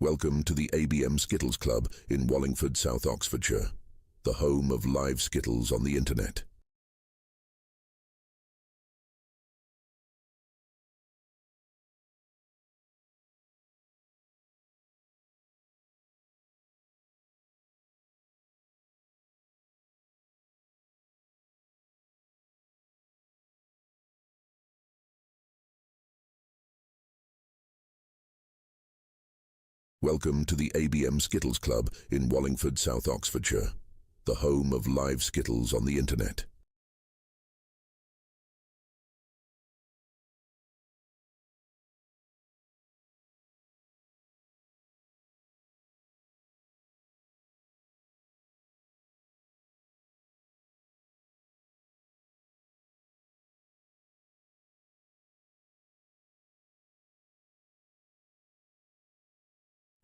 Welcome to the ABM Skittles Club in Wallingford, South Oxfordshire, the home of live Skittles on the internet. Welcome to the ABM Skittles Club in Wallingford, South Oxfordshire, the home of live Skittles on the internet.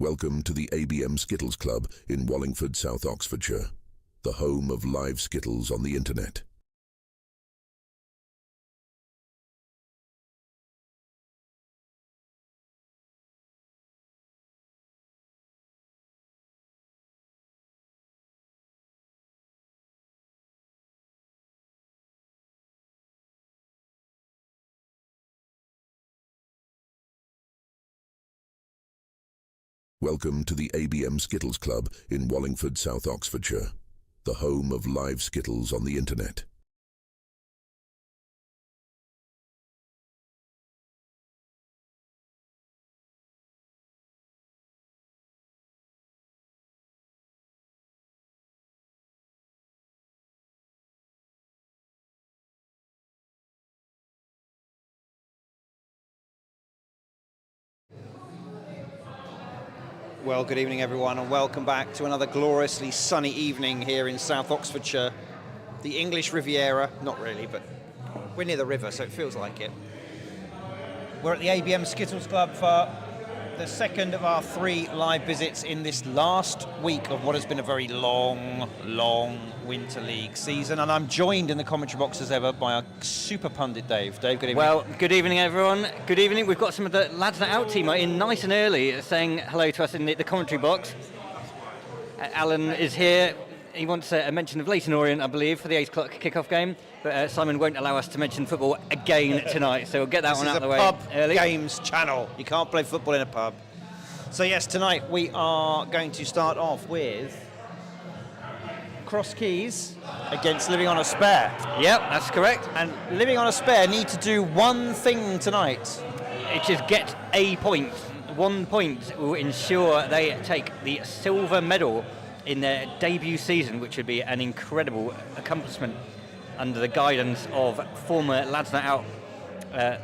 Welcome to the ABM Skittles Club in Wallingford, South Oxfordshire, the home of live Skittles on the internet. Welcome to the ABM Skittles Club in Wallingford, South Oxfordshire, the home of live Skittles on the internet. Well, good evening everyone and welcome back to another gloriously sunny evening here in South Oxfordshire. The English Riviera, not really, but we're near the river so it feels like it. We're at the ABM Skittles Club for the second of our 3 live visits in this last week of what has been a very long Winter League season, and I'm joined in the commentary box as ever by our super pundit Dave. Dave, good evening. Well, good evening everyone. Good evening. We've got some of the Lads Night Out team in nice and early saying hello to us in the commentary box. Alan is here. He wants a mention of Leyton Orient, I believe, for the 8 o'clock kick-off game, but Simon won't allow us to mention football again tonight, so we'll get that one out of the way early. This is a pub games channel. You can't play football in a pub. So yes, tonight we are going to start off with Cross Keys against Living on a Spare. Yep, that's correct. And Living on a Spare need to do one thing tonight. It is get a point. 1 point will ensure they take the silver medal in their debut season, which would be an incredible accomplishment under the guidance of former Lads Night Out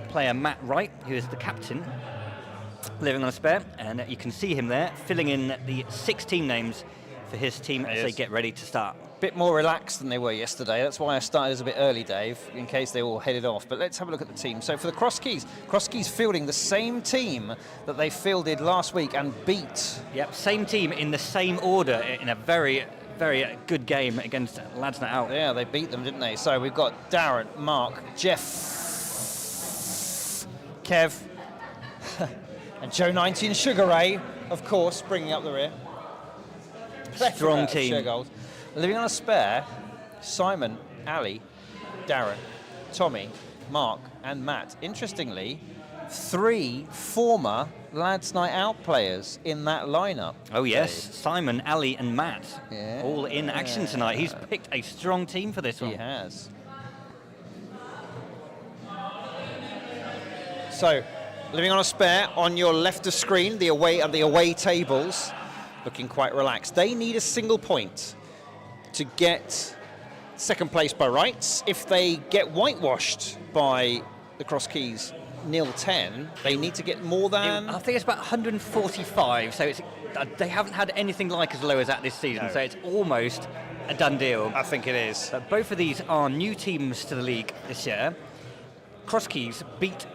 player Matt Wright, who is the captain, Living on a Spare, and you can see him there filling in the 6 team names for his team as they get ready to start. Bit more relaxed than they were yesterday. That's why I started as a bit early, Dave, in case they all headed off. But let's have a look at the team. So for the Cross Keys fielding the same team that they fielded last week and beat. Yep, same team in the same order in a very, very good game against Lads Night Out. Yeah, they beat them, didn't they? So we've got Darren, Mark, Jeff, Kev, and Joe 19 Sugar Ray, of course, bringing up the rear. Strong team. Goals. Living on a Spare, Simon, Ali, Darren, Tommy, Mark and Matt. Interestingly, 3 former Lads Night Out players in that lineup. Oh yes, Dave. Simon, Ali and Matt, yeah. All in action tonight. He's picked a strong team for this one. He has. So, Living on a Spare on your left of screen, the away tables, looking quite relaxed. They need a single point to get second place by rights. If they get whitewashed by the Cross Keys 0-10, they need to get more than... I think it's about 145, so they haven't had anything like as low as that this season, so it's almost a done deal. I think it is. But both of these are new teams to the league this year. Cross Keys beat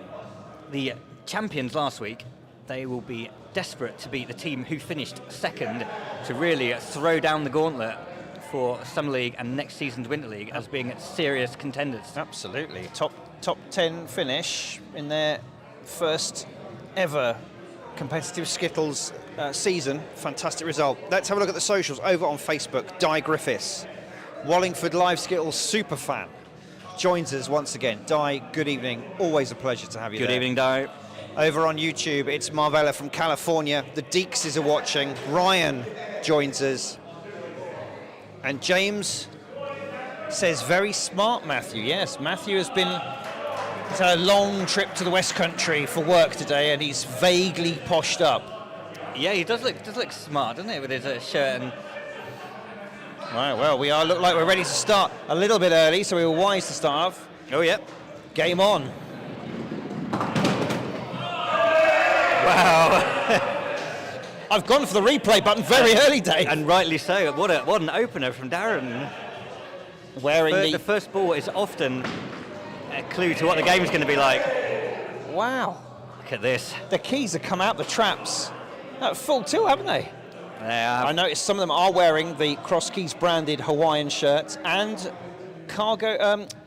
the champions last week. They will be desperate to beat the team who finished second to really throw down the gauntlet for Summer League and next season's Winter League as being serious contenders. Absolutely. Top 10 finish in their first ever competitive Skittles season. Fantastic result. Let's have a look at the socials over on Facebook. Di Griffiths, Wallingford Live Skittles super fan, joins us once again. Di, good evening. Always a pleasure to have you Good there. evening, Di. Over on YouTube, it's Marvella from California. The Deekses are watching. Ryan joins us. And James says, very smart, Matthew. Yes, Matthew has had a long trip to the West Country for work today, and he's vaguely poshed up. Yeah, he does look smart, doesn't he, with his shirt and... Right, well, look like we're ready to start a little bit early, so we were wise to start off. Oh, yeah. Game on. Wow. I've gone for the replay button very early, Dave. And rightly so. What an opener from Darren. Wearing The first ball is often a clue to what the game's going to be like. Wow. Look at this. The keys have come out the traps at full tilt, haven't they? Yeah. I noticed some of them are wearing the Cross Keys branded Hawaiian shirts and khaki shorts.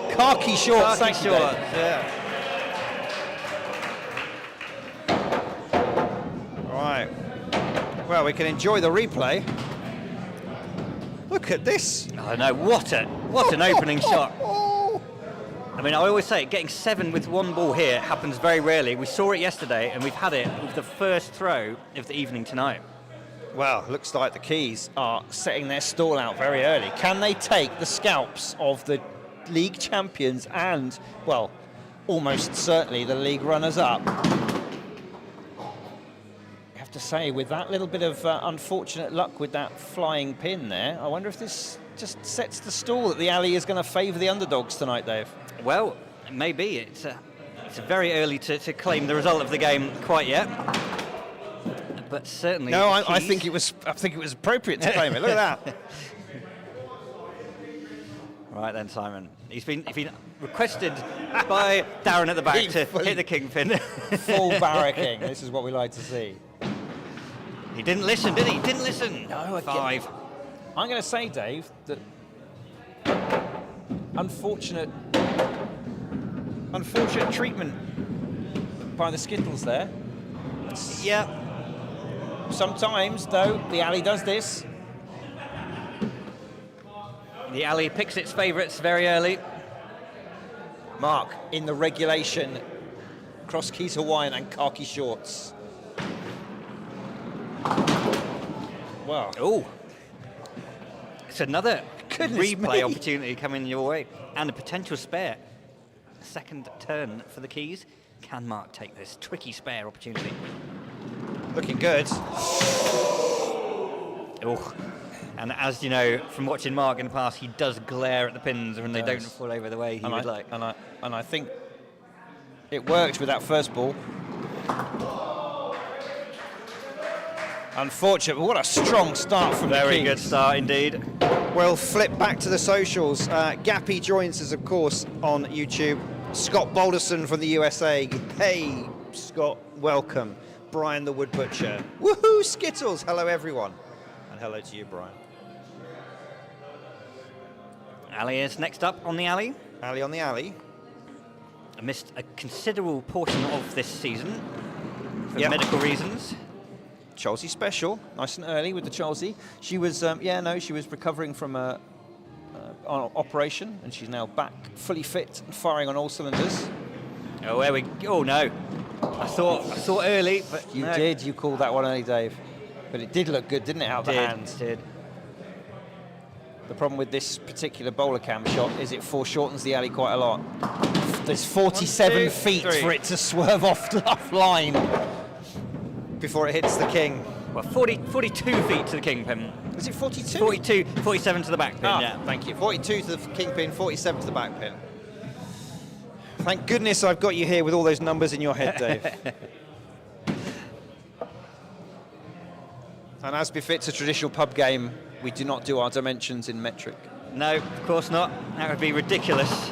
Khaki shorts, yeah. Right. Well, we can enjoy the replay. Look at this. I know, what an opening shot. I mean, I always say, getting 7 with one ball here happens very rarely. We saw it yesterday, and we've had it with the first throw of the evening tonight. Well, looks like the Keys are setting their stall out very early. Can they take the scalps of the league champions and, well, almost certainly the league runners-up? You have to say, with that little bit of unfortunate luck with that flying pin there, I wonder if this just sets the stall that the alley is going to favour the underdogs tonight, Dave. Well, maybe. It's very early to claim the result of the game quite yet. But certainly... No, I think it was appropriate to claim it. Look at that. Right then, Simon. He's been requested by Darren at the back to hit the kingpin. Full barracking. This is what we like to see. He didn't listen, did he? Didn't listen. No, 5. I'm going to say, Dave, that unfortunate treatment by the Skittles there. Yeah. Sometimes, though, the alley does this. The alley picks its favourites very early. Mark, in the regulation, Cross Keys Hawaiian and khaki shorts. Wow. Oh. It's another Goodness replay me. opportunity coming your way. And a potential spare. Second turn for the Keys. Can Mark take this tricky spare opportunity? Looking good. Oh. And as you know, from watching Mark in the past, he does glare at the pins when they don't fall over the way he would like. And I think it worked with that first ball. Unfortunate, but what a strong start from the Very Keys. good start indeed. We'll flip back to the socials. Gappy joins us, of course, on YouTube. Scott Balderson from the USA. Hey, Scott, welcome. Brian the Wood Butcher. Woohoo, Skittles. Hello, everyone. And hello to you, Brian. Ali is next up on the alley. Ali on the alley. Missed a considerable portion of this season for Yep. medical reasons. Cholsey special, nice and early with the Cholsey. She was, she was recovering from an operation, and she's now back fully fit and firing on all cylinders. Oh, there we go. Oh, no. I thought early, but You no. did, you called that one early, Dave. But it did look good, didn't it, out of the hands? Did. The problem with this particular bowler cam shot is it foreshortens the alley quite a lot. There's 47 1, 2, feet 3. for it to swerve off line before it hits the king. Well, 42 feet to the kingpin. Is it 42? 42, 47 to the back pin, yeah. Thank you. 42 to the kingpin, 47 to the back pin. Thank goodness I've got you here with all those numbers in your head, Dave. And as befits a traditional pub game, we do not do our dimensions in metric. No, of course not. That would be ridiculous.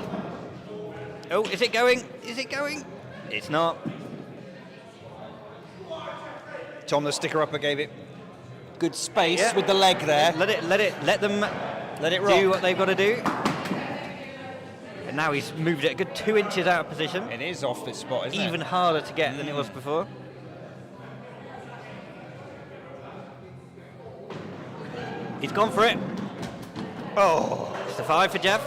Oh, is it going? Is it going? It's not. Tom, the sticker-upper, gave it good space with the leg there. Let them Let it do rock. what they've got to do. But now he's moved it a good 2 inches out of position. It is off this spot, isn't it? Even harder to get than it was before. He's gone for it. Oh, It's the 5 for Jeff.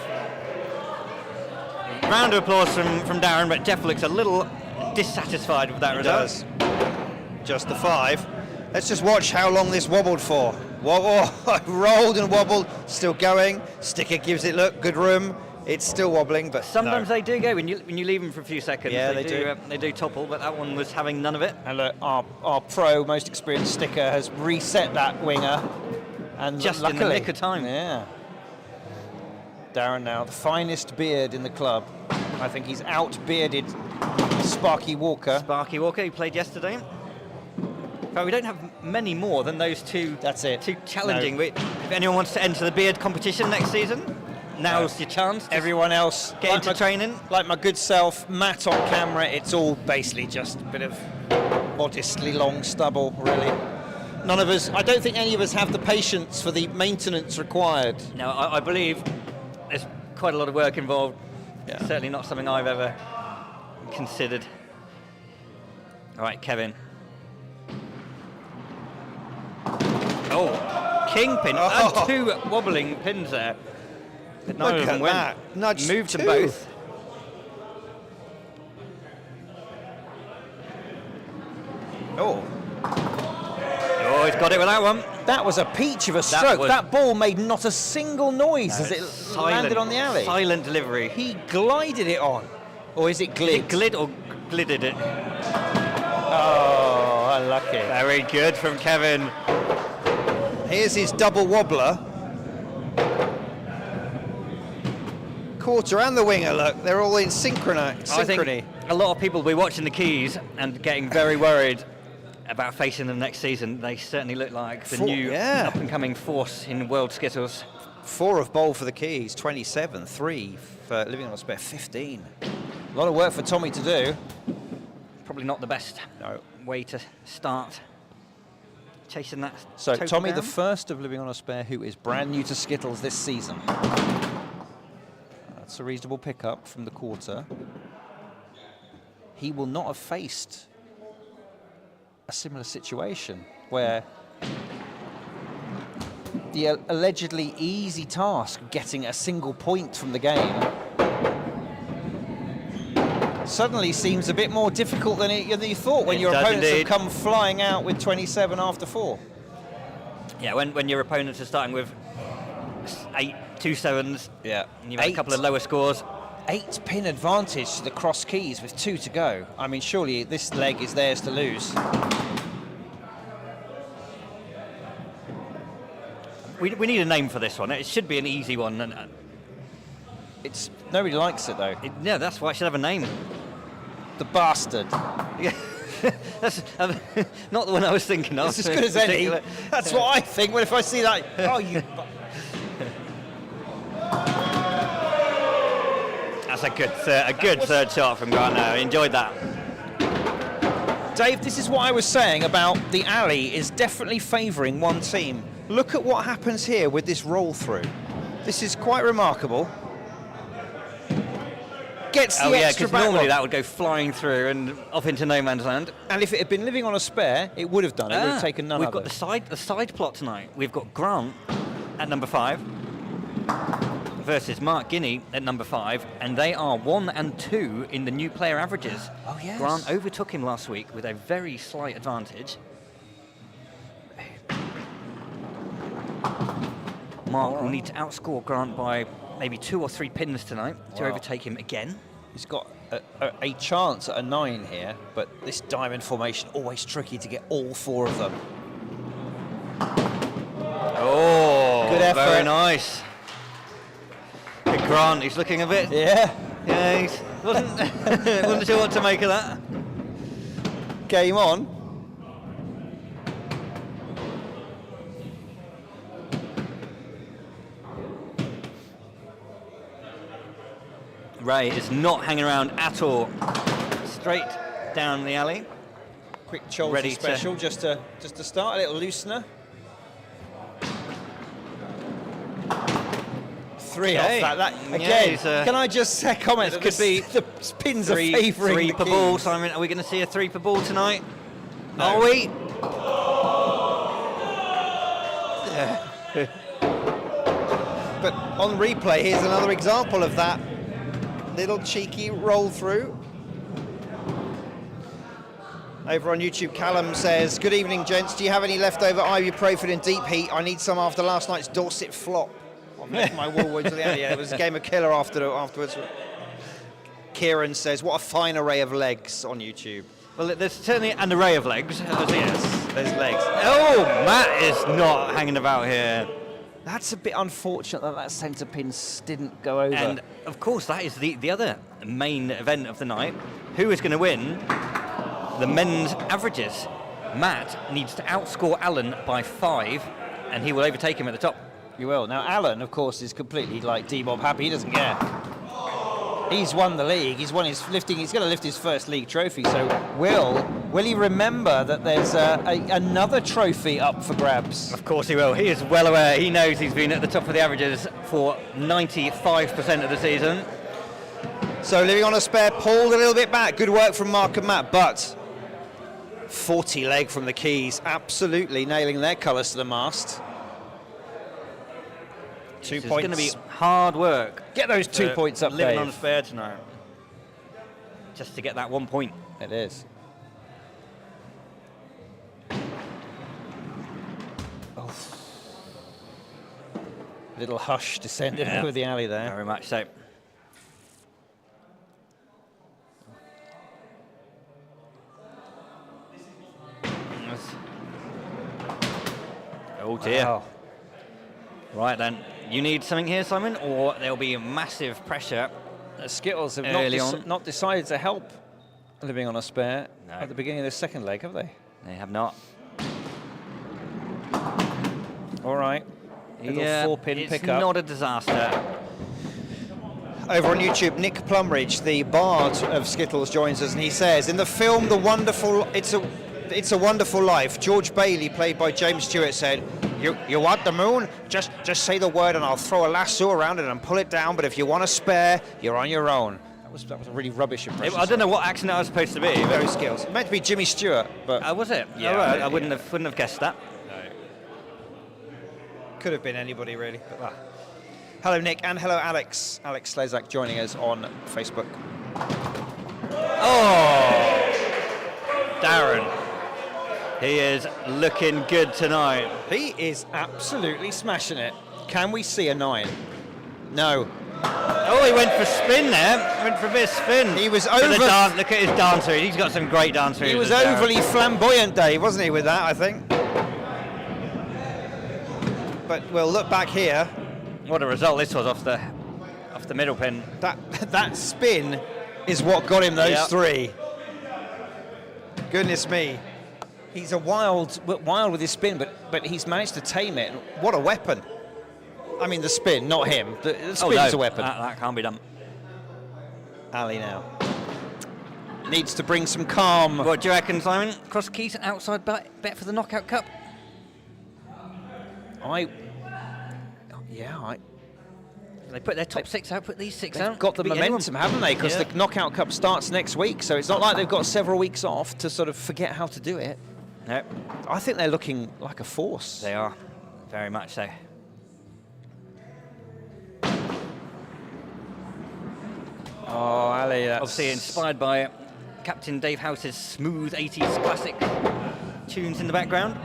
Round of applause from Darren, but Jeff looks a little dissatisfied with that it result. does. Just the 5. Let's just watch how long this wobbled for. Rolled and wobbled, still going. Sticker gives it, look, good room. It's still wobbling, but Sometimes no. they do go when you leave them for a few seconds. Yeah, they do. They do topple, but that one was having none of it. And look, our pro, most experienced sticker has reset that winger. And Just luckily, in the nick of time. Yeah. Darren now, the finest beard in the club. I think he's out-bearded Sparky Walker. Sparky Walker, who played yesterday. But we don't have many more than those two. That's it. Too challenging. No. If anyone wants to enter the beard competition next season, now's your chance. Everyone else, Get into training. Like my good self, Matt on camera, it's all basically just a bit of modestly long stubble, really. None of us, I don't think any of us have the patience for the maintenance required. No, I believe there's quite a lot of work involved. Yeah. Certainly not something I've ever considered. All right, Kevin. Oh, kingpin. Oh. And 2 wobbling pins there. But none Look of them at went. that. Nudge Moved to 2. both. Oh, Oh, he's got it with that one. that was a peach of a stroke. was- That ball made not a single noise as it landed on the alley. Silent delivery. He glided it on. Or is it glid? He glid or glidded it. Oh, unlucky. Very good from Kevin. Here's his double wobbler. Quarter and the winger, look, they're all in synchrony. I think a lot of people will be watching the keys and getting very worried about facing them next season. They certainly look like the new up-and-coming force in World Skittles. 4 of bowl for the keys, 27, 3 for Living on a Spare, 15. A lot of work for Tommy to do. Probably not the best way to start chasing that. So total Tommy, down. the first of Living on a Spare, who is brand new to Skittles this season. That's a reasonable pickup from the quarter. He will not have faced a similar situation where the allegedly easy task of getting a single point from the game suddenly seems a bit more difficult than you thought when It your does opponents indeed. have come flying out with 27 after 4. Yeah, when your opponents are starting with 8 2-7s, Yeah. and you've had a couple of lower scores. 8-pin advantage to the cross keys with 2 to go. I mean, surely this leg is theirs to lose. We need a name for this one. It should be an easy one. And, It's nobody likes it though. yeah, that's why it should have a name. The bastard. Yeah. That's not the one I was thinking of. It's as good as any. Particular. That's what I think. When if I see that, oh you. That's a good third shot from Grant. I enjoyed that. Dave, this is what I was saying about the alley is definitely favouring one team. Look at what happens here with this roll through. This is quite remarkable. Gets the extra back normally lock. that would go flying through and off into no man's land. And if it had been Living on a Spare, it would have done. It would have taken none We've of got it. the side plot tonight. We've got Grant at number 5 versus Mark Guinea at number 5, and they are 1 and 2 in the new player averages. Oh, yes. Grant overtook him last week with a very slight advantage. Mark will need to outscore Grant by maybe 2 or 3 pins tonight to Wow. overtake him again. He's got a chance at a 9 here, but this diamond formation, always tricky to get all 4 of them. Oh, Good effort. very nice. Good Grant, he's looking a bit. Yeah. Yeah, he wasn't sure what to make of that. Game on. Ray is not hanging around at all. Straight down the alley. Quick Cholsey Ready to- special, just to start, a little loosener. 3 Okay. off that. Yeah, Again, he's, can I just comment that could be the pins are favouring three the per ball. Keys. Simon, are we going to see a 3 per ball tonight? No. Are we? But on replay, here's another example of that little cheeky roll through. Over on YouTube, Callum says, good evening, gents. Do you have any leftover ibuprofen in deep heat? I need some after last night's Dorset flop. I've left my Woolworths to the end. Yeah, it was a game of killer afterwards. Kieran says, what a fine array of legs on YouTube. Well, there's certainly an array of legs. Yes, there's legs. Oh, Matt is not hanging about here. That's a bit unfortunate that centre pin didn't go over. And, of course, that is the other main event of the night. Who is going to win the men's averages? Matt needs to outscore Alan by 5, and he will overtake him at the top. You will. Now, Alan, of course, is completely like D-Bob happy. He doesn't care. He's won the league. He's won his lifting. He's going to lift his first league trophy. So, will he remember that there's another trophy up for grabs? Of course he will. He is well aware. He knows he's been at the top of the averages for 95% of the season. So, living on a spare, pulled a little bit back. Good work from Mark and Matt, but 40 leg from the Keys, absolutely nailing their colours to the mast. 2 It's points. going to be hard work. Get those 2 points up, living Dave. on a spare tonight, just to get that 1 point. It is. Oh. Little hush descended over the alley there. Very much so. Oh dear. Wow. Right then, you need something here, Simon, or there'll be massive pressure. The Skittles have Early on. not decided to help living on a spare No. at the beginning of the second leg, have they? They have not. All right. Little 4-pin it's pickup. not a disaster. Over on YouTube, Nick Plumridge, the bard of Skittles, joins us, and he says, in the film It's a Wonderful Life, George Bailey, played by James Stewart, said, you want the moon? Just say the word and I'll throw a lasso around it and pull it down, but if you want a spare, you're on your own. That was a really rubbish impression. I don't know what accent I was supposed to be. Very skills. It meant to be Jimmy Stewart, but... Was it? Yeah, Oh, right. yeah. I wouldn't have guessed that. Could have been anybody, really. But, well. Hello, Nick, and hello, Alex. Alex Slezak joining us on Facebook. Oh! Darren. He is looking good tonight. He is absolutely smashing it. Can we see a 9? No. Oh, he went for spin there. Went for a bit of spin. He was Look at over... look at his dancer. He's got some great dancers. He was overly flamboyant, Dave, wasn't he, with that, I think? But we'll look back here. What a result this was off the middle pin. That spin is what got him those 3. Goodness me. He's a wild with his spin, but he's managed to tame it. What a weapon. I mean, the spin, not him. The spin's a weapon. That can't be done. Ali now. Needs to bring some calm. What do you reckon, Simon? Cross keys, outside bet for the Knockout Cup? They put their top 6 out, put these 6 out. They've got the Could be momentum, haven't they? Because the Knockout Cup starts next week, so it's not like they've got several weeks off to sort of forget how to do it. No, I think they're looking like a force. they are. Very much so. Oh, Ali, that's... Obviously inspired by Captain Dave House's smooth 80s classic tunes in the background.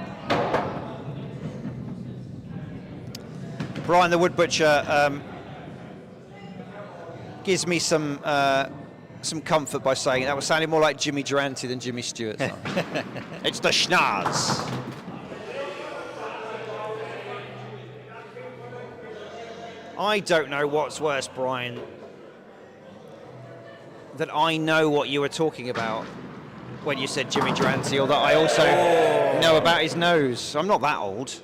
Brian the Wood Butcher gives me some comfort by saying that was sounding more like Jimmy Durante than Jimmy Stewart. It's the schnoz. I don't know what's worse, Brian, that I know what you were talking about when you said Jimmy Durante, or that I also know about his nose. I'm not that old.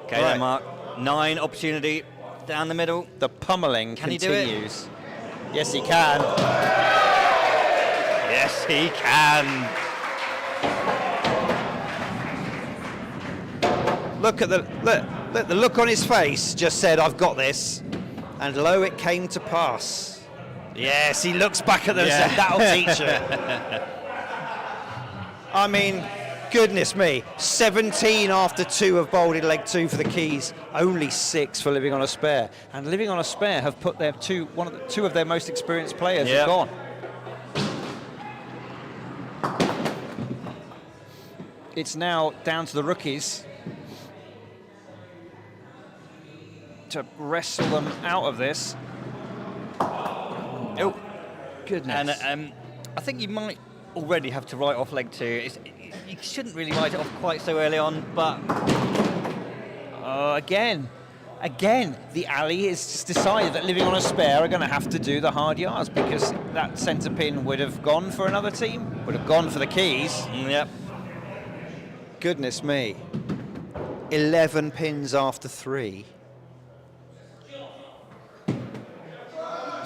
Okay, then, Mark. 9 opportunity down the middle. The pummeling Can he do it? continues. Yes, he can. Yes, he can. Look at the look on his face. Just said, "I've got this," and lo, it came to pass. Yes, he looks back at them and said, "That'll teach you." I mean, goodness me, 17 after 2 of bowled leg 2 for the Keys, only 6 for Living on a Spare. And Living on a Spare have put their two of their most experienced players have gone. It's now down to the rookies to wrestle them out of this. Oh, goodness. And I think you might already have to write off leg 2. You shouldn't really write it off quite so early on, but... Again, the alley has just decided that Living on a Spare are going to have to do the hard yards because that centre pin would have gone for another team, would have gone for the Keys. Yep. Goodness me. 11 pins after 3.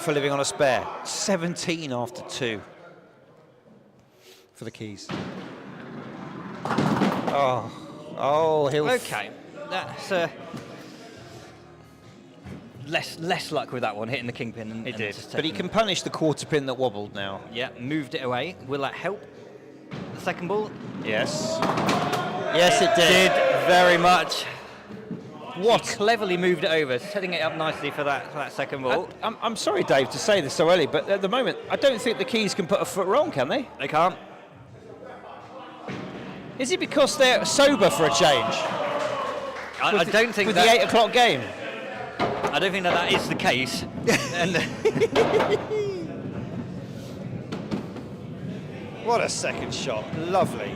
For Living on a Spare. 17 after 2. For the Keys. Oh, he'll... Okay, that's less luck with that one, hitting the kingpin. And He did, just but he taking- can punish the quarter pin that wobbled now. Yeah, moved it away. Will that help the second ball? Yes. Yes, it did. Very much. What? He cleverly moved it over, setting it up nicely for that second ball. I'm sorry, Dave, to say this so early, but at the moment, I don't think the Keys can put a foot wrong, can they? They can't. Is it because they're sober for a change? I don't think with that, the 8 o'clock game. I don't think that is the case. And What a second shot. Lovely.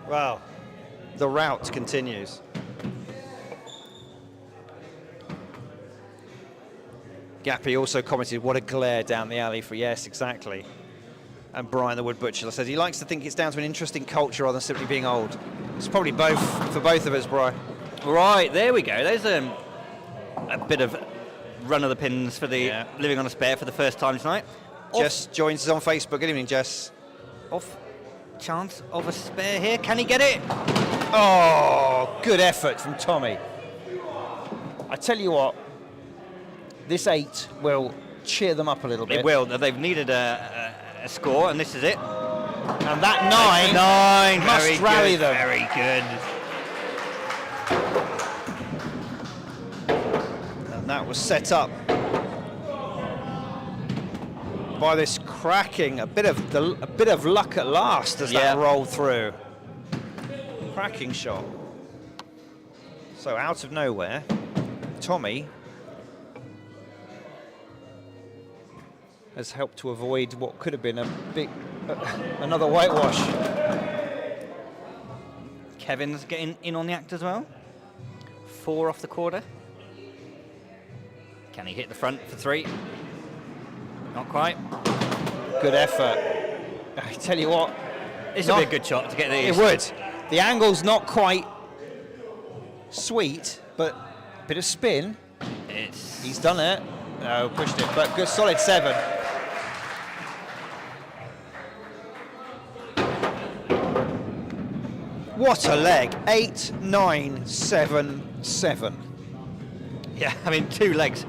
Wow. The route continues. Gappy also commented, what a glare down the alley for yes, exactly. And Brian the Wood Butcher says he likes to think it's down to an interesting culture rather than simply being old. It's probably both for both of us, Brian. right, there we go. There's a bit of run of the pins for the Living on a Spare for the first time tonight. Jess joins us on Facebook. Good evening, Jess. Off chance of a spare here. Can he get it? Oh, good effort from Tommy. I tell you what, this 8 will cheer them up a little bit. It will. They've needed a score, and this is it. And that 9 must very rally good, them. Very good. And that was set up by this cracking, a bit of luck at last as that rolled through. Cracking shot. So out of nowhere, Tommy has helped to avoid what could have been a big, another whitewash. Kevin's getting in on the act as well. 4 off the quarter. Can he hit the front for 3? Not quite. Good effort. I tell you what, This would be a good shot to get these. it would. The angle's not quite sweet, but a bit of spin. He's done it. No, pushed it, but good, solid 7. What a leg. 8, 9, 7, 7. Yeah, I mean, 2 legs.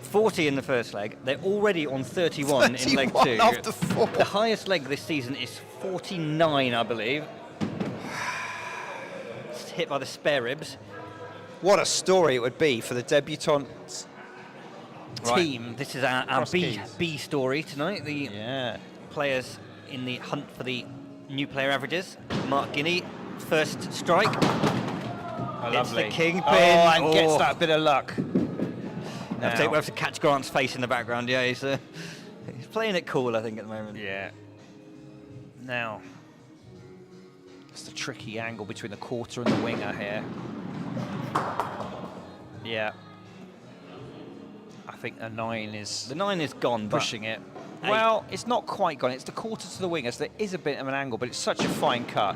40 in the first leg. They're already on 31 in leg 2. 31 after 4. The highest leg this season is 49, I believe. It's hit by the spare ribs. What a story it would be for the debutant team. Right. This is our B story tonight. The Yeah. players in the hunt for the new player averages. Mark Guinea, first strike. Oh, It's lovely. the kingpin. Oh, and gets that bit of luck. We'll have to catch Grant's face in the background. Yeah, he's playing it cool, I think, at the moment. Yeah. Now, it's the tricky angle between the quarter and the winger here. Yeah. I think a 9 is The 9 is gone, but pushing it. Well, it's not quite gone. It's the quarter to the winger, so there is a bit of an angle, but it's such a fine cut.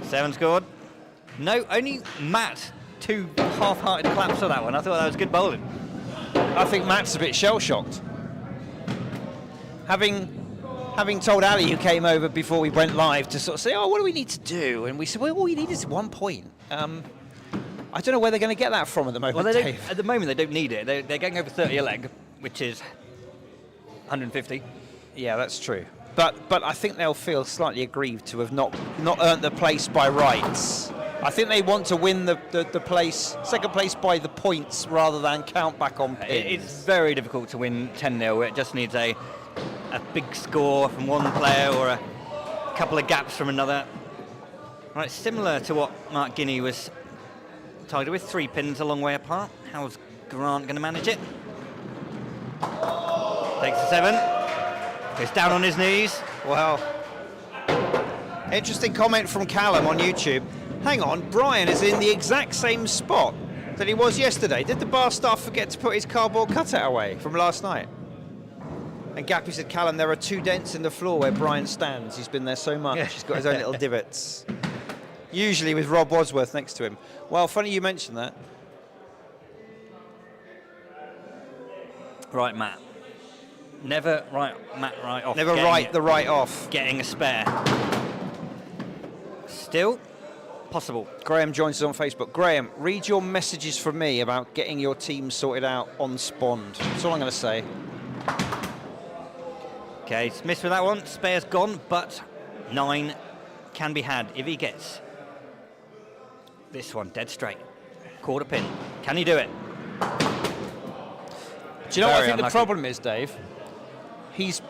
7 scored. No, only Matt 2 half-hearted claps for that one. I thought that was good bowling. I think Matt's a bit shell-shocked. Having having told Ali, who came over before we went live, to sort of say, oh, what do we need to do? And we said, well, all we need is 1 point. I don't know where they're going to get that from at the moment, Well, Dave. at the moment, they don't need it. They're going over 30 a leg, which is 150. Yeah, that's true. But I think they'll feel slightly aggrieved to have not earned the place by rights. I think they want to win the second place by the points rather than count back on pins. It's very difficult to win 10-0. It just needs a big score from one player or a couple of gaps from another. Right, similar to what Mark Guinea was targeted with, 3 pins a long way apart. How's Grant going to manage it? Takes the 7. Goes down on his knees. Well, interesting comment from Callum on YouTube. Hang on, Brian is in the exact same spot that he was yesterday. Did the bar staff forget to put his cardboard cutout away from last night? And Gappy said, Callum, there are 2 dents in the floor where Brian stands. He's been there so much, he's got his own little divots. Usually with Rob Wadsworth next to him. Well, funny you mentioned that. Right, Matt. Never write Matt right off. Never write the right off. Getting a spare. Still possible. Graham joins us on Facebook. Graham, read your messages from me about getting your team sorted out on Spond. That's all I'm going to say. Okay, he's missed with that one. Spare's gone, but 9 can be had if he gets this one dead straight. Quarter pin. Can he do it? Do you know what I think unlucky. the problem is, Dave? He's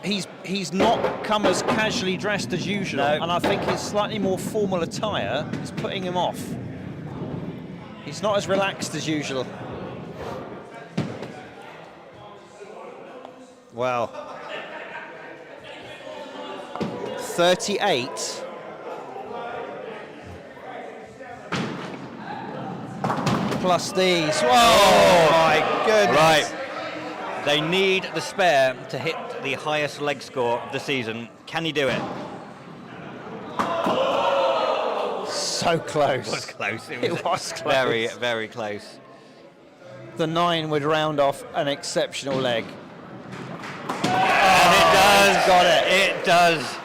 not come as casually dressed as usual, No. and I think his slightly more formal attire is putting him off. He's not as relaxed as usual. Well, 38. Plus these. Oh my goodness. Right. They need the spare to hit the highest leg score of the season. Can he do it? So close. It was close. It was close. Very, very close. The 9 would round off an exceptional leg. And it does. Got it. It does.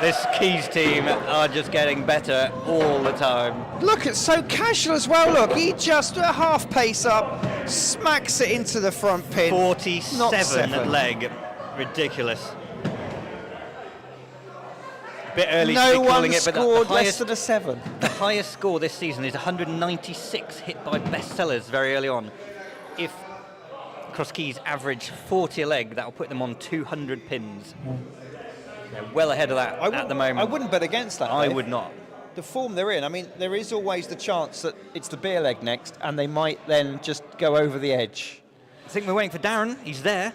This Keys team are just getting better all the time. Look, it's so casual as well. Look, he just a half pace up, smacks it into the front pin. 47 leg. Ridiculous. A bit early to No be one calling it, but scored the less highest, than a 7. the highest score this season is 196, hit by bestsellers very early on. If Cross Keys average 40 a leg, that will put them on 200 pins. They're well ahead of that at the moment. I wouldn't bet against that. I Dave. would not. The form they're in, I mean, there is always the chance that it's the beer leg next, and they might then just go over the edge. I think we're waiting for Darren. He's there.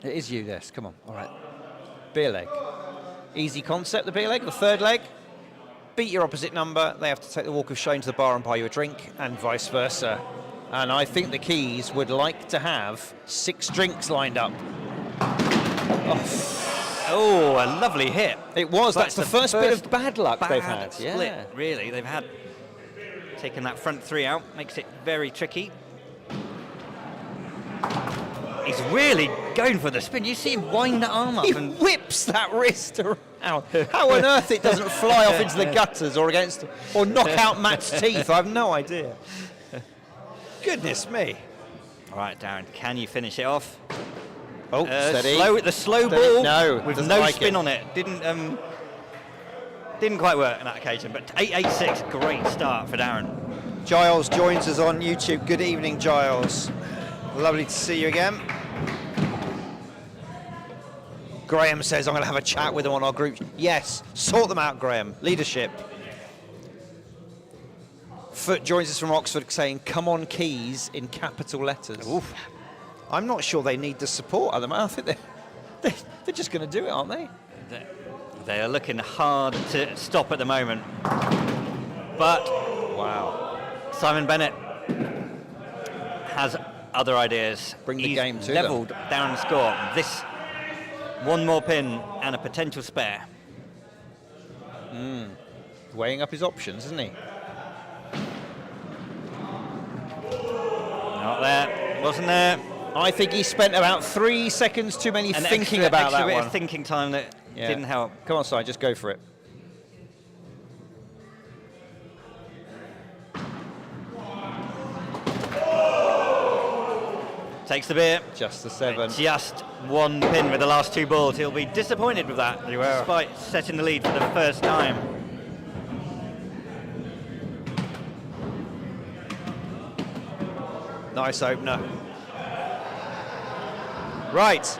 It is you, yes. Come on. All right. Beer leg. Easy concept, the beer leg. The third leg. Beat your opposite number. They have to take the walk of shame to the bar and buy you a drink, and vice versa. And I think the Keys would like to have 6 drinks lined up. Oh, a lovely hit. It was. But That's the first bit of bad luck they've Bad had. split, Yeah. really. They've had taken that front 3 out, makes it very tricky. He's really going for the spin. You see him wind that arm up He and whips that wrist around. How on earth it doesn't fly off into the gutters or knock out Matt's teeth? I have no idea. Goodness me. all right, Darren, can you finish it off? Oh, steady. The slow Steady. ball No, with doesn't no like spin it. on it. Didn't quite work on that occasion, but 886, great start for Darren. Giles joins us on YouTube. Good evening, Giles. Lovely to see you again. Graham says, I'm going to have a chat with them on our group. Yes, sort them out, Graham. Leadership. Foot joins us from Oxford saying, come on, Keys, in capital letters. Oof. I'm not sure they need the support at the moment. I think they're just going to do it, aren't they? They are looking hard to stop at the moment. But Wow. Simon Bennett has other ideas. Bring the He's game to levelled Darren's score. This one more pin and a potential spare. Weighing up his options, isn't he? Not there. Wasn't there. I think he spent about 3 seconds too many thinking about that bit one. of thinking time that didn't help. Come on, Si, just go for it. Takes the beer. Just the 7. Just one pin with the last 2 balls. He'll be disappointed with that, despite setting the lead for the first time. Nice opener. Right.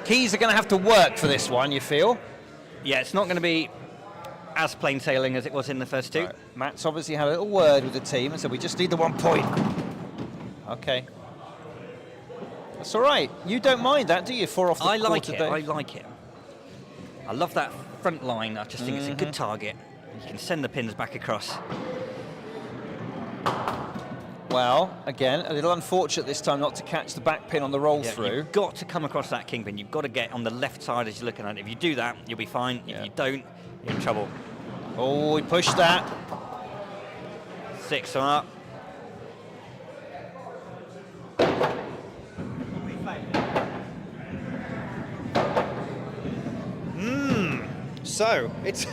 Keys are going to have to work for this one, you feel? Yeah, it's not going to be as plain sailing as it was in the first 2. Right. Matt's obviously had a little word with the team and said we just need the 1 point. Okay. That's all right. You don't mind that, do you? 4 off the quarter, I Dave? like it. I love that front line. I just think it's a good target. You can send the pins back across. Well, again, a little unfortunate this time not to catch the back pin on the roll through. You've got to come across that kingpin. You've got to get on the left side as you're looking at it. If you do that, you'll be fine. If you don't, you're in trouble. Oh, he pushed that. 6 on up. So it's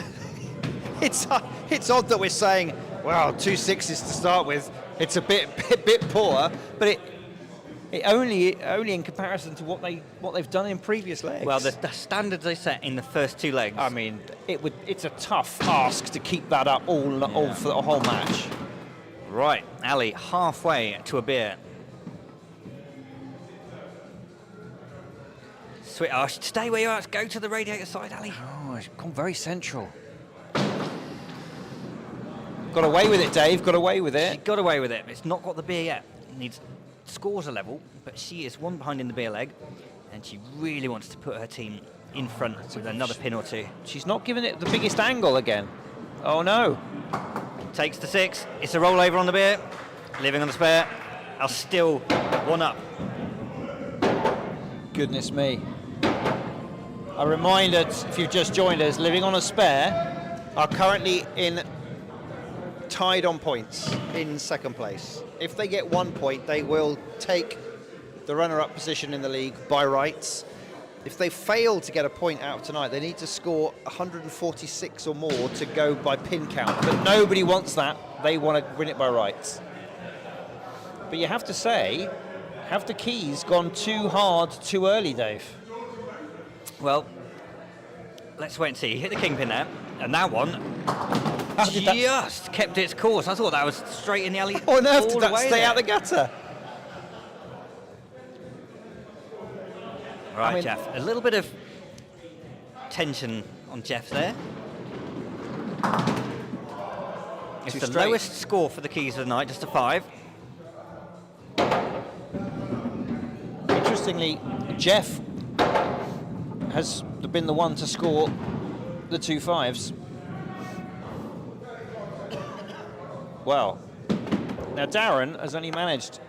it's odd that we're saying, well, 2 6s to start with. It's a bit poor, but it only in comparison to what they've done in previous legs. Well, the standards they set in the first 2 legs. I mean, it's a tough ask to keep that up all for the whole match. Right, Ali, halfway to a beer. Sweet, stay where you are. Go to the radiator side, Ali. Oh, it's gone very central. Got away with it, Dave. Got away with it. She got away with it. It's not got the beer yet. It needs scores a level, but she is 1 behind in the beer leg, and she really wants to put her team in front with another pin or 2. She's not giving it the biggest angle again. Oh no. Takes the 6. It's a rollover on the beer. Living on the spare. I'll still 1 up. Goodness me. A reminder, if you've just joined us, Living on a Spare are currently tied on points in second place. If they get 1 point, they will take the runner-up position in the league by rights. If they fail to get a point out of tonight, they need to score 146 or more to go by pin count. But nobody wants that. They want to win it by rights. But you have to say, have the keys gone too hard too early, Dave? Well, let's wait and see. Hit the kingpin there, and that one just kept its course. I thought that was straight in the alley. Oh, no, all did the that way stay there. out the gutter? Right, I mean, Jeff. A little bit of tension on Jeff there. It's the straight. lowest score for the keys of the night, just a 5. Interestingly, Jeff has been the one to score the 2 5s. Well, now Darren has only managed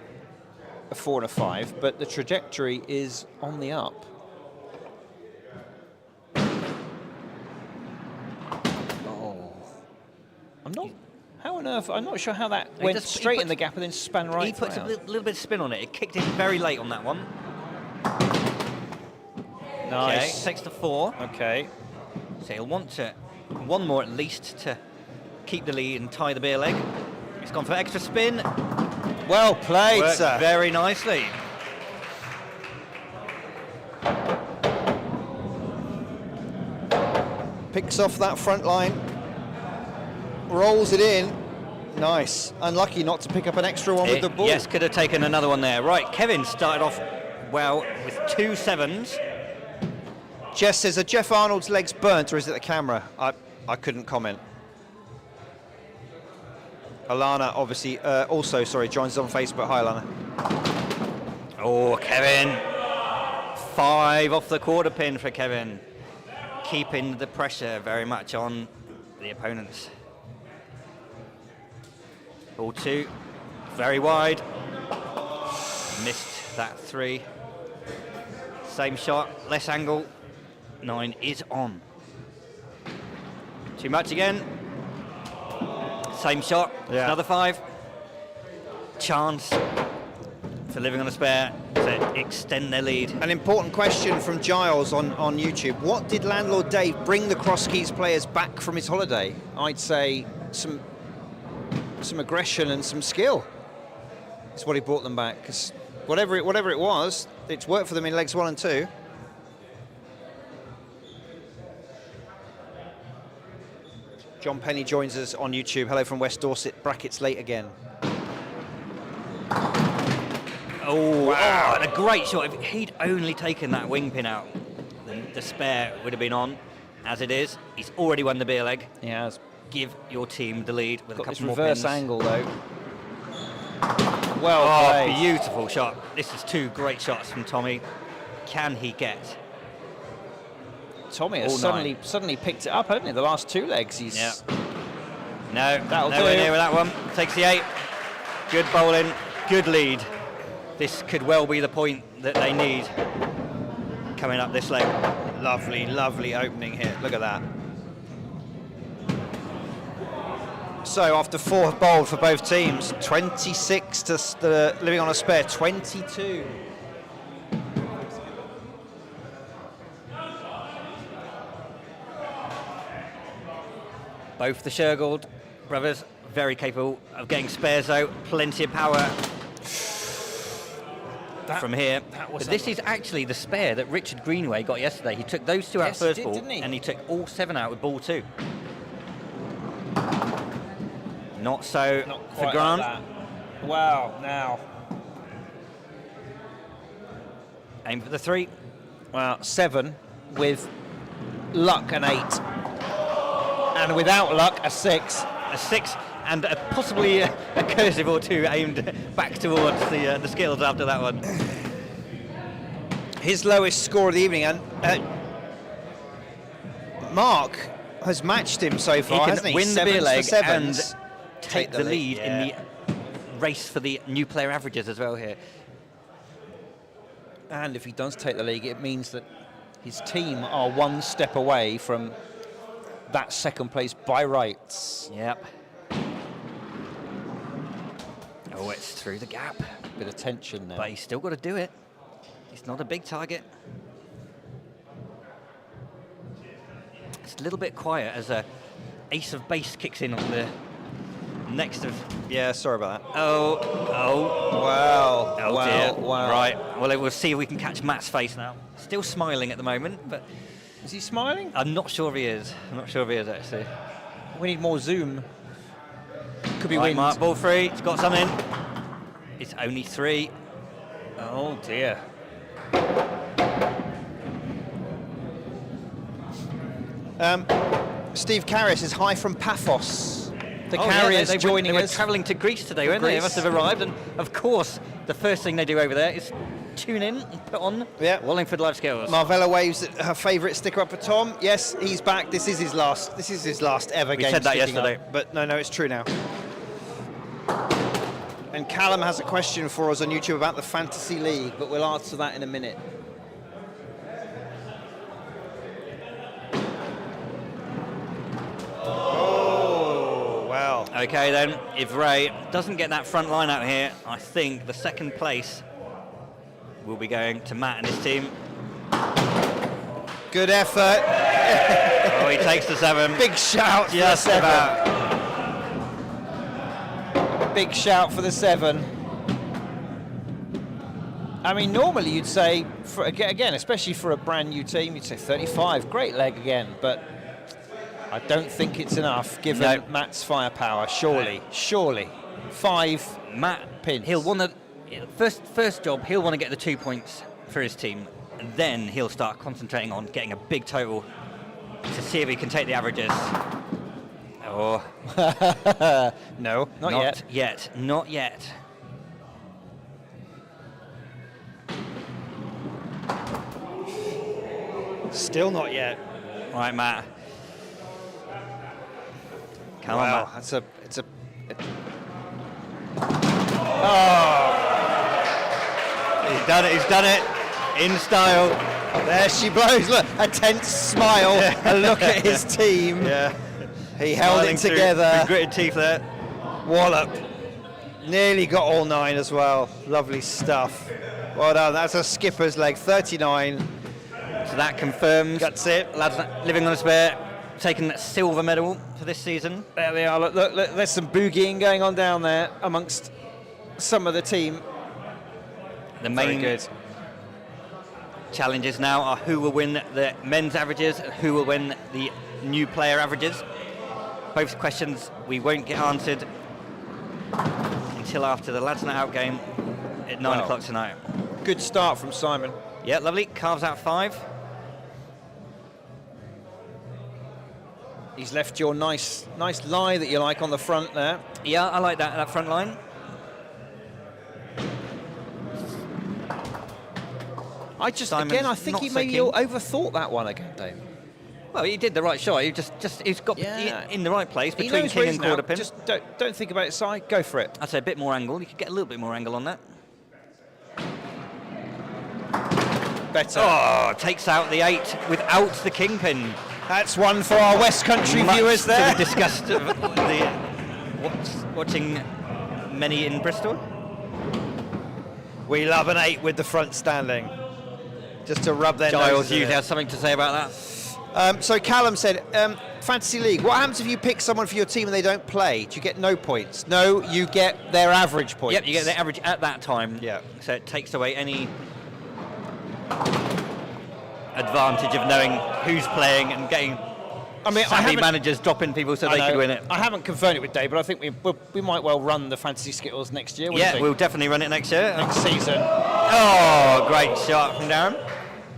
a 4 and a 5, but the trajectory is on the up. Oh, how on earth? I'm not sure how that went straight in the gap and then span right. He puts a round. little bit of spin on it. It kicked in very late on that one. Nice. Okay, takes the 4. Okay. So he'll want to 1 more at least to keep the lead and tie the beer leg. He's gone for extra spin. Well played, Worked sir. very nicely. Picks off that front line. Rolls it in. Nice. Unlucky not to pick up an extra one with the ball. Yes, could have taken another one there. Right, Kevin started off well with 2 7s. Jess says, are Jeff Arnold's legs burnt or is it the camera? I couldn't comment. Alana obviously joins us on Facebook. Hi, Alana. Oh, Kevin. 5 off the quarter pin for Kevin. Keeping the pressure very much on the opponents. Ball 2, very wide. Missed that 3. Same shot, less angle. 9 is on. Too much again. Same shot, Yeah. another 5. Chance. for Living on a Spare to extend their lead. An important question from Giles on YouTube. What did Landlord Dave bring the Cross Keys players back from his holiday? I'd say some aggression and some skill. That's what he brought them back. Because whatever it was, it's worked for them in legs 1 and 2. John Penny joins us on YouTube. Hello from West Dorset. Brackets late again. Oh, wow. And a great shot. If he'd only taken that wing pin out, then the Spare would have been on. As it is, he's already won the beer leg. He has. Give your team the lead with a couple more reverse pins. angle, though. Well played. Beautiful shot. This is 2 great shots from Tommy. Can he get? Tommy has suddenly picked it up, hasn't he? The last 2 legs, he's... Yeah. No, that'll nowhere do. near with that one. Takes the 8. Good bowling, good lead. This could well be the point that they need coming up this leg. Lovely, lovely opening here. Look at that. So after 4 bowled for both teams, 26 to the Living on a Spare, 22. Both the Shergold brothers very capable of getting spares out, plenty of power from here. But this is actually the spare that Richard Greenway got yesterday. He took those 2 out first ball, didn't he? and he took all 7 out with ball 2. Not so for Grant. Like that. Wow, now. Aim for the 3. Well, 7 with luck an 8. And without luck, a 6. A 6 and possibly a cursive or 2 aimed back towards the Skittles after that one. His lowest score of the evening, and Mark has matched him so far, He hasn't can he? win the beer leg and sevens. take the lead in the race for the new player averages as well here. And if he does take the league, it means that his team are 1 step away from that 2nd place by rights. Yep. Oh, it's through the gap. Bit of tension there. But he's still got to do it. It's not a big target. It's a little bit quiet as a ace of base kicks in on the next of... Yeah, sorry about that. Oh. Wow. Oh, wow, dear. wow. Right. Well, we'll see if we can catch Matt's face now. Still smiling at the moment, but... Is he smiling? I'm not sure if he is. Actually. We need more zoom. Could be Right, wind. Mark, ball 3. It's got some in. It's only 3. Oh, dear. Steve Carris is hi from Paphos. The Carriers joining us. They were us. travelling to Greece today, weren't they? They must have arrived, and of course, the first thing they do over there is tune in and put on Wallingford Live Skills. Marvella waves her favourite sticker up for Tom. Yes, he's back. This is his last ever game. We said that sticking yesterday. up. But no, it's true now. And Callum has a question for us on YouTube about the Fantasy League, but we'll answer that in a minute. Oh, wow. Okay then, if Ray doesn't get that front line out here, I think the 2nd place will be going to Matt and his team. Good effort. Oh, he takes the 7. Big shout Just for the 7. about. Big shout for the 7. I mean, normally you'd say, again, especially for a brand new team, you'd say 35, great leg again, but I don't think it's enough given Matt's firepower, surely. 5 Matt pins. He'll want to, first job, he'll want to get the 2 points for his team, and then he'll start concentrating on getting a big total to see if he can take the averages. Oh. No, not yet. Not yet. Still not yet. Right, Matt. Come on, Wow, Matt. it's a. Oh! He's done it in style. There she blows. Look, a tense smile. A look at his team. Yeah. He held it together. With gritted teeth there. Wallop. Nearly got all 9 as well. Lovely stuff. Well done. That's a skipper's leg, 39. So that confirms. That's it. Lads living on a spare, taking a silver medal for this season. There they are. Look, there's some boogieing going on down there amongst some of the team. The main Very good. challenges now are who will win the men's averages, who will win the new player averages. Both questions we won't get answered until after the Lads Night Out game at 9 o'clock tonight. Good start from Simon. Yeah, lovely. Carves out 5. He's left your nice lie that you like on the front there. Yeah, I like that front line. I think he maybe keen. overthought that one again, Dave. Well, he did the right shot. He's got in the right place between king and quarter pin. Just don't think about it, Si. Go for it. I'd say a bit more angle. You could get a little bit more angle on that. Better. Oh, takes out the 8 without the kingpin. That's one for our West Country viewers there. To the disgust of watching many in Bristol. We love an 8 with the front standing. Just to rub their Giles noses in usually it. has something to say about that. So Callum said, Fantasy League, what happens if you pick someone for your team and they don't play? Do you get no points? No, you get their average points. Yep, you get the average at that time. Yeah. So it takes away any advantage of knowing who's playing and getting savvy managers dropping people so they could win it. I haven't confirmed it with Dave, but I think we might well run the Fantasy Skittles next year. What do you think? We'll definitely run it next year. Next season. Oh, great shot from Darren.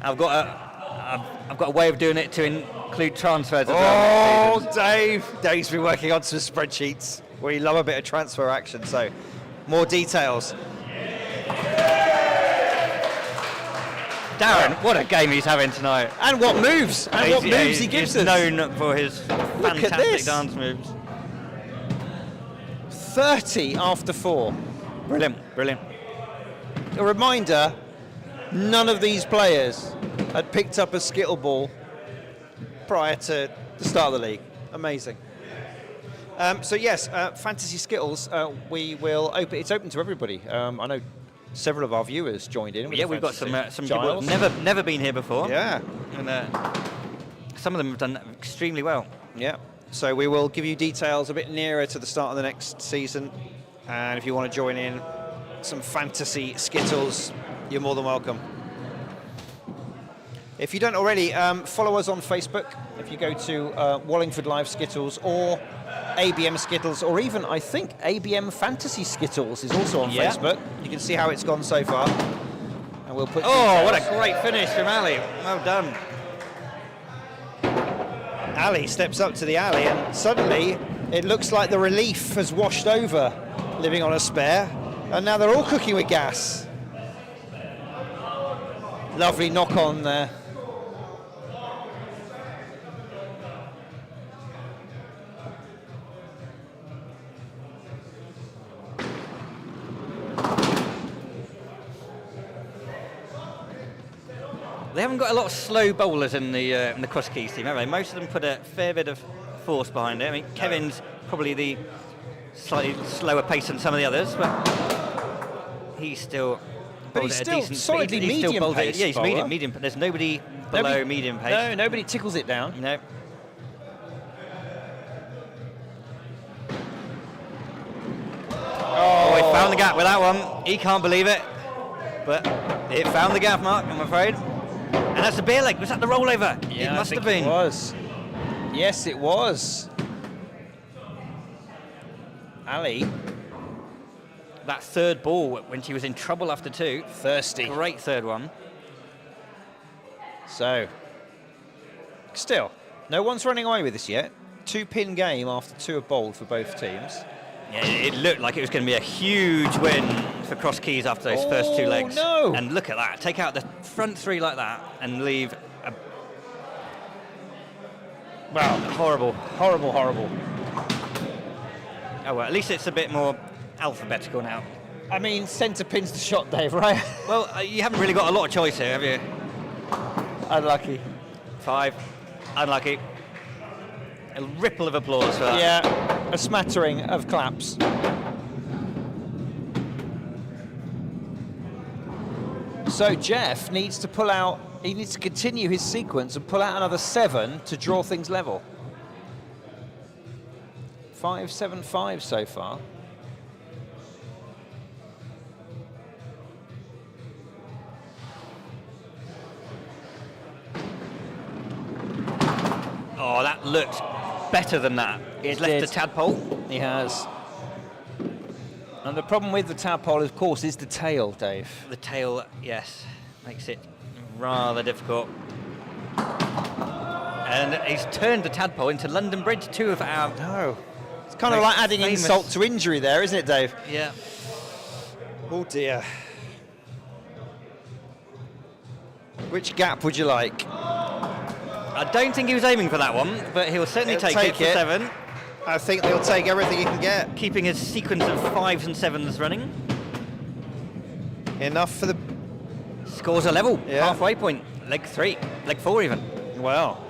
I've got a way of doing it to include transfers as well. Oh, Dave's been working on some spreadsheets. We love a bit of transfer action, so more details. Darren, what a game he's having tonight. And what moves! And what moves he gives us. He's known for his fantastic dance moves. 30 after 4. Brilliant. A reminder, none of these players had picked up a Skittle ball prior to the start of the league. Amazing. So yes, Fantasy Skittles, we will open. It's open to everybody. I know several of our viewers joined in. Yeah, we've got some people who've never been here before. Yeah, and some of them have done extremely well. Yeah. So we will give you details a bit nearer to the start of the next season, and if you want to join in some Fantasy Skittles, you're more than welcome. If you don't already, follow us on Facebook. If you go to Wallingford Live Skittles or ABM Skittles, or even, I think, ABM Fantasy Skittles is also on Facebook. You can see how it's gone so far. And we'll put what a great finish from Ali. Well done. Ali steps up to the alley, and suddenly it looks like the relief has washed over living on a spare. And now they're all cooking with gas. Lovely knock on there. They haven't got a lot of slow bowlers in the Cross Keys team, have they? Most of them put a fair bit of force behind it. I mean, Kevin's probably the slightly slower pace than some of the others, but he's still. But he's still solidly medium pace. Yeah, he's medium. There's nobody below medium pace. No, nobody tickles it down. No. Oh, he found the gap with that one. He can't believe it, but it found the gap, Mark, I'm afraid. And that's the beer leg. Was that the rollover? Yeah, it must have been. It was. Yes, it was. Ali. That third ball when she was in trouble after 2. Thirsty. Great third one. So, still, no one's running away with this yet. 2-pin game after 2 have bowled for both teams. Yeah, it looked like it was going to be a huge win for Cross Keys after those first 2 legs. No. And look at that. Take out the front 3 like that and leave a... Wow, horrible. Oh, well, at least it's a bit more alphabetical now. I mean, centre pin's the shot, Dave, right? Well, you haven't really got a lot of choice here, have you? Unlucky. 5. Unlucky. A ripple of applause for that. Yeah, a smattering of claps. So Jeff needs to pull out, he needs to continue his sequence and pull out another 7 to draw things level. 5-7-5 so far. Oh, that looked better than that. He's left the tadpole. He has. And the problem with the tadpole, of course, is the tail, Dave. The tail, yes, makes it rather difficult. And he's turned the tadpole into London Bridge, 2 of our... No. It's kind of like adding insult to injury there, isn't it, Dave? Yeah. Oh, dear. Which gap would you like? I don't think he was aiming for that one, but he'll certainly take it for 7. I think they'll take everything he can get. Keeping his sequence of 5s and 7s running. Enough for the... Scores a level, halfway point. Leg 3, leg 4 even. Well.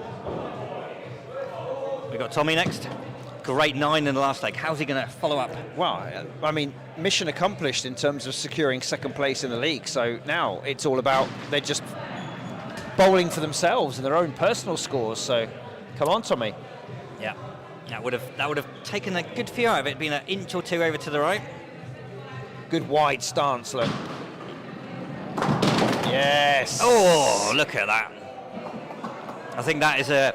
We got Tommy next. Great 9 in the last leg. How's he going to follow up? Well, I mean, mission accomplished in terms of securing second place in the league. So now it's all about, they're just bowling for themselves and their own personal scores. So come on, Tommy. Yeah, that would have taken a good few out of it, being an inch or 2 over to the right. Good wide stance, look. Yes. Oh, look at that. I think that is a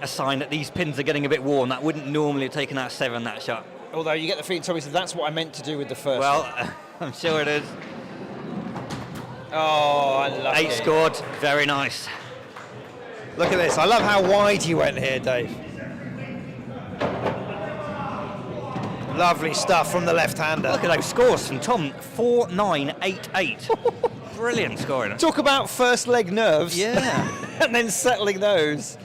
sign that these pins are getting a bit worn. That wouldn't normally have taken out 7, that shot. Although you get the feeling Tommy said, that's what I meant to do with the first one. Well, I'm sure it is. Oh, unlucky. 8 scored, very nice. Look at this, I love how wide you went here, Dave. Lovely stuff from the left-hander. Look at those scores from Tom, 4-9, 8-8. Brilliant scoring. Talk about first leg nerves. Yeah. And then settling those.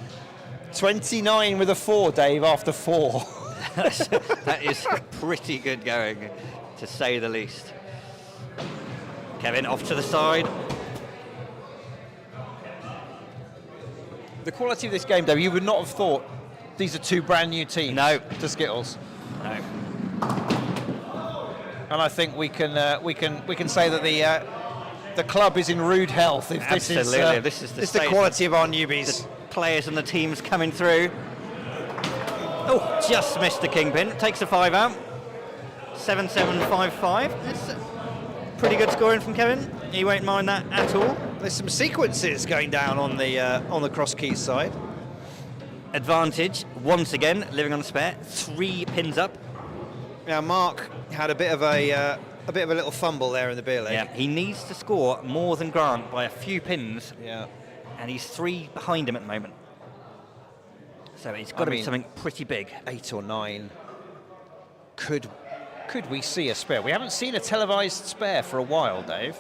29 with a 4, Dave, after 4. That is pretty good going, to say the least. Kevin off to the side. The quality of this game, Dave, you would not have thought these are 2 brand new teams. No. To Skittles. No. And I think we can say that the club is in rude health. If Absolutely. this is the quality of our newbies. The players and the teams coming through. Oh, just missed the kingpin. Takes a 5 out. 7-7-5-5. That's pretty good scoring from Kevin. He won't mind that at all. There's some sequences going down on the cross keys side. Advantage once again, living on a spare. 3 pins up. Now Mark had a bit of a little fumble there in the beer leg. Yeah, he needs to score more than Grant by a few pins. Yeah. And he's 3 behind him at the moment. So it's got to be something pretty big. 8 or 9. Could we see a spare? We haven't seen a televised spare for a while, Dave.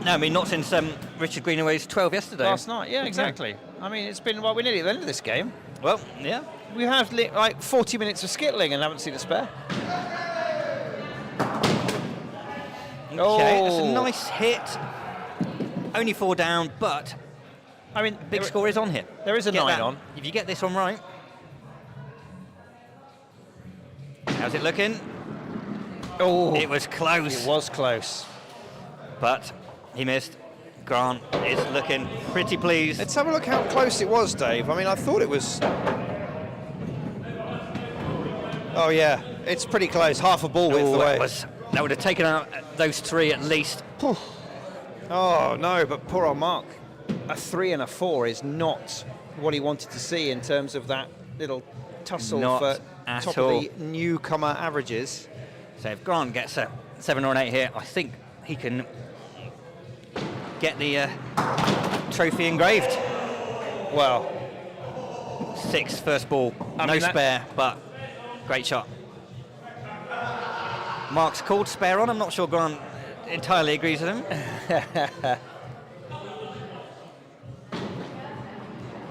No, I mean, not since Richard Greenaway's 12 yesterday. Last night, yeah, exactly. I mean, it's been, well, we're nearly at the end of this game. Well, yeah. We have like 40 minutes of skittling and haven't seen a spare. Okay, that's a nice hit. Only 4 down, but I mean, big score is on here. There is a 9 on. If you get this one right. How's it looking? Oh, it was close. It was close. But he missed. Grant is looking pretty pleased. Let's have a look how close it was, Dave. I mean, I thought it was... Oh, yeah, it's pretty close. Half a ball width away. That would have taken out those 3 at least. Oh, no, but poor old Mark. A 3 and a 4 is not what he wanted to see in terms of that little tussle for top of the newcomer averages. So if Grant gets a 7 or an 8 here, I think he can get the trophy engraved. Well, 6 first ball, no spare, but great shot. Mark's called spare on. I'm not sure Grant entirely agrees with him.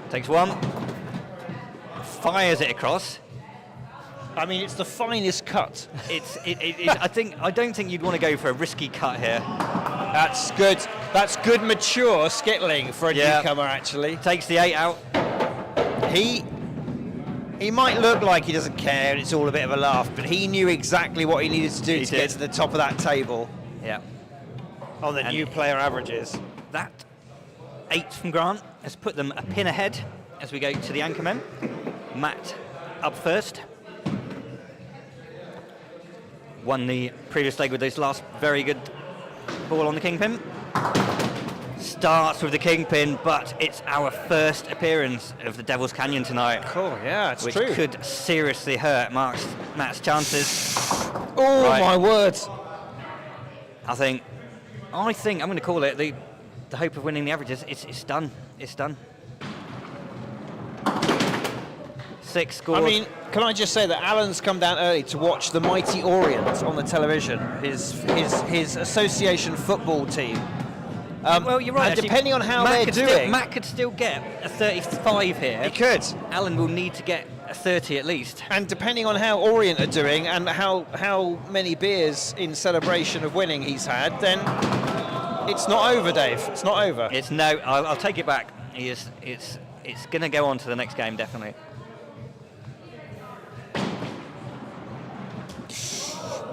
Takes 1, fires it across. I mean, it's the finest cut. I don't think you'd want to go for a risky cut here. That's good. That's good, mature skittling for a newcomer. Actually, takes the 8 out. He might look like he doesn't care, and it's all a bit of a laugh, but he knew exactly what he needed to do to get to the top of that table. Yeah. On the And new player averages. That 8 from Grant has put them a pin ahead as we go to the anchormen. Matt up first. Won the previous leg with his last very good ball on the kingpin. Starts with the kingpin, but it's our first appearance of the Devil's Canyon tonight. Cool, yeah, it's which true. could seriously hurt Matt's chances. Oh, Right. my words. I think I'm going to call it the hope of winning the averages. It's done. It's done. 6 scored. I mean, can I just say that Alan's come down early to watch the mighty Orient on the television, his association football team. Well, you're right. And actually, depending on how Matt they're could doing, Matt could still get a 35 here. he could. Alan will need to get a 30 at least. And depending on how Orient are doing and how many beers in celebration of winning he's had, then it's not over, Dave. It's not over. It's no. I'll take it back. It's going to go on to the next game definitely.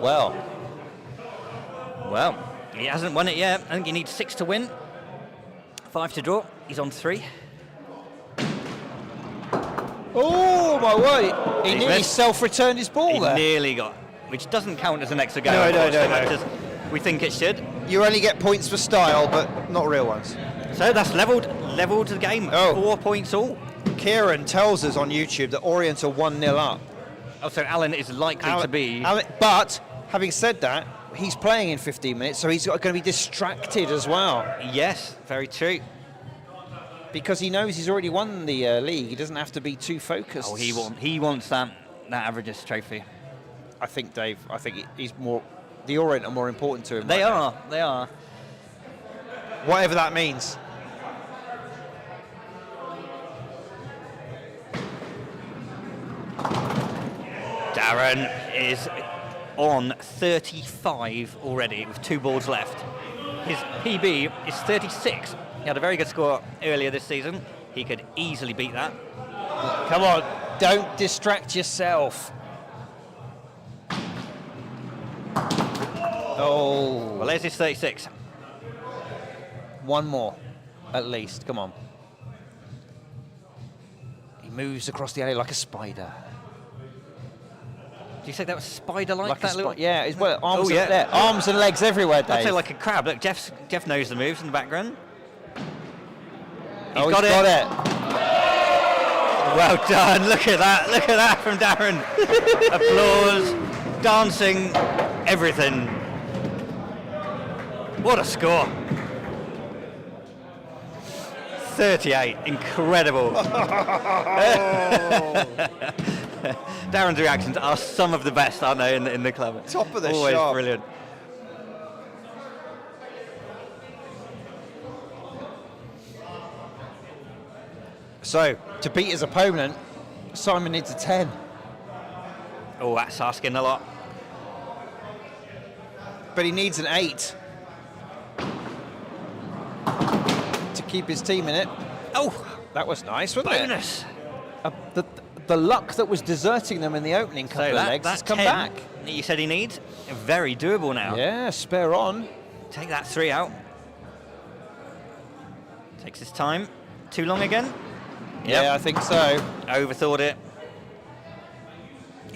Well, he hasn't won it yet. I think he needs 6 to win, 5 to draw. He's on 3. oh my word! He He's nearly missed. self-returned his ball He there. nearly got, which doesn't count as an extra go. No, no, no, unfortunately. no. We think it should. You only get points for style, but not real ones. So that's leveled the game. Oh. 4 points all. Kieran tells us on YouTube that Orient are 1-0 up. Oh, so Alan is likely to be. But having said that, he's playing in 15 minutes, so he's going to be distracted as well Yes, very true. because he knows he's already won the league. He doesn't have to be too focused. Oh, he wants that averages trophy. I think, Dave. I think he's more. The Orient are more important to him. They right are. They are. now. Whatever that means. Darren is on 35 already with 2 balls left. His PB is 36. He had a very good score earlier this season. He could easily beat that. Come on, don't distract yourself. Oh, Well, there's his 36. one more, at least. Come on. He moves across the alley like a spider. Do you say that was spider-like? Like a that little? yeah, it's well, arms, Oh, yeah. and, there, arms and legs everywhere, Dave. I'd say like a crab. Look, Jeff knows the moves in the background. He's got it. Well done. Look at that. Look at that from Darren. Applause, dancing, everything. What a score. 38. Incredible. Darren's reactions are some of the best, aren't they, in the club? Top of the Always shop. brilliant. So, to beat his opponent, Simon needs a 10. Oh, that's asking a lot. But he needs an 8 to keep his team in it. Oh, That was nice, wasn't bonus. it? The luck that was deserting them in the opening couple of legs has come 10 back. that you said he needs, very doable now. Yeah, spare on. Take that 3 out. Takes his time. Too long again? Yeah, I think so. Overthought it.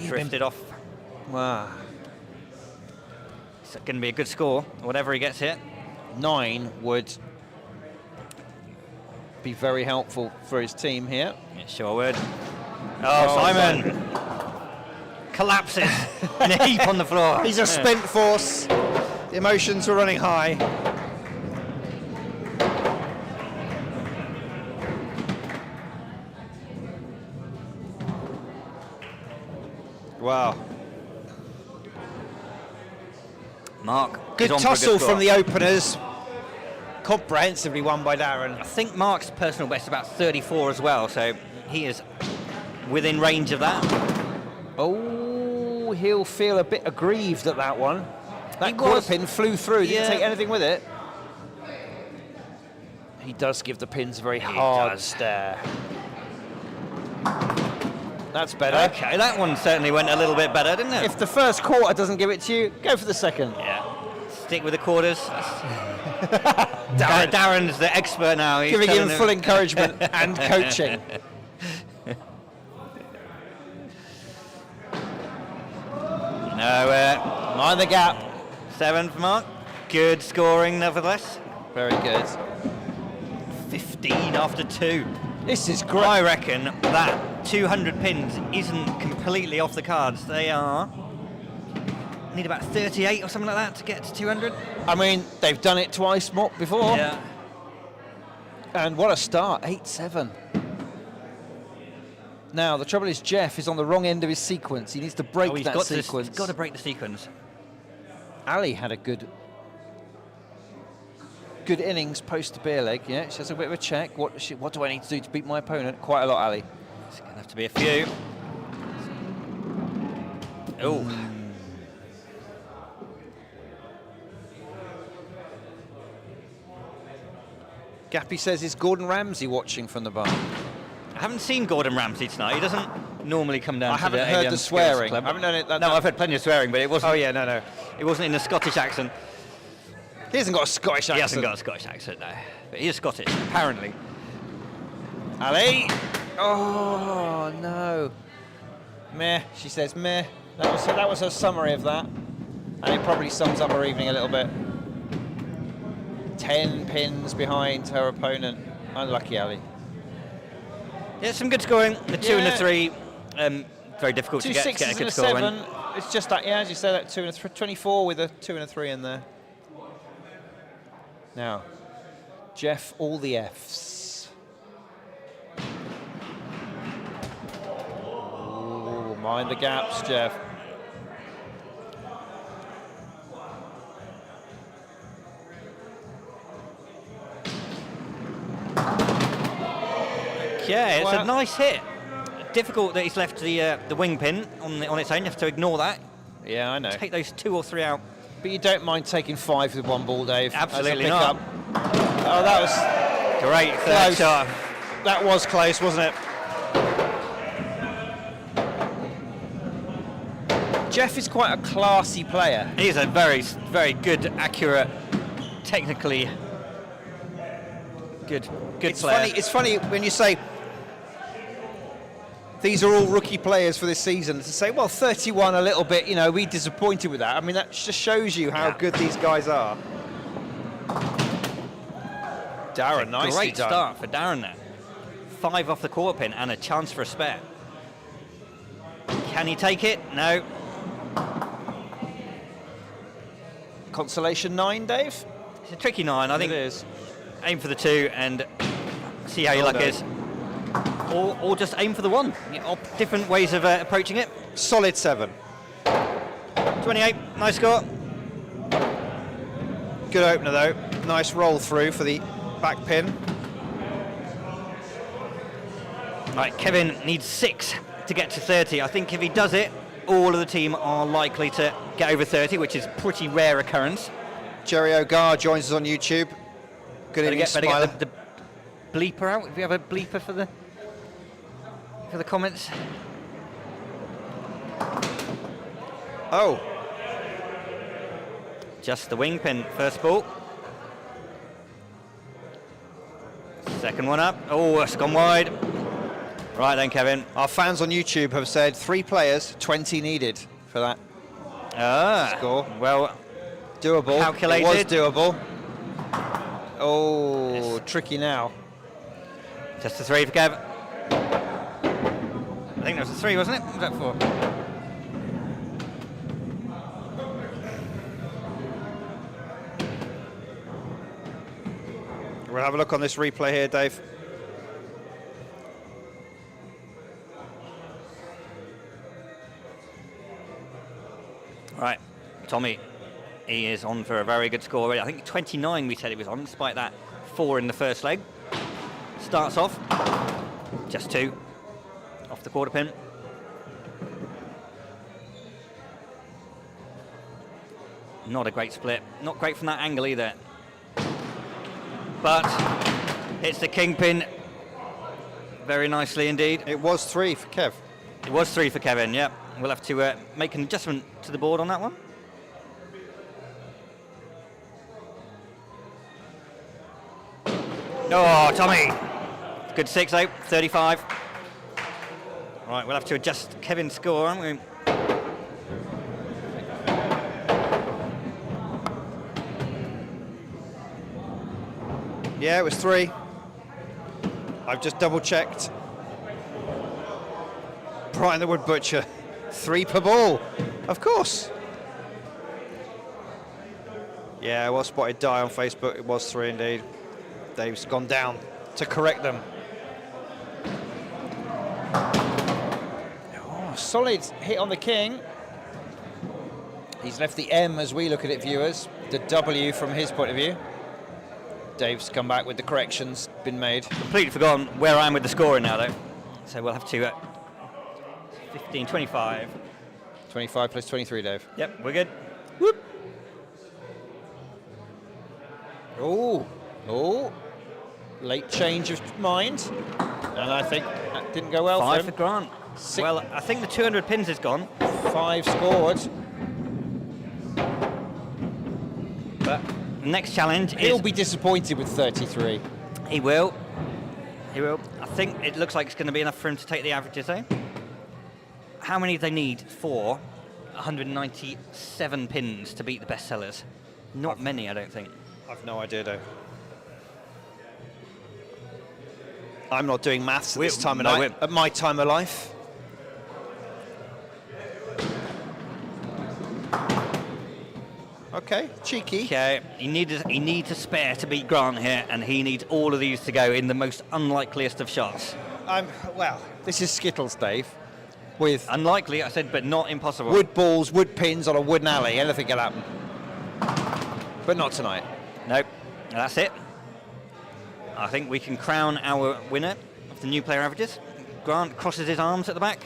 Drifted off. Wow. It's going to be a good score, whatever he gets here. 9 would be very helpful for his team here. It sure would. Oh, Simon collapses in a heap on the floor. He's a spent force. The emotions were running high. Wow. Mark. Good is on for a tussle score. from the openers. Comprehensively won by Darren. I think Mark's personal best is about 34 as well, so he is within range of that. Oh, he'll feel a bit aggrieved at that one. That He quarter was. pin flew through, didn't Yeah. take anything with it. He does give the pins a very He hard does. stare. That's better. Okay, that one certainly went a little bit better, didn't it? If the first quarter doesn't give it to you, go for the second. Yeah. Stick with the quarters. Darren's the expert now. He's Giving him telling full encouragement and coaching. No, Mind the gap. 7th mark. Good scoring, nevertheless. Very good. 15 after 2. This is great. I reckon that 200 pins isn't completely off the cards. They are. Need about 38 or something like that to get to 200. I mean, they've done it twice more before. Yeah. And what a start, 8-7. Now, the trouble is Jeff is on the wrong end of his sequence. He needs to break that sequence. He's got to break the sequence. Ali had a good innings post to beer leg. Yeah, she has a bit of a check. What do I need to do to beat my opponent? Quite a lot, Ali. It's going to have to be a few. Oh. Gappy says, is Gordon Ramsay watching from the bar? I haven't seen Gordon Ramsay tonight. He doesn't normally come down I to haven't the heard ABM the Skills swearing. Club. I haven't known it. No, I've heard plenty of swearing, but it wasn't. Oh, yeah, no. It wasn't in a Scottish accent. He hasn't got a Scottish accent. He hasn't got a Scottish accent, no. But he is Scottish, apparently. Ali! Oh, no. Meh, she says meh. That was her summary of that. And it probably sums up her evening a little bit. 10 pins behind her opponent. Unlucky, Ali. Yeah, some good scoring. The 2 and the 3, very difficult to get a and good a score. 7. It's just that, yeah, as you say, that 2 and a 3, 24 with a 2 and a 3 in there. Now, Jeff, all the Fs. Ooh, mind the gaps, Jeff. Yeah, it's a nice hit. Difficult that he's left the wing pin on its own. You have to ignore that. Yeah, I know. Take those 2 or 3 out. But you don't mind taking 5 with one ball, Dave? Absolutely not. Oh, that was great close. shot. That was close, wasn't it? Jeff is quite a classy player. He's a very, very good, accurate, technically good player. It's funny when you say these are all rookie players for this season, to say, well, 31 a little bit, you know, we disappointed with that. I mean, that just shows you how good these guys are. Darren, nicely Great done. start for Darren there. 5 off the quarter pin and a chance for a spare. Can he take it? No. Consolation 9, Dave? It's a tricky 9, I think. It is. Aim for the 2 and see how your luck is. Or just aim for the 1. Different ways of approaching it. Solid 7. 28, nice score. Good opener, though. Nice roll through for the back pin. Right, Kevin needs 6 to get to 30. I think if he does it, all of the team are likely to get over 30, which is pretty rare occurrence. Jerry O'Gar joins us on YouTube. Good evening, Better Smiler. get the bleeper out. Do we have a bleeper for the comments? Oh. Just the wing pin, first ball. Second one up. Oh, it's gone wide. Right then, Kevin. Our fans on YouTube have said 3 players, 20 needed for that score. Well, Doable. calculated. It was doable. Oh, yes. Tricky now. Just a 3 for Kev. I think that was a 3, wasn't it? What was that for? We'll have a look on this replay here, Dave. Right, Tommy, he is on for a very good score already. I think 29 we said he was on, despite that 4 in the first leg. Starts off, just 2 off the quarter pin. Not a great split, not great from that angle either. But hits the kingpin very nicely indeed. It was 3 for Kev. It was 3 for Kevin, yeah. We'll have to make an adjustment to the board on that one. Oh, Tommy. Good 6 though, 35. Right, we'll have to adjust Kevin's score, aren't we? Yeah, it was 3. I've just double checked. Brian the Wood Butcher, 3 per ball. Of course. Yeah, well spotted die on Facebook. It was 3 indeed. Dave's gone down to correct them. Oh, solid hit on the king. He's left the M as we look at it, viewers. The W from his point of view. Dave's come back with the corrections been made. Completely forgotten where I am with the scoring now, though. So we'll have to 15, 25. 25 plus 23, Dave. Yep, we're good. Whoop. Oh, late change of mind. And I think that didn't go well 5 for for him. Grant. Well, I think the 200 pins is gone. 5 scored. But next challenge He'll is... be disappointed with 33. He will. He will. I think it looks like it's going to be enough for him to take the averages, though. How many do they need for 197 pins to beat the bestsellers? Not many, I don't think. I've no idea, though. I'm not doing maths at this time of night, at my time of life. Okay, cheeky. Okay, he needs a spare to beat Grant here, and he needs all of these to go in the most unlikeliest of shots. Well, this is Skittles, Dave. With Unlikely, I said, but not impossible. wood balls, wood pins on a wooden alley. Anything can happen. But not tonight. Nope, that's it. I think we can crown our winner of the new player averages. Grant crosses his arms at the back.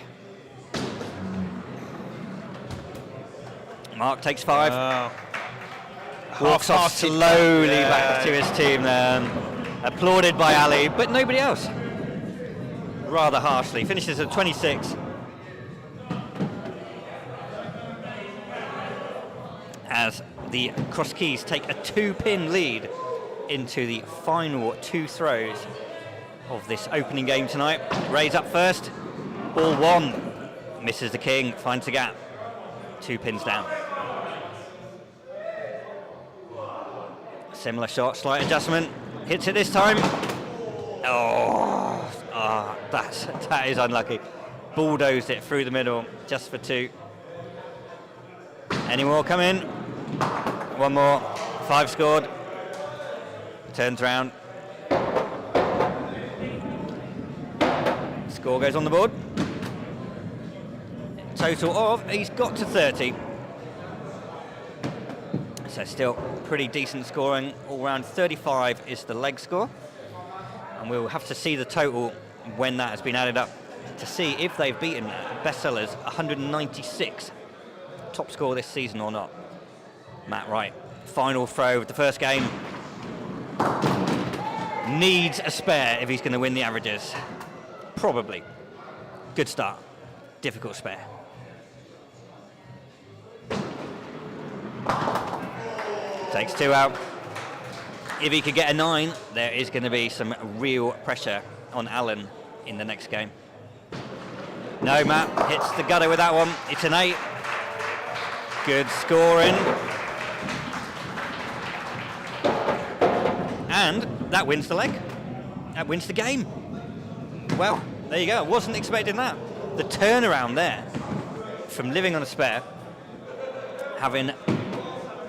Mark takes 5. Walks off slowly back to his team then. Applauded by Ali, but nobody else. Rather harshly. Finishes at 26. As the Cross Keys take a 2-pin lead into the final 2 throws of this opening game tonight. Ray's up first. Ball 1. Misses the king, finds the gap. 2 pins down. Similar shot, slight adjustment. Hits it this time. That is unlucky. Bulldozed it through the middle, just for 2. Any more come in? 1 more. 5 scored. Turns round. Score goes on the board. Total of, he's got to 30. So still pretty decent scoring all round. 35 is the leg score. And we'll have to see the total when that has been added up to see if they've beaten bestsellers 196. Top score this season or not. Matt Wright, final throw of the first game. Needs a spare if he's going to win the averages. Probably. Good start. Difficult spare. Takes 2 out. If he could get a 9, there is going to be some real pressure on Alan in the next game. No, Matt hits the gutter with that one. It's an 8. Good scoring. And that wins the leg. That wins the game. Well, there you go. I wasn't expecting that. The turnaround there from living on a spare, having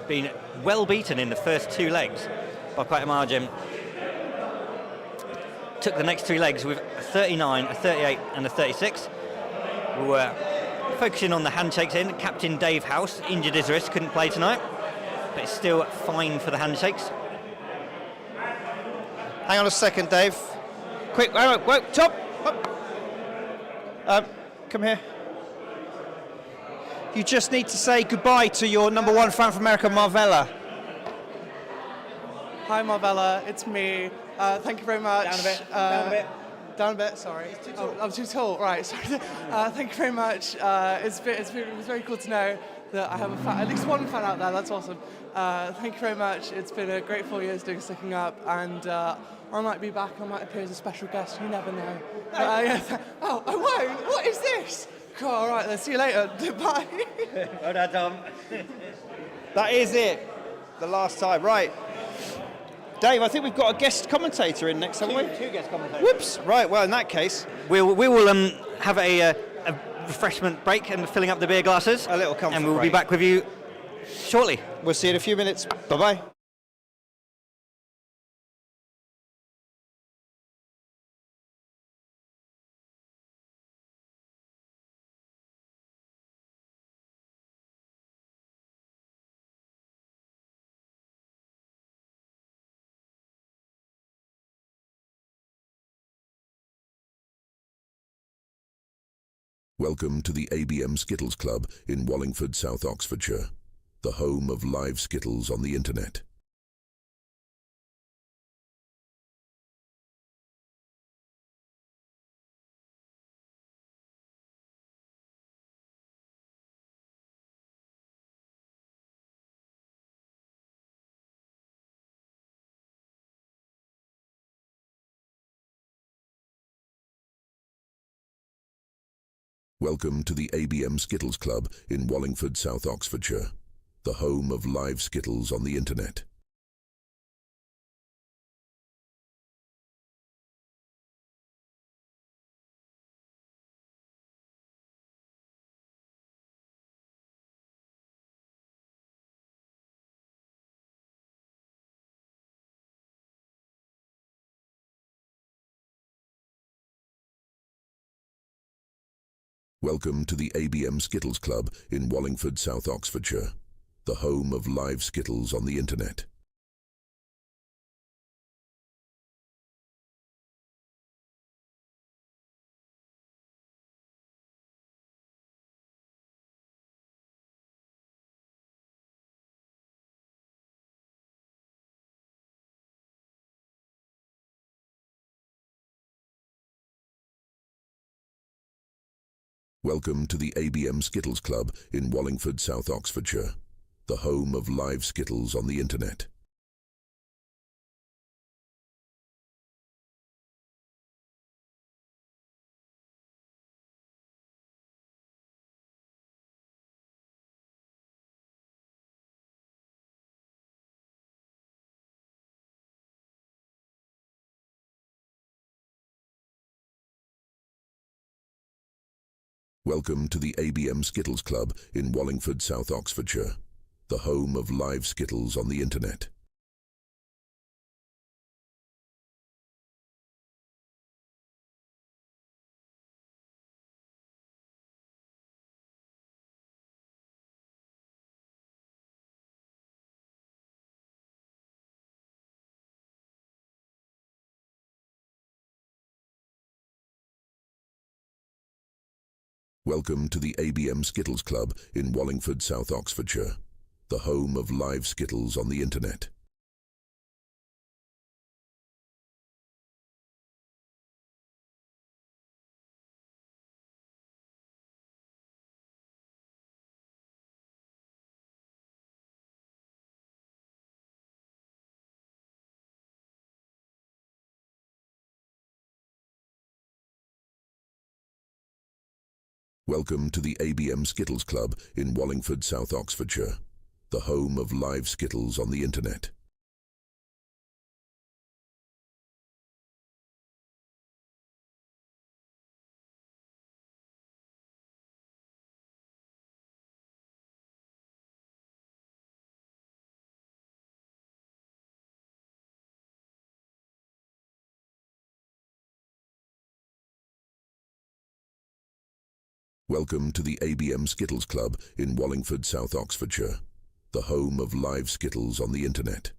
been well beaten in the first 2 legs by quite a margin, took the next 3 legs with a 39, a 38 and a 36. We were focusing on the handshakes in. Captain Dave House injured his wrist, couldn't play tonight, but it's still fine for the handshakes. Hang on a second, Dave. Quick, wait, top. Come here. You just need to say goodbye to your number 1 fan from America, Marvella. Hi Marvella, it's me. Thank you very much. Down a bit, down a bit. Down a bit, sorry. It's too tall. I'm too tall, right, sorry. Thank you very much. It was very cool to know that I have a fan, at least one fan out there. That's awesome. Thank you very much. It's been a great 4 years doing Sticking Up, and I might be back. I might appear as a special guest. You never know. Oh, I won't. What is this? Cool, all right, then see you later. Bye. Well done, Tom. That is it. The last time. Right. Dave, I think we've got a guest commentator in next, haven't we? Two guest commentators. Whoops. Right, well, in that case, We will have a refreshment break and filling up the beer glasses. A little comfort and we'll be break. back with you shortly. we'll see you in a few minutes. Bye-bye. Welcome to the ABM Skittles Club in Wallingford, South Oxfordshire, the home of live Skittles on the internet. Welcome to the ABM Skittles Club in Wallingford, South Oxfordshire, the home of live Skittles on the internet. Welcome to the ABM Skittles Club in Wallingford, South Oxfordshire, the home of live Skittles on the internet. Welcome to the ABM Skittles Club in Wallingford, South Oxfordshire, the home of live Skittles on the internet. Welcome to the ABM Skittles Club in Wallingford, South Oxfordshire, the home of live Skittles on the internet. Welcome to the ABM Skittles Club in Wallingford, South Oxfordshire, the home of live Skittles on the internet. Welcome to the ABM Skittles Club in Wallingford, South Oxfordshire, the home of live Skittles on the internet. Welcome to the ABM Skittles Club in Wallingford, South Oxfordshire, the home of live Skittles on the internet.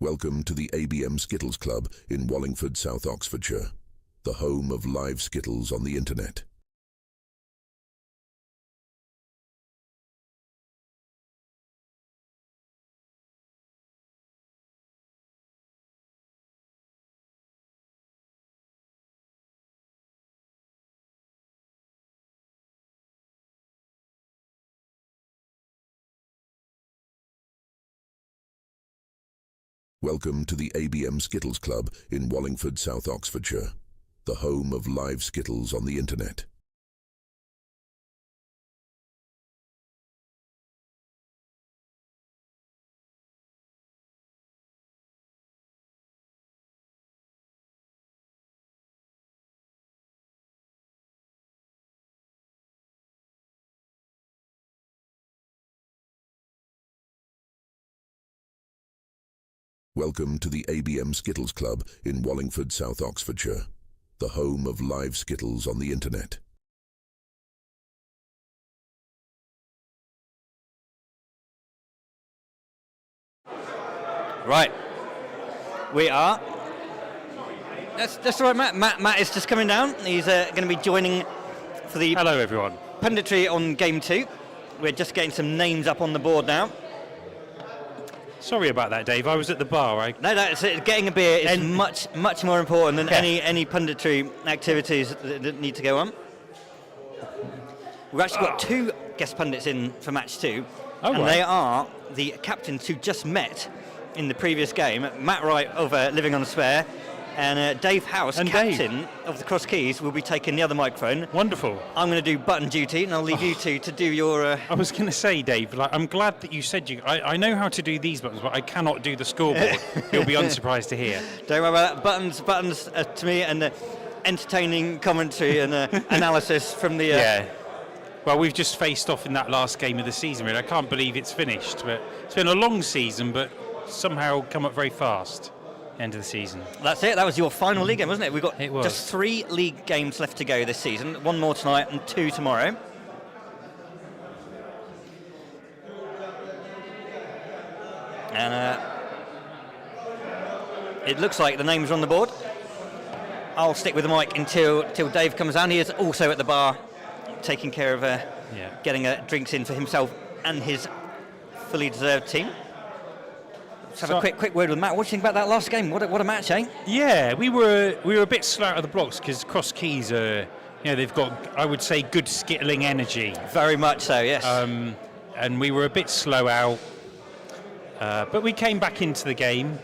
Welcome to the ABM Skittles Club in Wallingford, South Oxfordshire, the home of live Skittles on the internet. Welcome to the ABM Skittles Club in Wallingford, South Oxfordshire, the home of live Skittles on the internet. Welcome to the ABM Skittles Club in Wallingford, South Oxfordshire, the home of live Skittles on the internet. Right, we are. That's all right, Matt. Matt is just coming down. He's going to be joining for the Hello, everyone. punditry on Game 2. We're just getting some names up on the board now. Sorry about that, Dave. I was at the bar. No, getting a beer is much more important than any punditry activities that need to go on. We've actually got 2 guest pundits in for match 2, and they are the captains who just met in the previous game. Matt Wright of Living on a Spare, and Dave House, and captain of the Cross Keys, will be taking the other microphone. Wonderful. I'm going to do button duty, and I'll leave you two to do your... I was going to say, Dave, I'm glad that you said I know how to do these buttons, but I cannot do the scoreboard. You'll be unsurprised to hear. Don't worry about that. Buttons to me, and entertaining commentary and analysis from the... Yeah. Well, we've just faced off in that last game of the season, really. I can't believe it's finished, but it's been a long season, but somehow come up very fast. End of the season. That's it. That was your final league game, wasn't it? We've got It was. just 3 league games left to go this season. 1 more tonight and 2 tomorrow. And it looks like the names are on the board. I'll stick with the mic until Dave comes down. He is also at the bar, taking care of getting drinks in for himself and his fully deserved team. Let's have a quick word with Matt. What do you think about that last game? What a match, eh? Yeah, we were a bit slow out of the blocks because Cross Keys are, they've got, I would say, good skittling energy. Very much so, yes. And we were a bit slow out, but we came back into the game.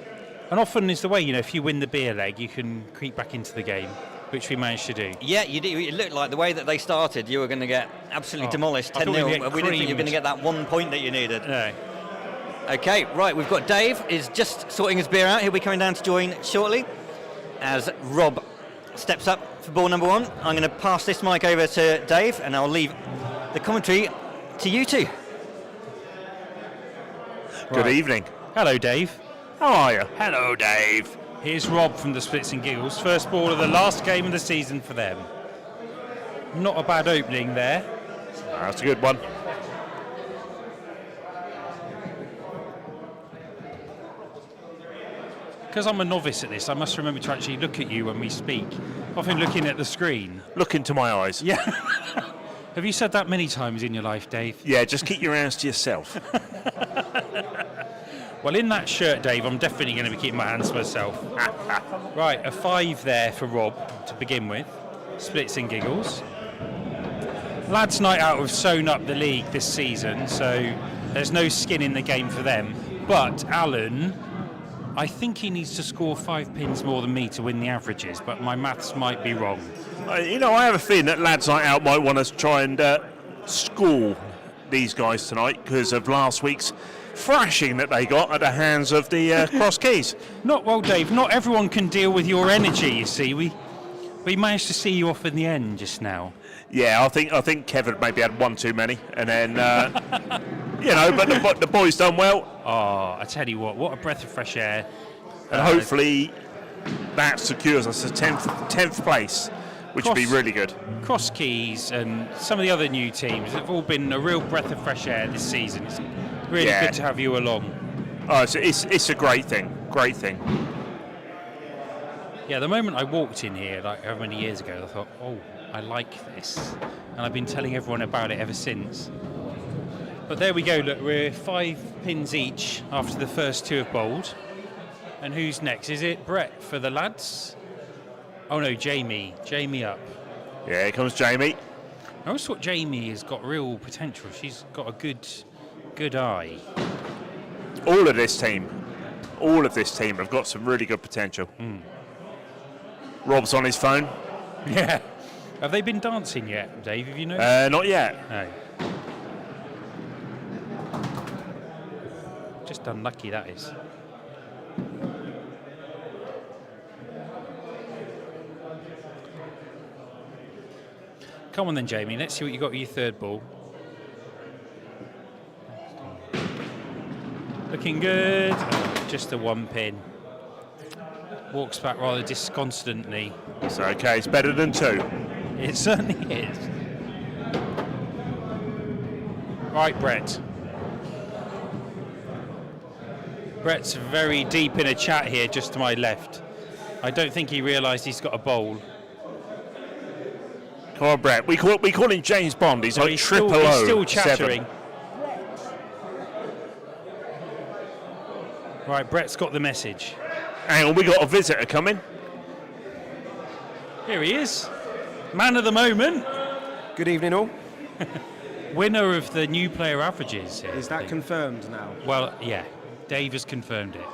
And often is the way, if you win the beer leg, you can creep back into the game, which we managed to do. Yeah, you did. It looked like the way that they started, you were going to get absolutely demolished, 10-0. We didn't think you were going to get that 1 point that you needed. No. Okay, right, we've got Dave is just sorting his beer out. He'll be coming down to join shortly as Rob steps up for ball number 1. I'm going to pass this mic over to Dave, and I'll leave the commentary to you two. Good evening. Hello, Dave. How are you? Hello, Dave. Here's Rob from the Splitz and Giggles. First ball of the last game of the season for them. Not a bad opening there. That's a good one. Because I'm a novice at this, I must remember to actually look at you when we speak. Often looking at the screen. Look into my eyes. Yeah. Have you said that many times in your life, Dave? Yeah, just keep your hands to yourself. Well, in that shirt, Dave, I'm definitely going to be keeping my hands to myself. Right, a 5 there for Rob to begin with. Splitz and Giggles. Lads Night Out have sewn up the league this season, so there's no skin in the game for them. But Alan, I think he needs to score 5 pins more than me to win the averages, but my maths might be wrong. I have a feeling that Lads Night Out might want us to try and school these guys tonight because of last week's thrashing that they got at the hands of the Cross Keys. Dave, not everyone can deal with your energy, you see. We managed to see you off in the end just now. Yeah, I think Kevin maybe had 1 too many, and then but the boys done well. Oh, I tell you what a breath of fresh air. And hopefully that secures us a 10th place, which would be really good. Cross Keys and some of the other new teams have all been a real breath of fresh air this season. It's really good to have you along. Oh, it's a great thing. Great thing. Yeah, the moment I walked in here, like how many years ago, I thought, oh, I like this. And I've been telling everyone about it ever since. But there we go, look, we're 5 pins each after the first 2 have bowled. And who's next? Is it Brett for the lads? Oh no, Jamie. Jamie up. Yeah, here comes Jamie. I always thought Jamie has got real potential. She's got a good eye. All of this team have got some really good potential. Rob's on his phone. Yeah. Have they been dancing yet, Dave? Have you noticed? Not yet. No. Just unlucky, that is. Come on then, Jamie. Let's see what you got with your third ball. Looking good. Oh, just a 1 pin. Walks back rather disconsolately. It's okay. It's better than 2. It certainly is. Right, Brett. Brett's very deep in a chat here, just to my left. I don't think he realised he's got a bowl. Come on, Brett. We call him James Bond. He's like triple O. He's still chattering. Right, Brett's got the message. Hang on, we got a visitor coming. Here he is. Man of the moment. Good evening, all. Winner of the new player averages. Is that confirmed now? Well, yeah. Dave has confirmed it.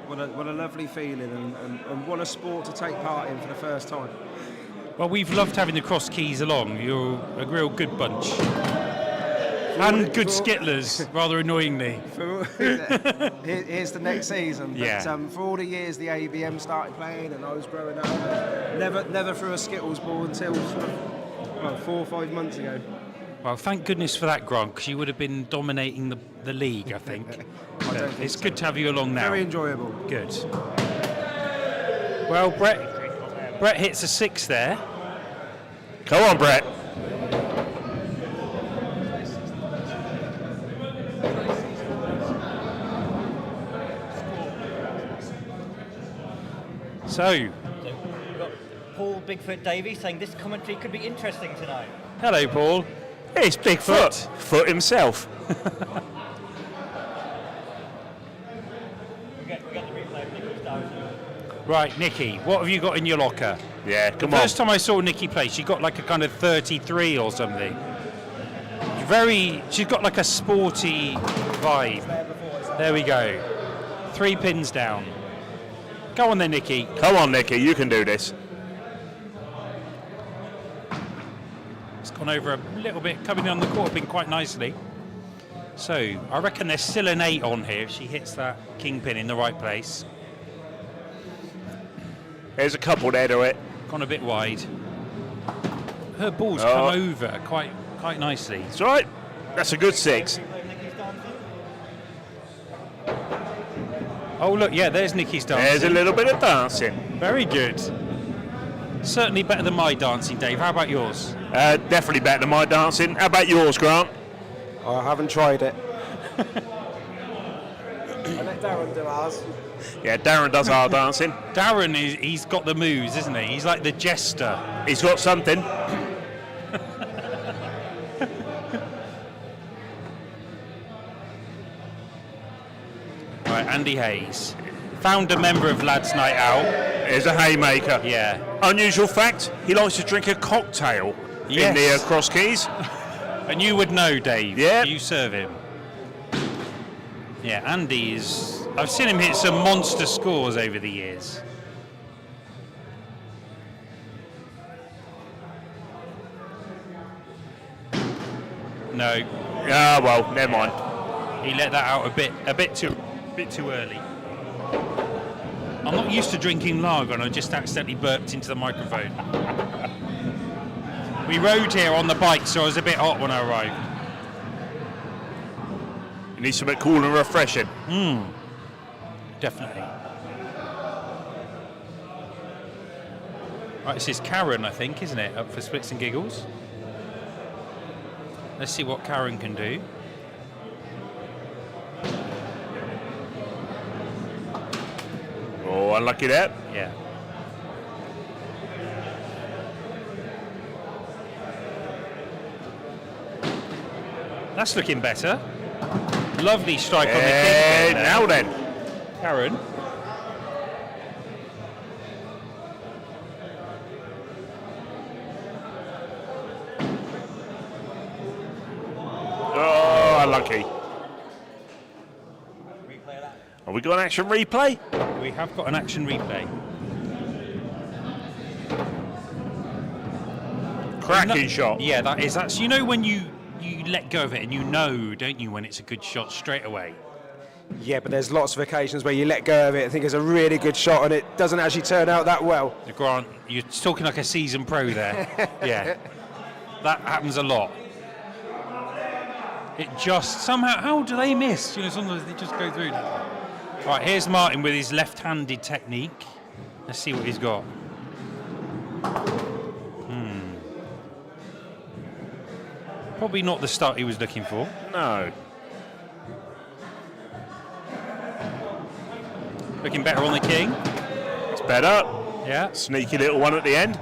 What a lovely feeling, and what a sport to take part in for the first time. Well, we've loved having the Cross Keys along. You're a real good bunch. And good skittlers, rather annoyingly. Here's the next season. Yeah. But, for all the years the ABM started playing and I was growing up, never threw a Skittles ball until sort of, 4 or 5 months ago. Well, thank goodness for that, Grant, because you would have been dominating the league, I think. It's good to have you along now. Very enjoyable. Good. Well, Brett hits a 6 there. Come on, Brett. So, we've got Paul Bigfoot Davies saying this commentary could be interesting tonight. Hello, Paul. Hey, it's Bigfoot. Foot himself. We got the replay of Nicholas down. Right, Nikki, what have you got in your locker? Yeah, come on. First time I saw Nikki play, she got like a kind of 33 or something. She's got like a sporty vibe. There we go. 3 pins down. Go on then, Nikki. Come on, Nikki, you can do this. It's gone over a little bit, coming on the quarter pin quite nicely. So, I reckon there's still an 8 on here if she hits that king pin in the right place. There's a couple there to it. Gone a bit wide. Her ball's come over quite nicely. That's right. That's a good 6. Oh, look, yeah, there's Nikki's dancing. There's a little bit of dancing. Very good. Certainly better than my dancing, Dave. How about yours? Definitely better than my dancing. How about yours, Grant? I haven't tried it. I let Darren do ours. Yeah, Darren does our dancing. Darren, he's got the moves, isn't he? He's like the jester. He's got something. Right, Andy Hayes. Founder member of Lads Night Out. Here's a haymaker. Yeah. Unusual fact, he likes to drink a cocktail in the Cross Keys. And you would know, Dave. Yeah. You serve him. Yeah, Andy is... I've seen him hit some monster scores over the years. No. Ah, well, never mind. He let that out a bit too early. I'm not used to drinking lager and I just accidentally burped into the microphone. We rode here on the bike, so I was a bit hot when I arrived. You need something cool and refreshing. Definitely. Right, this is Karen, I think, isn't it? Up for Splitz and Giggles. Let's see what Karen can do. unlucky there. Yeah. That's looking better. Lovely strike on the kick. Now then. Karen. Oh, unlucky. Have we got an action replay? We have got an action replay. Cracking shot. Yeah, that's, you know, when you let go of it and you know, don't you, when it's a good shot straight away? Yeah, but there's lots of occasions where you let go of it and think it's a really good shot and it doesn't actually turn out that well. Grant, you're talking like a seasoned pro there. Yeah, that happens a lot. It just somehow, how do they miss? You know, sometimes they just go through. Right, here's Martin with his left-handed technique. Let's see what he's got. Probably not the start he was looking for. No. Looking better on the king. It's better. Yeah. Sneaky little one at the end.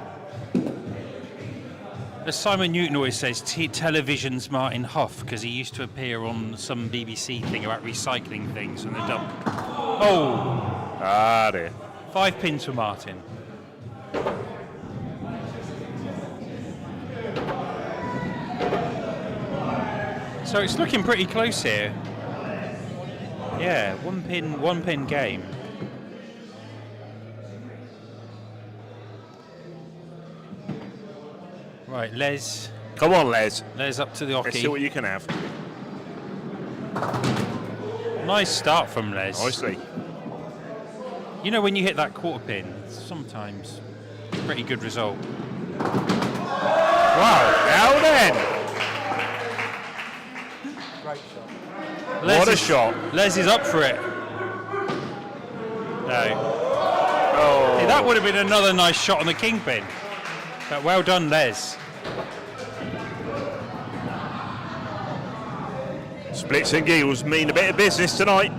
As Simon Newton always says, television's Martin Huff, because he used to appear on some BBC thing about recycling things from the dump. Oh! Ah, dear. 5 pins for Martin. So it's looking pretty close here. Yeah, one pin game. Right, Les. Come on, Les. Les up to the Let's see hockey. what you can have. Nice start from Les. Nicely. You know, when you hit that quarter pin, sometimes pretty good result. Wow, now then. Great shot. What a shot. Les is up for it. No. Oh. See, that would have been another nice shot on the kingpin. But well done, Les. Splitz and Giggles mean a bit of business tonight.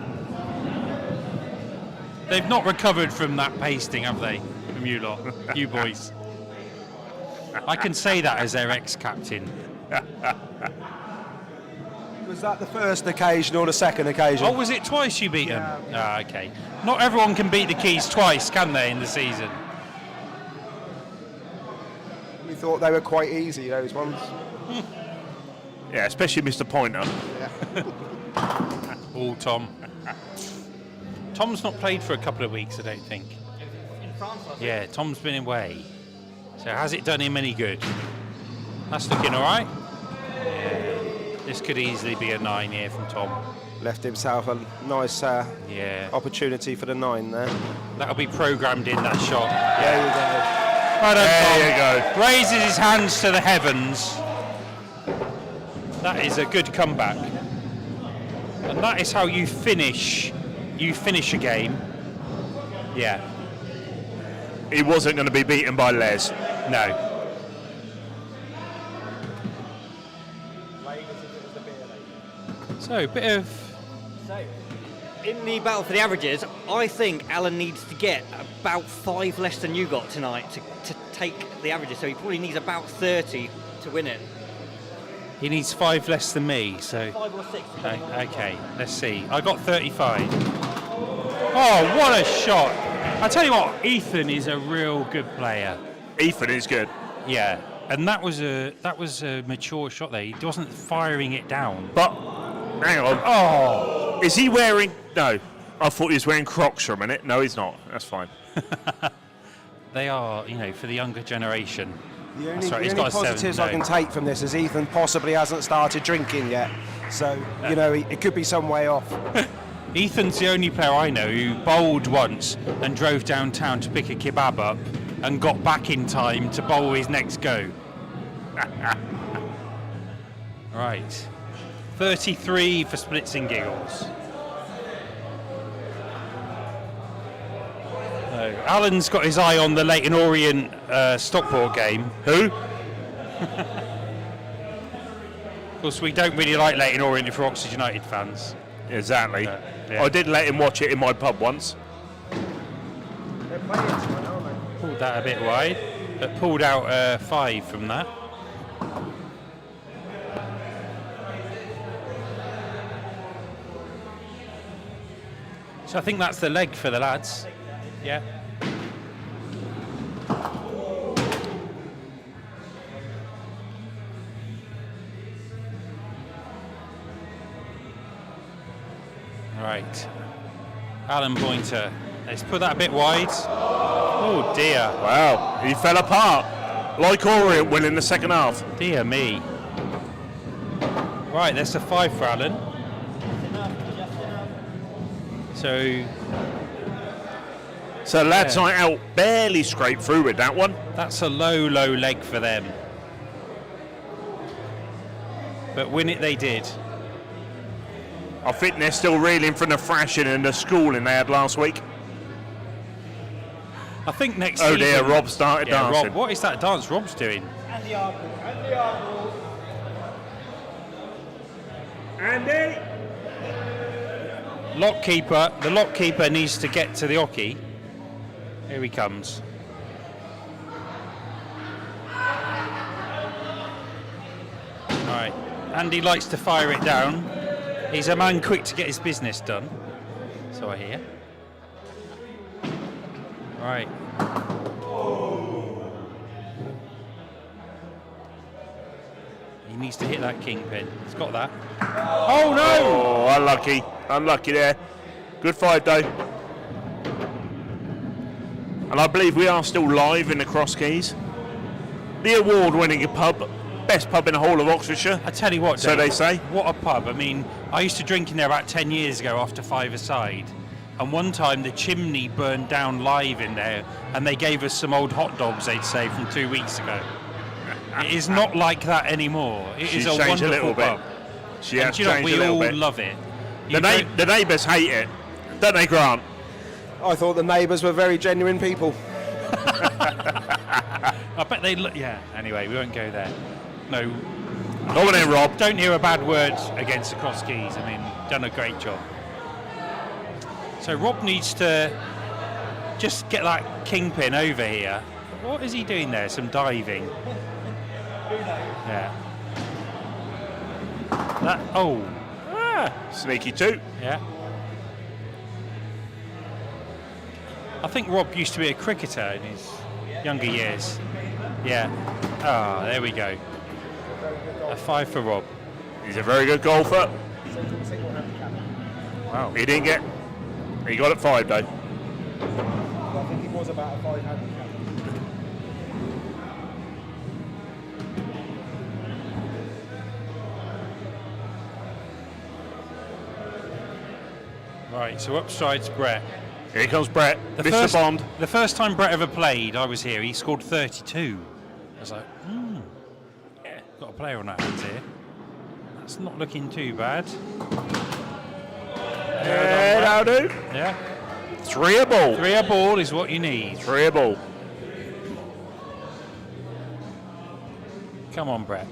They've not recovered from that pasting, have they? From you lot, you boys. I can say that as their ex-captain. Was that the first occasion or the second occasion? Oh, was it twice you beat them? Ah, okay. Not everyone can beat the Keys twice, can they, in the season? We thought they were quite easy, those ones. Yeah, especially Mr. Pointer. Oh, Tom. Tom's not played for a couple of weeks, I don't think. In France, I think. Yeah, Tom's been away. So has it done him any good? That's looking all right. Yeah. This could easily be a 9 here from Tom. Left himself a nice Yeah. opportunity for the 9 there. That'll be programmed in, that shot. There you go. Right on, Tom. There you go. Raises his hands to the heavens. That is a good comeback. And that is how you finish a game. Yeah. He wasn't going to be beaten by Les. No. So, bit of... So, in the battle for the averages, I think Alan needs to get about 5 less than you got tonight to take the averages. So he probably needs about 30 to win it. He needs 5 less than me, so... 5 or 6. Okay, let's see. I got 35. Oh, what a shot! I tell you what, Ethan is a real good player. Ethan is good. Yeah, and that was a mature shot there. He wasn't firing it down. But, hang on. Oh! Is he wearing... No. I thought he was wearing Crocs for a minute. No, he's not. That's fine. They are, you know, for the younger generation. The only, That's right, the he's only got a 7, positives I can take from this is Ethan possibly hasn't started drinking yet. So, you know, it could be some way off. Ethan's the only player I know who bowled once and drove downtown to pick a kebab up and got back in time to bowl his next go. Right. 33 for Splitz and Giggles. Alan's got his eye on the Leyton Orient Stockport game. Who? Of course, we don't really like Leyton Orient if we're Oxford United fans. Exactly. Yeah. I did let him watch it in my pub once. bowled that a bit wide, but pulled out 5 from that. So I think that's the leg for the lads. Yeah. Right. Alan Pointer. Let's put that a bit wide. Oh dear. Wow, he fell apart. Like Orient will in the second half. Dear me. Right, that's a 5 for Alan. So lads night out barely scraped through with that one. that's a low leg for them. But win it they did. I think they're still reeling from the thrashing and the schooling they had last week. I think next Oh season... dear, Rob started dancing. Rob, what is that dance Rob's doing? Andy! The lock keeper needs to get to the hockey. Here he comes. Right, Andy likes to fire it down. He's a man quick to get his business done, so I hear. Right. He needs to hit that kingpin. He's got that. Oh no! Oh, unlucky there. Good fight though. And I believe we are still live in the Cross Keys. The award-winning pub, best pub in the whole of Oxfordshire. I tell you what, so Dave, they say. What a pub. I mean, I used to drink in there about 10 years ago after 5-a-side. And one time the chimney burned down live in there and they gave us some old hot dogs, they'd say, from 2 weeks ago. It is not like that anymore. It is a wonderful pub. She has And you know, changed a we little all bit. love it. The neighbours hate it, don't they, Grant? I thought the neighbours were very genuine people. I bet they look. Yeah. Anyway, we won't go there. No. Come on in, Rob. Don't hear a bad word against the Cross Keys. I mean, done a great job. So Rob needs to just get that kingpin over here. What is he doing there? Some diving. Yeah. That. Oh. Sneaky too. Yeah. I think Rob used to be a cricketer in his younger years. Yeah. Ah, there we go. A 5 for Rob. He's a very good golfer. Wow. He didn't get. He got it 5 though. I think he was about a 5 handicap. Right, so upside's Brett. Here comes Brett, Mr. Bond. The first time Brett ever played, I was here, he scored 32. I was like, yeah, got a player on our hands here. That's not looking too bad. Yeah, that'll do. Yeah. 3 a ball. 3 a ball is what you need. 3 a ball. Come on, Brett.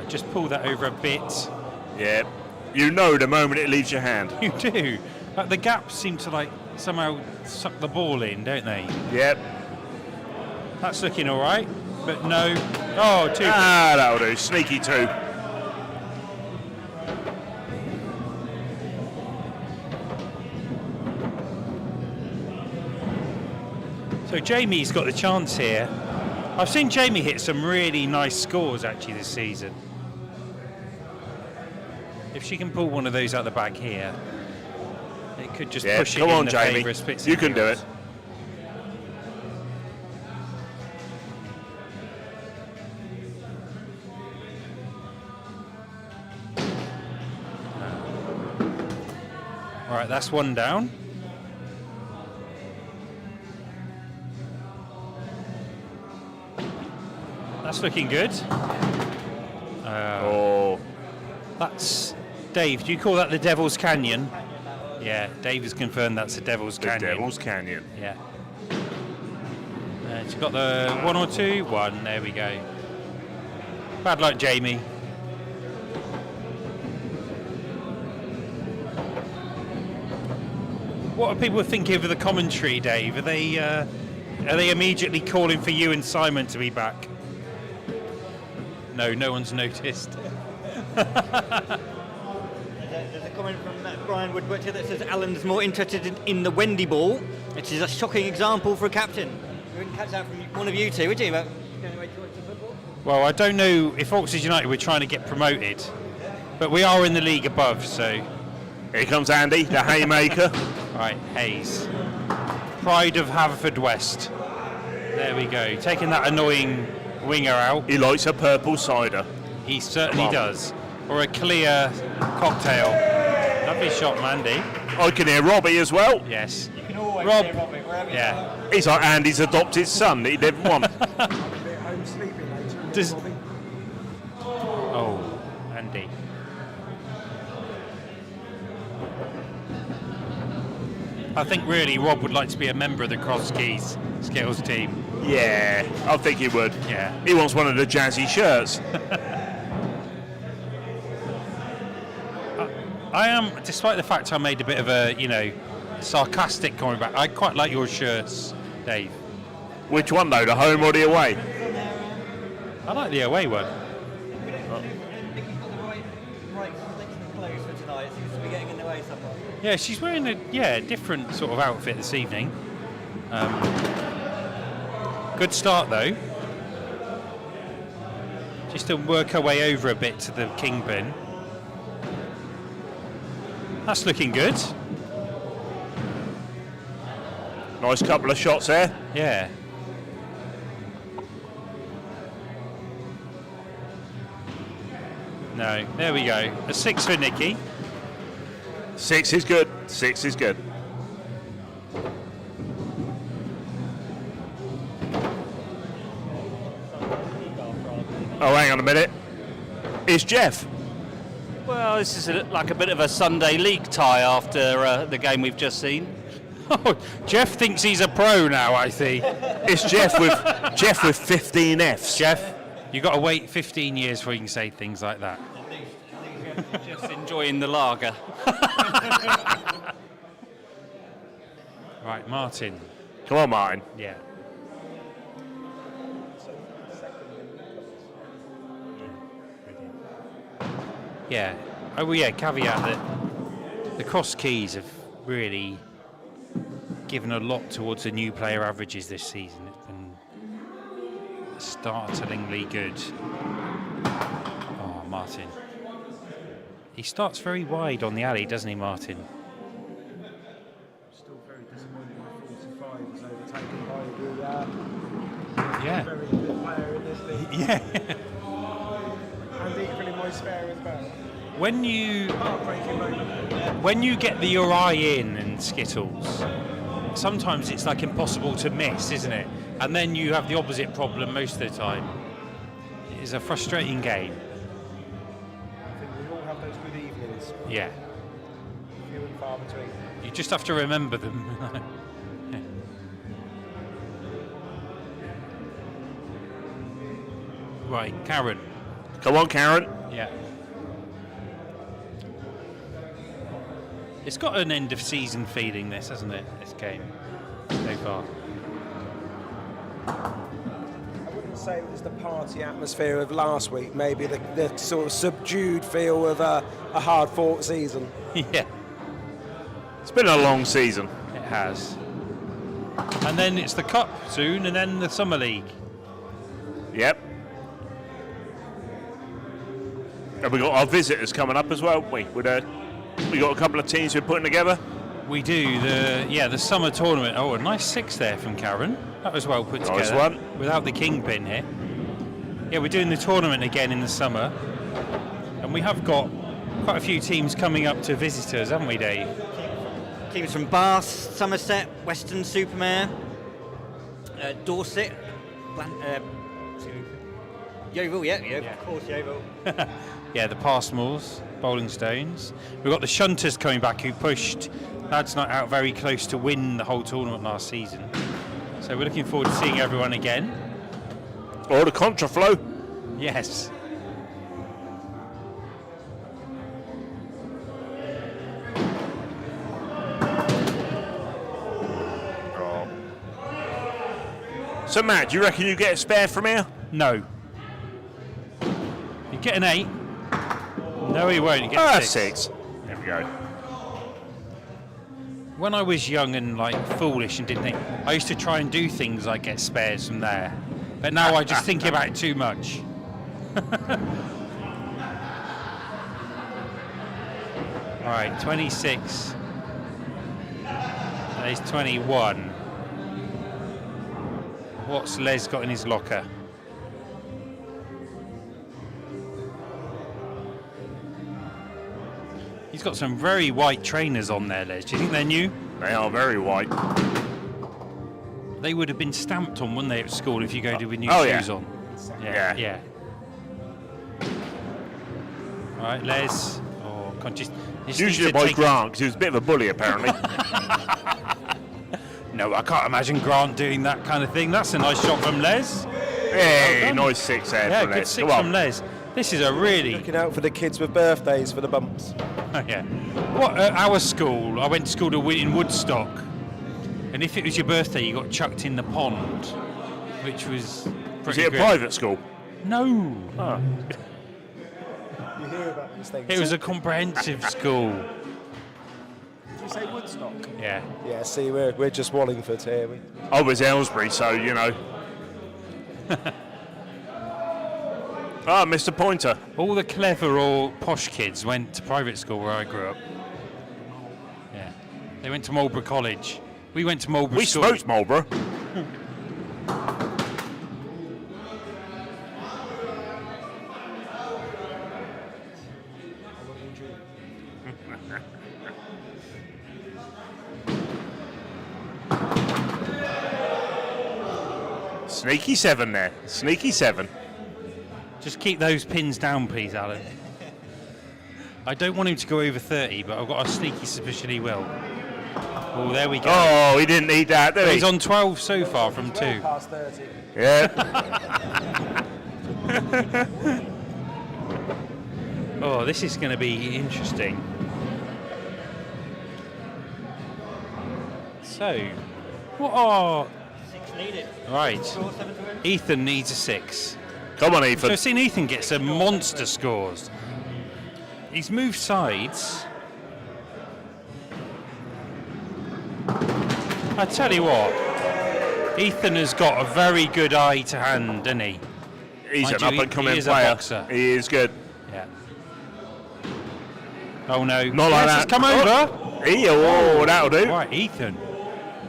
Just pull that over a bit. Yeah. You know the moment it leaves your hand. You do. The gaps seem to like somehow suck the ball in, don't they? Yep. That's looking all right, but no. Oh, 2. That'll do. Sneaky 2. So Jamie's got the chance here. I've seen Jamie hit some really nice scores actually this season. If she can pull one of those out the bag here, it could just push it in the favour of Splitz. You can do it. All right, that's 1 down. That's looking good. That's Dave. Do you call that the Devil's Canyon? Yeah, Dave has confirmed that's the Devil's Canyon. The Devil's Canyon. Yeah. She's got the 1 or 2. 1. There we go. Bad luck, Jamie. What are people thinking of the commentary, Dave? Are they immediately calling for you and Simon to be back? No one's noticed. There's a comment from Brian Woodward here that says Alan's more interested in the Wendy ball, which is a shocking example for a captain. You wouldn't catch that from one of you two, would you? About going away to watch the football? Well, I don't know if Oxford United were trying to get promoted, but we are in the league above, so... Here comes Andy, the haymaker. Right, Hayes. Pride of Haverfordwest. There we go. Taking that annoying winger out. He likes a purple cider. He certainly does. Or a clear cocktail. Lovely shot, Mandy. I can hear Robbie as well. Yes. You can always Rob. hear Robbie, wherever you are. He's like Andy's adopted son that he didn't want. Home sleeping later. Does- Robbie. Oh, Andy. I think really Rob would like to be a member of the Cross Keys Skittles team. Yeah, I think he would. Yeah. He wants one of the jazzy shirts. I am, despite the fact I made a bit of a, sarcastic comment back, I quite like your shirts, Dave. Which one though, the home or the away? I like the away one. Yeah, she's wearing a different sort of outfit this evening. Good start though. Just to work her way over a bit to the kingpin. That's looking good. Nice couple of shots there. Yeah. No, there we go. A 6 for Nikki. 6 is good. 6 is good. Oh, hang on a minute. It's Jeff. Well, this is like a bit of a Sunday league tie after the game we've just seen. Oh, Jeff thinks he's a pro now, I see. It's Jeff with 15 Fs. Jeff, you got to wait 15 years before you can say things like that. Just enjoying the lager. Right, Martin. Come on, Martin. Yeah. Yeah. Oh, well, yeah, caveat that the Cross Keys have really given a lot towards the new player averages this season. It's been startlingly good. Oh, Martin. He starts very wide on the alley, doesn't he, Martin? Still very disappointed by 45 was overtaken by the Yeah. very good player in this league. Yeah. And equally my spare as well. Heartbreaking moment. When you get the Uri in Skittles, sometimes it's like impossible to miss, isn't it? And then you have the opposite problem most of the time. It is a frustrating game. I think we all have those good evenings. Yeah. Few and far between. You just have to remember them. Yeah. Right, Karen. Come on, Karen. Yeah. It's got an end of season feeling, this, hasn't it? This game so far. I wouldn't say it was the party atmosphere of last week, maybe the sort of subdued feel of a hard-fought season. Yeah, It's been a long season. it has. And then it's the Cup soon, and then the Summer League. Yep. And we got our visitors coming up as well. We got a couple of teams we're putting together. We do the summer tournament. Oh, a nice 6 there from Karen. That was well put Nice together. one. Without the kingpin here. Yeah, we're doing the tournament again in the summer, and we have got quite a few teams coming up to visit us, haven't we, Dave? Teams from Bath, Somerset, Weston-super-Mare, Dorset, Yeovil, of course, Yeovil. Yeah, the Passmores, Bowling Stones. We've got the Shunters coming back, who pushed Lads Night Out very close to win the whole tournament last season. So we're looking forward to seeing everyone again. Or the Contraflow. Yes. So, Matt, do you reckon you get a spare from here? No. You get an 8. No, he won't. You get 6. There we go. When I was young and like foolish and didn't think, I used to try and do things like get spares from there. But now I just think about it too much. Right, 26. There's 21. What's Les got in his locker? He's got some very white trainers on there, Les. Do you think they're new? They are very white. They would have been stamped on, wouldn't they, at school if you go with new shoes on? Yeah. All right, Les. Oh, can't just usually by Grant, because he was a bit of a bully, apparently. No, I can't imagine Grant doing that kind of thing. That's a nice shot from Les. Yeah, nice 6 there Yeah, from good Les. 6 from Les. This is a really... Looking out for the kids with birthdays for the bumps. Yeah. What, at our school, I went to school in Woodstock, and if it was your birthday, you got chucked in the pond, which was pretty Was it a good. private school? No. Oh. You hear about these things. It was a comprehensive school. Did you say Woodstock? Yeah. Yeah, see, we're just Wallingford here. I was Aylesbury, so, you know. Ah, Mr. Pointer. All the clever or posh kids went to private school where I grew up. Yeah. They went to Marlborough College. We went to Marlborough School. We smoked Marlborough. Sneaky 7 there. Sneaky 7. Just keep those pins down, please, Alan. I don't want him to go over 30, but I've got a sneaky suspicion he will. Oh, there we go. Oh, he didn't need that, did he? He's on 12 so far from 2. Past 30. Yeah. Oh, this is going to be interesting. So, what are... 6 needed. Right. Ethan needs a 6. Come on, So Ethan. I've seen Ethan get some monster scores. He's moved sides. I tell you what, Ethan has got a very good eye to hand, doesn't he? He's Mind an you, up-and-coming he is a player. boxer. He is good. Yeah. Oh no. Not like Yes, that. it's come over. Oh, that'll do. Right, Ethan.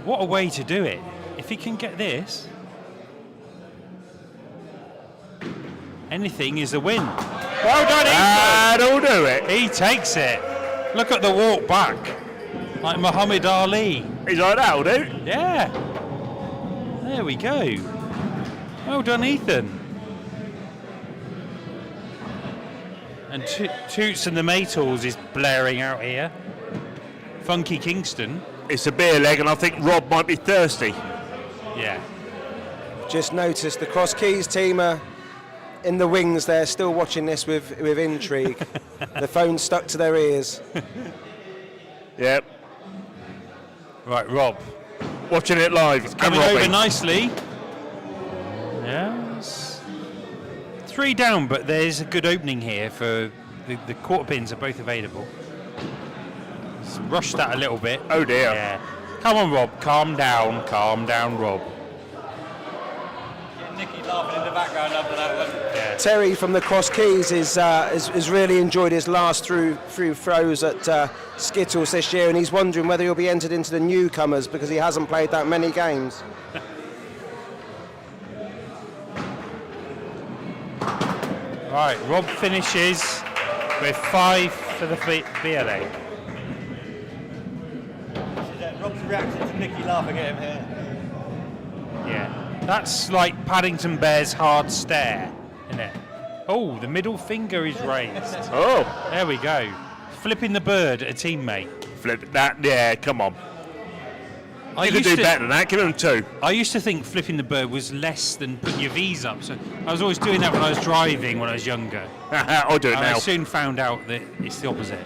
What a way to do it. If he can get this, anything is a win. Well done, Ethan. That'll do it. He takes it. Look at the walk back. Like Muhammad Ali. He's like, that'll do. Yeah. There we go. Well done, Ethan. And Toots and the Maytals is blaring out here. Funky Kingston. It's a beer leg, and I think Rob might be thirsty. Yeah. Just noticed the Cross Keys team are in the wings there, still watching this with intrigue. The phone's stuck to their ears. Yep. Right, Rob. Watching it live. And Coming Robbie. over nicely. Yes. 3 down, but there's a good opening here for the quarter pins are both available. Let's rush that a little bit. Oh dear. Yeah. Come on, Rob. Calm down, Rob. Nicky laughing in the background after that one. Yeah. Terry from the Cross Keys has really enjoyed his last few throws at Skittles this year, and he's wondering whether he'll be entered into the newcomers because he hasn't played that many games. Right, Rob finishes with 5 for the BLA. Rob's reaction to Nicky laughing at him here. Yeah. That's like Paddington Bear's hard stare, isn't it? Oh, the middle finger is raised. Oh. There we go. Flipping the bird at a teammate. Flip that. Yeah, come on. I You can used do to- better than that. Give him 2. I used to think flipping the bird was less than putting your V's up. So I was always doing that when I was driving when I was younger. I'll do it And now. I soon found out that it's the opposite.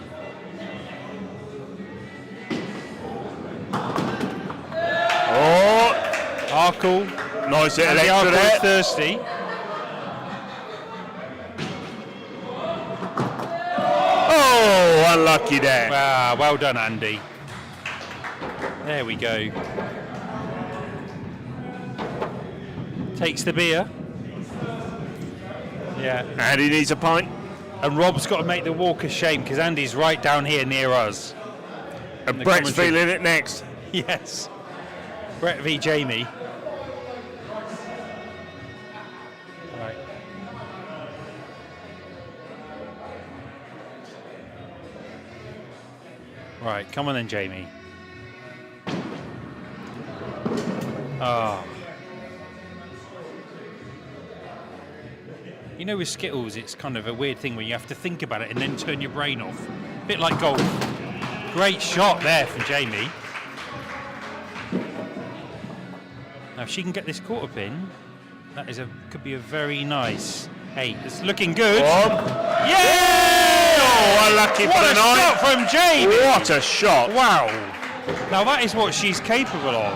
Oh. Arkle. Nice little Andy extra Harper is there. thirsty. Oh, unlucky there. Ah, well done, Andy. There we go. Takes the beer. Yeah. Andy needs a pint. And Rob's got to make the walk of shame because Andy's right down here near us. And the Brett's commentary. feeling it next. Yes. Brett v Jamie. Right. Right, come on then, Jamie. Oh. You know, with Skittles, it's kind of a weird thing where you have to think about it and then turn your brain off. A bit like golf. Great shot there from Jamie. Now, if she can get this quarter pin, that is could be a very nice 8. It's looking good. Yeah! Oh, unlucky What for the a night. shot from Jamie! What a shot. Wow. Now, that is what she's capable of.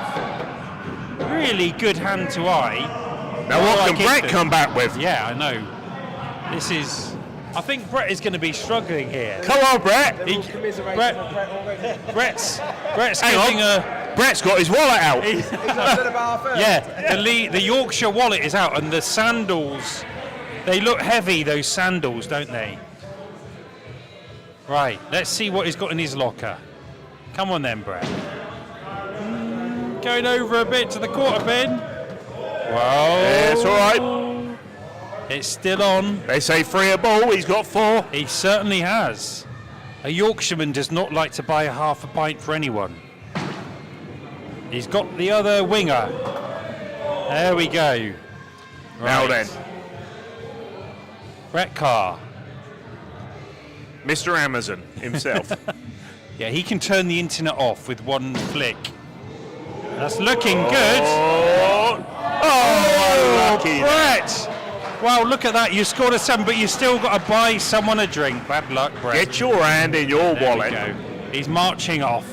Really good hand to eye. Now, what Like can Brett it. come back with? Yeah, I know. This is... I think Brett is going to be struggling here. Come on, Brett. Brett's Hang giving on. a... Brett's got his wallet out. Yeah, the Yorkshire wallet is out, and the sandals, they look heavy, those sandals, don't they? Right, let's see what he's got in his locker. Come on then, Brett. Going over a bit to the quarter pin. Whoa. Yeah, it's all right. It's still on. They say 3 a ball. He's got 4. He certainly has. A Yorkshireman does not like to buy half a pint for anyone. He's got the other winger. There we go. Now Right. then, Brett Carr. Mr. Amazon himself. Yeah, he can turn the internet off with one flick. That's looking good. Oh, unlucky. Brett! Wow, look at that. You scored a 7, but you still got to buy someone a drink. Bad luck, Brett. Get your hand in your There wallet. we go. He's marching off.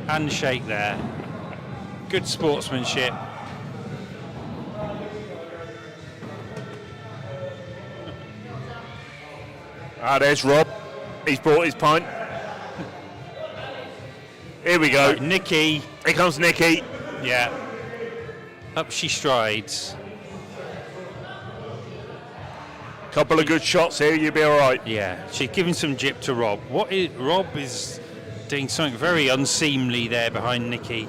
Handshake there. Good sportsmanship. Ah, there's Rob. He's brought his pint. Here we go. Right, Nikki. Here comes Nikki. Yeah. Up she strides. Couple of good shots here, you'll be all right. Yeah, she's giving some jip to Rob. Rob is doing something very unseemly there behind Nikki.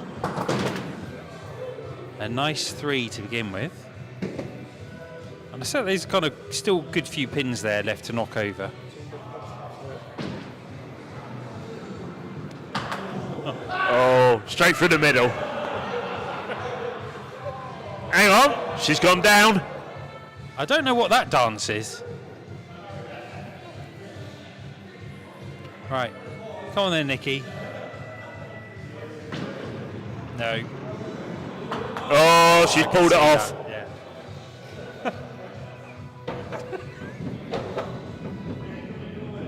A nice 3 to begin with. And I said there's kind of still a good few pins there left to knock over. Oh, straight through the middle. Hang on, she's gone down. I don't know what that dance is. Right, come on then, Nikki. No. Oh, she's pulled it off. Yeah.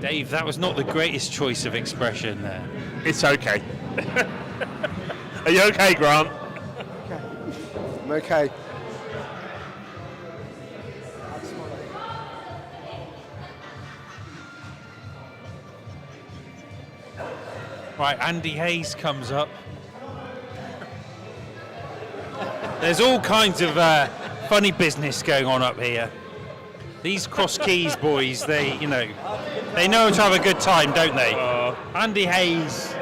Dave, that was not the greatest choice of expression there. It's okay. Are you okay, Grant? I'm okay. Right, Andy Hayes comes up. There's all kinds of funny business going on up here. These Cross Keys boys, they know how to have a good time, don't they? Andy Hayes.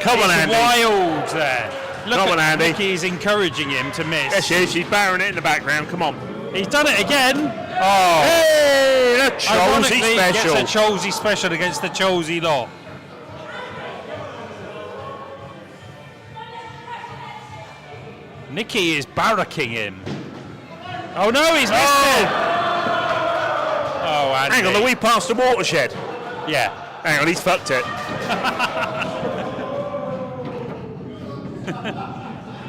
Come on, Andy. Wild there. Look Come on, at Andy. Nikki's encouraging him to miss. Yes, she is. She's barring it in the background. Come on. He's done it again. Oh. Hey, the Cholsey Ironically, he special. gets a Cholsey special against the Cholsey lot. Nikki is barracking him. Oh no, he's missed it. Oh, Andy. Hang on, are we past the watershed? Yeah. Hang on, he's fucked it.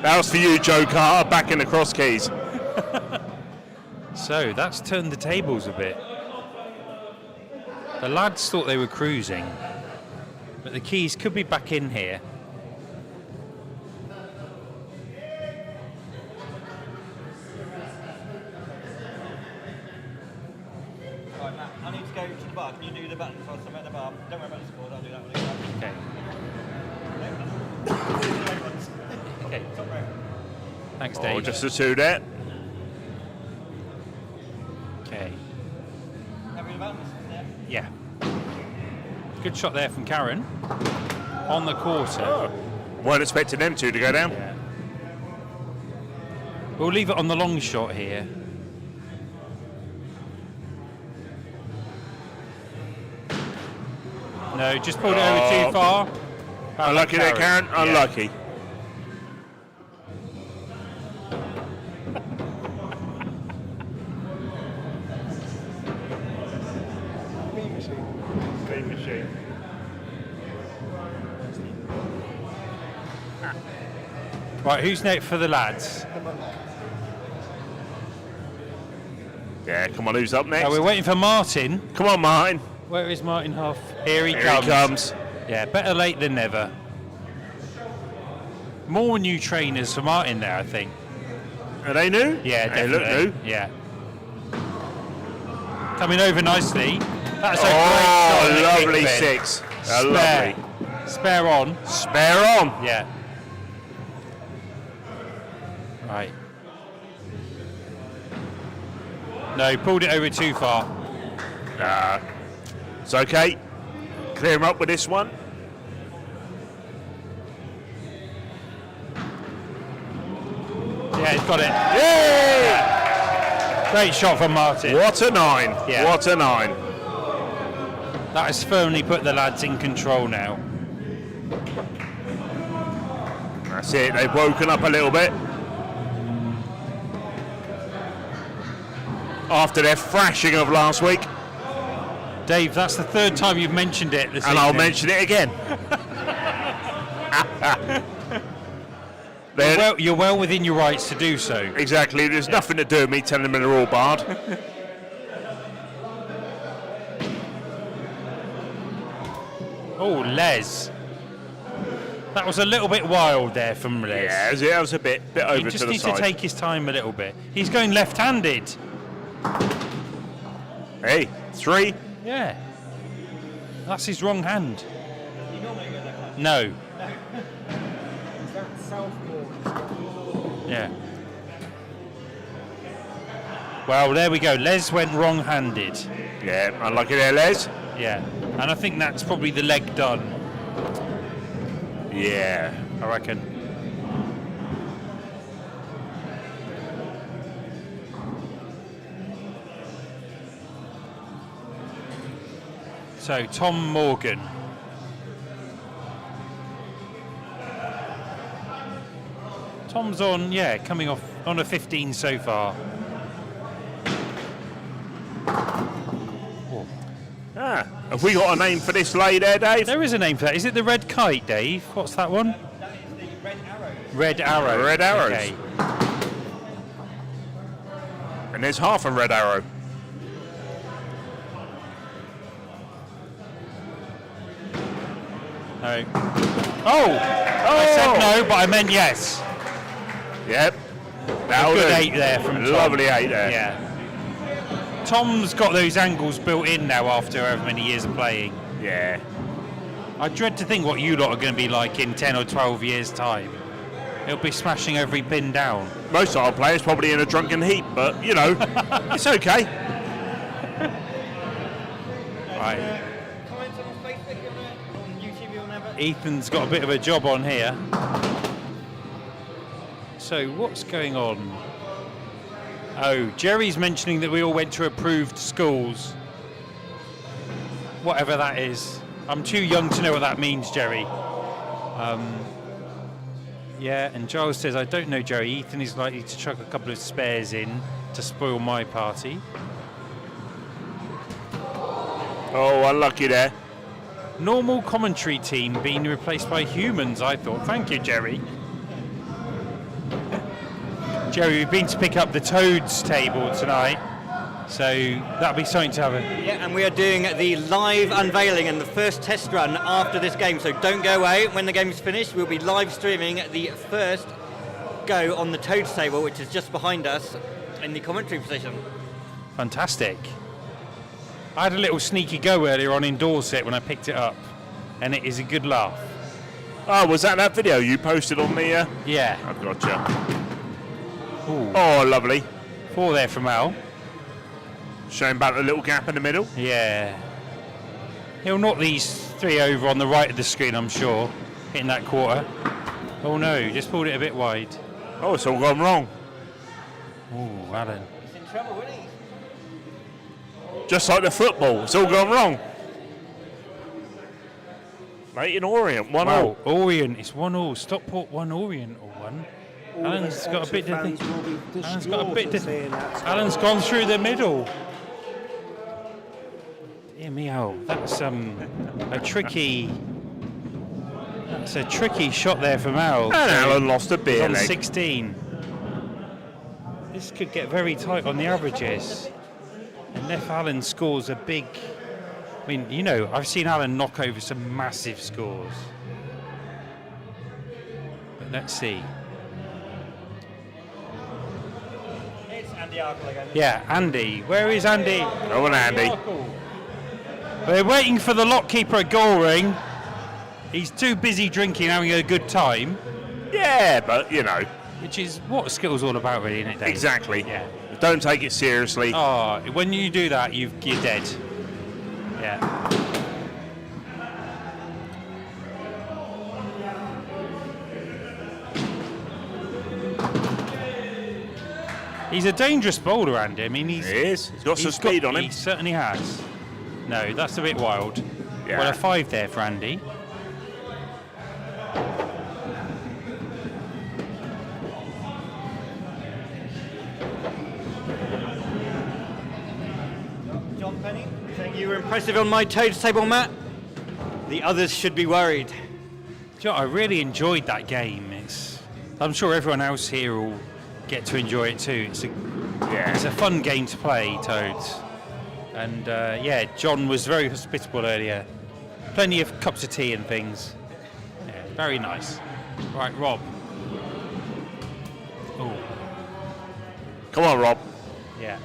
That was for you, Joe Carter, back in the Cross Keys. So that's turned the tables a bit. The lads thought they were cruising, but the Keys could be back in here. Right, Matt, I need to go to the bar. Can you do the buttons whilst I'm at the bar? Don't worry about the score, I'll do that one. Okay. Okay, top row. Thanks, Oh, Dave. just the two there. Okay. Happy with the buttons? Yeah. Good shot there from Karen. On the quarter. Oh. Weren't expecting them two to go down. Yeah. We'll leave it on the long shot here. No, just pulled it over too far. Unlucky there, Karen. Yeah. Unlucky. Clean machine. Right, who's next for the lads? Yeah, come on, who's up next? Oh, we're waiting for Martin. Come on, Martin. Where is Martin Huff? Here he Here comes. he comes. Yeah, better late than never. More new trainers for Martin there, I think. Are they new? Yeah, They definitely. look new. Yeah. Coming over nicely. That's a Oh, great shot. lovely Kick bin. six. Spare. Lovely. Spare on. Spare on. Yeah. Right. No, pulled it over too far. Nah. It's okay. Clear him up with this one. Yeah, he's got it. Yay! Great shot from Martin. What a nine. Yeah. What a nine. That has firmly put the lads in control now. That's it. They've woken up a little bit. After their thrashing of last week. Dave, that's the third time you've mentioned it this And evening. I'll mention it again. You're well within your rights to do so. Exactly. There's nothing to do with me telling them they're all barred. Oh, Les. That was a little bit wild there from Les. Yeah, it was a bit over He to just the needs side. to take his time a little bit. He's going left-handed. Hey, three. Yeah. That's his wrong hand. No. Yeah. Well, there we go. Les went wrong-handed. Yeah, unlucky there, Les. Yeah. And I think that's probably the leg done, Yeah. I reckon. So, Tom Morgan. Tom's on, coming off on a 15 so far. Ah, have we got a name for this lay there, Dave? There is a name for that. Is it the Red Kite, Dave? What's that one? That is the Red Arrow. Red Arrow. Red Arrows. Okay. And there's half a red arrow. No. Oh! I said no, but I meant yes. Yep. That'll Good do. 8 there from Tom. Lovely 8 there. Yeah. Tom's got those angles built in now after however many years of playing. Yeah. I dread to think what you lot are going to be like in 10 or 12 years' time. He'll be smashing every pin down. Most of our players probably in a drunken heap, but, you know, it's okay. Right. Comments on Facebook and on YouTube, you'll never. Ethan's got a bit of a job on here. So what's going on? Oh, Jerry's mentioning that we all went to approved schools. Whatever that is. I'm too young to know what that means, Jerry. Yeah, and Giles says, I don't know, Jerry. Ethan is likely to chuck a couple of spares in to spoil my party. Oh, unlucky there. Normal commentary team being replaced by humans, I thought. Thank you, Jerry. Jerry, we've been to pick up the Toads table tonight, so that'll be something to have a... Yeah, and we are doing the live unveiling and the first test run after this game, so don't go away. When the game's finished, we'll be live streaming the first go on the Toads table, which is just behind us in the commentary position. Fantastic. I had a little sneaky go earlier on in Dorset when I picked it up, and it is a good laugh. Oh, was that video you posted on the... Yeah. I've gotcha. Ooh. Oh, lovely. 4 there from Al. Showing back the little gap in the middle. Yeah. He'll knock these 3 over on the right of the screen, I'm sure, hitting that quarter. Oh no, just pulled it a bit wide. Oh, it's all gone wrong. Oh, Alan. He's in trouble, isn't he? Just like the football, it's all gone wrong. Maiden Orient, 1-0. Wow, Orient, it's 1-1. Stockport 1, Orient or 1. Alan's got a bit to think. Alan's got a bit to. Alan's gone through the middle. Dear me, oh, that's a tricky. That's a tricky shot there from Al. And Alan lost a beer on leg. 16. This could get very tight on the averages. And if Alan scores a big. I mean, you know, I've seen Alan knock over some massive scores. But let's see. It's Andy Arkle again. Yeah, Andy. Where is Andy? Oh, and Andy. We're waiting for the lock keeper at goal ring. He's too busy drinking, having a good time. Yeah, but, you know. Which is what Skittles all about, really, isn't it, Dave? Exactly. Yeah. Don't take it seriously. Oh, when you do that, you're dead. Yeah. He's a dangerous bowler, Andy. I mean, he is. He's got some speed on him. He certainly has. No, that's a bit wild. Yeah. Well, a 5 there for Andy. John Penny saying you were impressive on my toads table, Matt. The others should be worried. Do you know, I really enjoyed that game. I'm sure everyone else here will get to enjoy it too. It's a fun game to play, Toads. And yeah, John was very hospitable earlier. Plenty of cups of tea and things. Yeah, very nice. Right, Rob. Oh. Come on, Rob. Yeah.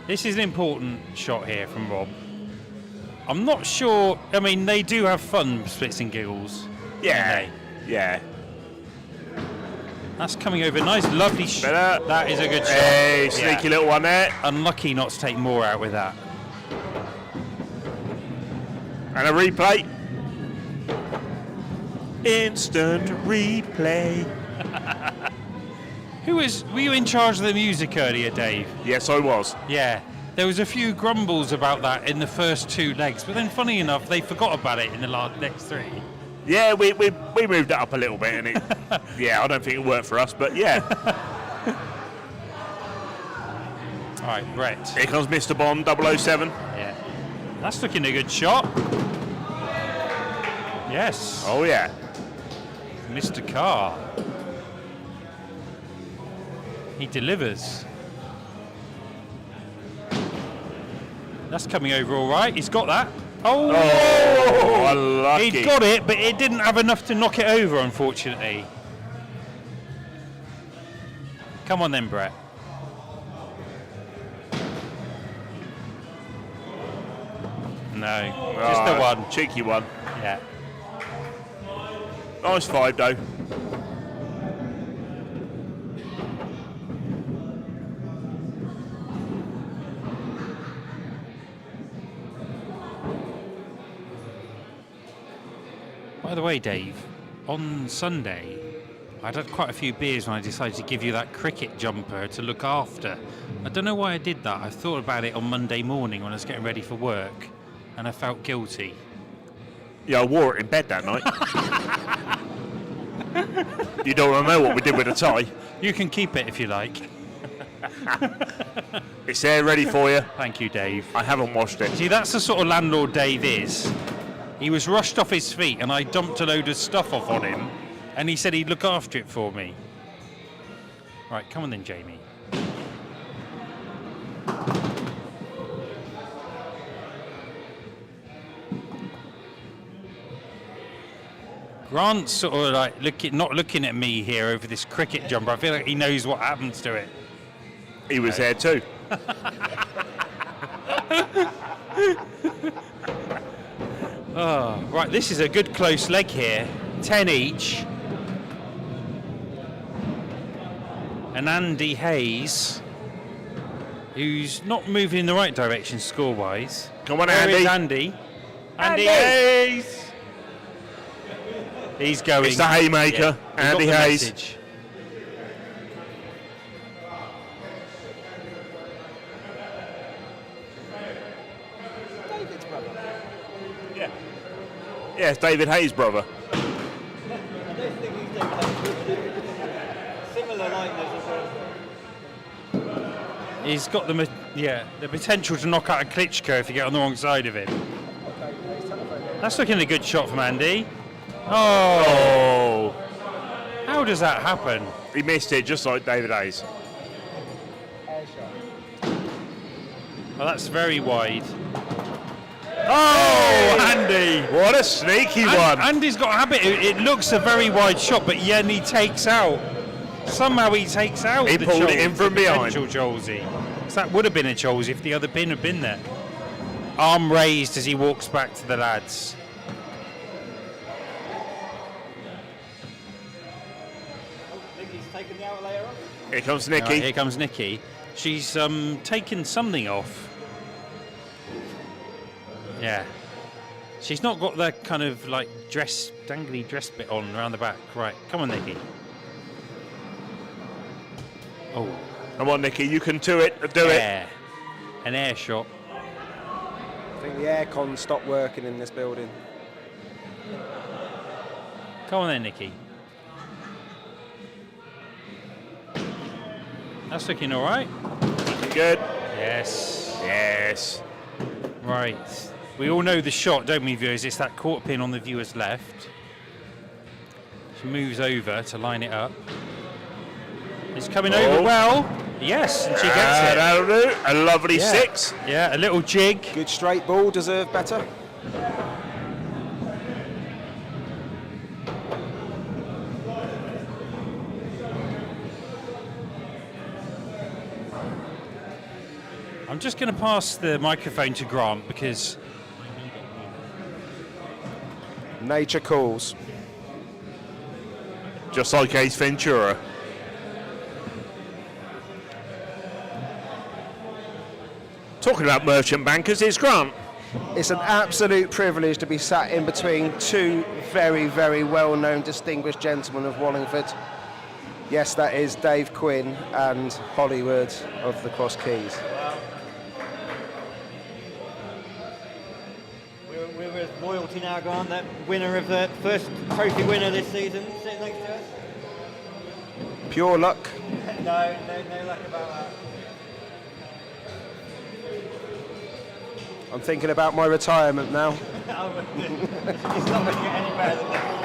This is an important shot here from Rob. I'm not sure. I mean, they do have fun, Splitz and Giggles. Yeah. Yeah. That's coming over. Nice, lovely shot. That is a good shot. Hey, sneaky little one there. Unlucky not to take more out with that. And a replay. Instant replay. Were you in charge of the music earlier, Dave? Yes, I was. Yeah. There was a few grumbles about that in the first 2 legs, but then funny enough, they forgot about it in the next 3. Yeah, we moved it up a little bit, and it. Yeah, I don't think it worked for us, but yeah. All right, Brett. Here comes Mr. Bond, 007. Yeah. That's looking a good shot. Yes. Oh, yeah. Mr. Carr. He delivers. That's coming over all right. He's got that. Oh, unlucky. He'd got it, but it didn't have enough to knock it over, unfortunately. Come on then, Brett. No, just the one. Cheeky one. Yeah. Nice 5, though. By the way, Dave, on Sunday, I'd had quite a few beers when I decided to give you that cricket jumper to look after. I don't know why I did that. I thought about it on Monday morning when I was getting ready for work, and I felt guilty. Yeah, I wore it in bed that night. You don't want to know what we did with the tie. You can keep it if you like. It's there ready for you. Thank you, Dave. I haven't washed it. See, that's the sort of landlord Dave is. He was rushed off his feet and I dumped a load of stuff off on him and he said he'd look after it for me. Right, come on then, Jamie. Grant's sort of like not looking at me here over this cricket jumper. I feel like he knows what happens to it. He was there too. Oh, right, this is a good close leg here. 10 each. And Andy Hayes, who's not moving in the right direction score-wise. Come on, There Andy. is Andy. Andy Hayes. He's going. It's the haymaker, He got Andy the Hayes. message. David's brother. Yeah. Yeah, it's David Hayes' brother. I don't think he's David. Similar likeness as well. He's got the potential to knock out a Klitschko if you get on the wrong side of him. That's looking a good shot from Andy. Oh! How does that happen? He missed it just like David Hayes. Well, that's very wide. Oh, Andy! What a sneaky one. Andy's got a habit. It looks a very wide shot, but then he takes out. Somehow he takes out. He the pulled it in from behind. Potential Cholsey. So that would have been a Cholsey if the other pin had been there. Arm raised as he walks back to the lads. Nicky's taken the outlayer off. Here comes Right, Nikki. here comes Nikki. She's taken something off. Yeah. She's not got that kind of like dangly dress bit on around the back. Right, come on, Nikki. Oh. Come on, Nikki, you can do it. Do it. Yeah. An air shot. I think the aircon stopped working in this building. Come on then, Nikki. That's looking all right. Good. Yes. Yes. Right. We all know the shot, don't we, viewers? It's that quarter pin on the viewer's left. She moves over to line it up. It's coming over well. Yes, and she gets it. That'll do. A lovely Yeah. 6. Yeah, a little jig. Good straight ball, deserved better. I'm just going to pass the microphone to Grant because Nature calls. Just like Ace Ventura. Talking about merchant bankers, here's Grant. It's an absolute privilege to be sat in between two very, very well-known, distinguished gentlemen of Wallingford. Yes, that is Dave Quinn and Hollywood of the Cross Keys. We're with royalty now, Grant, that winner of the first trophy winner this season, sitting next to us. Pure luck. No luck about that. I'm thinking about my retirement now. It's not going to get any better than that.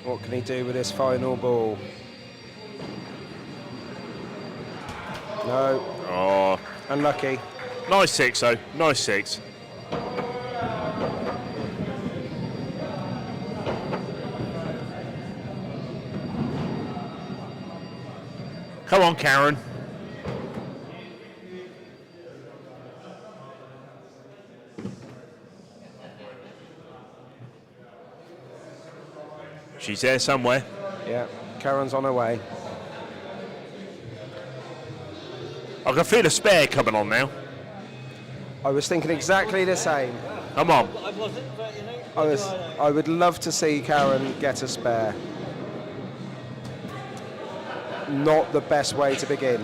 What can he do with this final ball? No, Oh, unlucky. nice 6 though. Nice 6. Come on, Karen. She's there somewhere. Yeah, Karen's on her way. I can feel a spare coming on now. I was thinking exactly the same. Come on. I've lost it, but you know. I would love to see Karen get a spare. Not the best way to begin.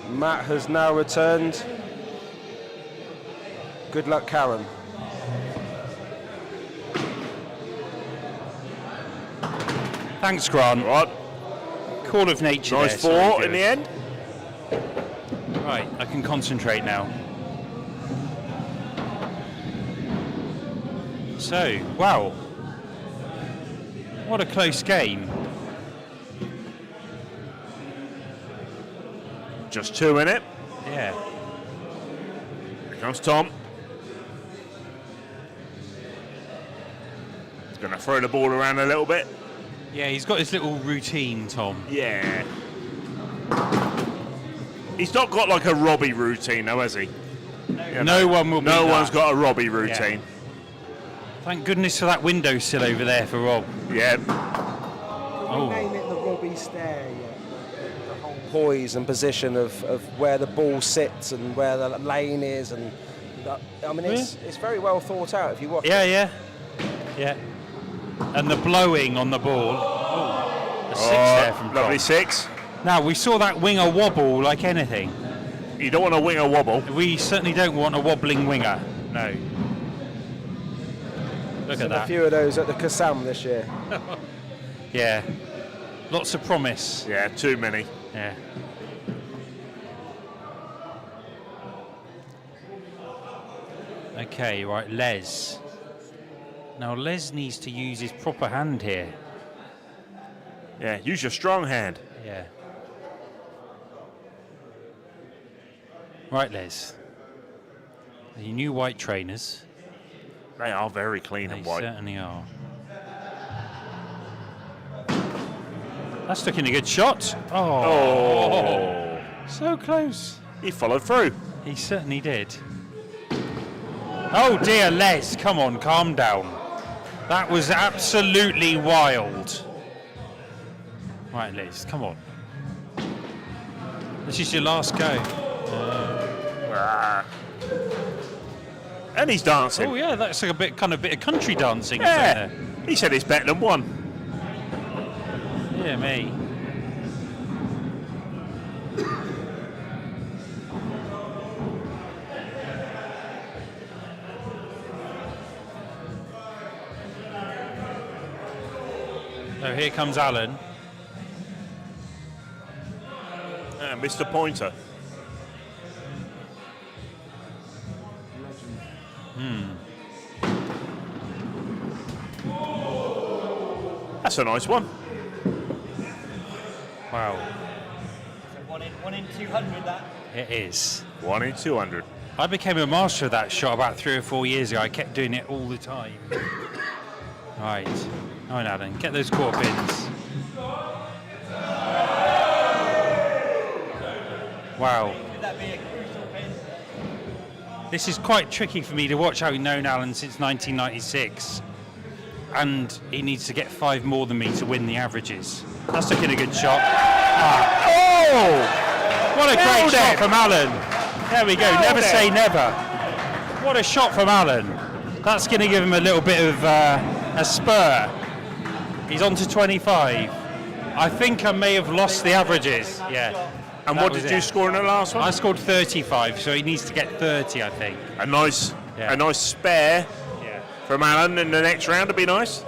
Matt has now returned. Good luck, Karen. thanks, Grant. Right. Call of nature. Nice there, 4 in the end. Right, I can concentrate now. So, wow. What a close game. Just 2 in it. Yeah. Here comes Tom. He's going to throw the ball around a little bit. Yeah, he's got his little routine, Tom. Yeah. He's not got like a Robbie routine, though, has he? No one will. No beat one's that. got a Robbie routine. Yeah. Thank goodness for that windowsill over there for Rob. Yeah. We name it the Robbie stare, the whole poise and position of where the ball sits and where the lane is, and I mean it's very well thought out if you watch. Yeah. And the blowing on the ball. A 6 there from Tom. Lovely 6. Now we saw that winger wobble like anything. You don't want a winger wobble. We certainly don't want a wobbling winger. No. Look at A that. few of those at the Kassam this year. Yeah. Lots of promise. Yeah, too many. Yeah. Okay, right, Les. Now Les needs to use his proper hand here. Yeah, use your strong hand. Yeah. Right, Les. The new white trainers. They are very clean They and white. certainly are. That's looking a good shot. Oh. So close. He followed through. He certainly did. Oh dear, Les, come on, calm down. That was absolutely wild. Right, Les, come on. This is your last go. And he's dancing. Oh yeah, that's like a bit of country dancing. Yeah. Isn't He said it's better than 1. there? Yeah, me. So here comes Alan. And Mr. Pointer. That's a nice one. Wow. 1 in 200 that. It is. 1 in 200. I became a master of that shot about 3 or 4 years ago. I kept doing it all the time. Right. All right, Alan, get those quarter pins. Wow. Could that be a crucial pin? This is quite tricky for me to watch, having known Alan since 1996. And he needs to get 5 more than me to win the averages. That's looking a good shot. Ah. Oh! What a great shot from Alan. There we go. Never say never. What a shot from Alan. That's going to give him a little bit of a spur. He's on to 25. I think I may have lost the averages. Yeah. And what did you score in the last one? I scored 35, so he needs to get 30, I think. A nice spare from Alan in the next round would be nice.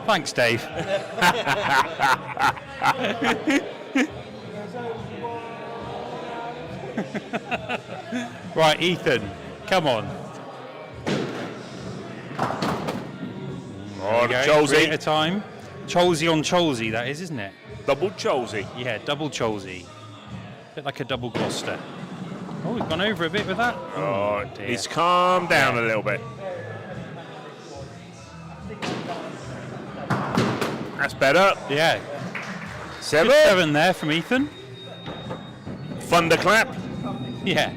Thanks, Dave. Right, Ethan, come on. Oh, There we go, Cholsey. 3 at a time. Cholsey on Cholsey, that is, isn't it? Double Cholsey. Yeah, double Cholsey. Bit like a double Gloucester. Oh, we've gone over a bit with that. Oh, dear. he's calmed down a little bit. That's better. Yeah. 7. Good 7 there from Ethan. Thunderclap. Yeah.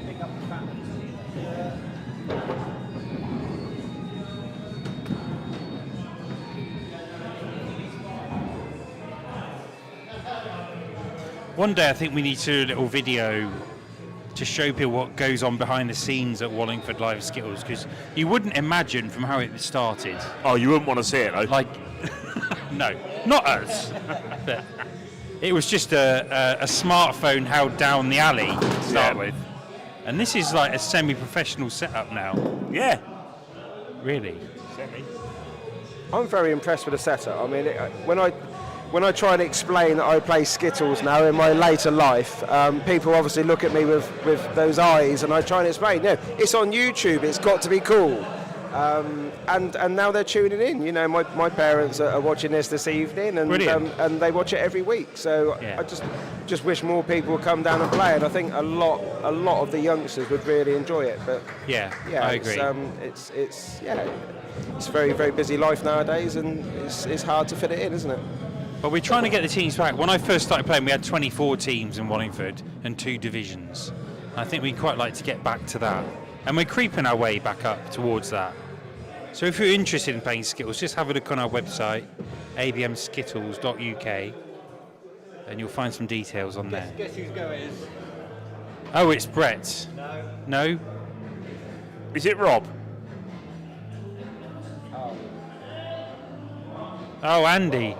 One day I think we need to do a little video to show people what goes on behind the scenes at Wallingford Live Skittles, because you wouldn't imagine from how it started. Oh, you wouldn't want to see it, though. Like, no, not us. But it was just a smartphone held down the alley to start with. And this is like a semi-professional setup now. Yeah. Really. I'm very impressed with the setup. I mean, when I try to explain that I play Skittles now in my later life, people obviously look at me with those eyes, and I try and explain, no, it's on YouTube, it's got to be cool. And now they're tuning in. You know, my parents are watching this evening, and they watch it every week. So I just wish more people would come down and play. And I think a lot of the youngsters would really enjoy it. But I agree. It's a very, very busy life nowadays, and it's hard to fit it in, isn't it? But we're trying to get the teams back. When I first started playing, we had 24 teams in Wallingford and 2 divisions. I think we'd quite like to get back to that. And we're creeping our way back up towards that. So if you're interested in playing Skittles, just have a look on our website, abmskittles.uk, and you'll find some details on there. Guess whose go it is? Oh, it's Brett. No? Is it Rob? Oh, Andy.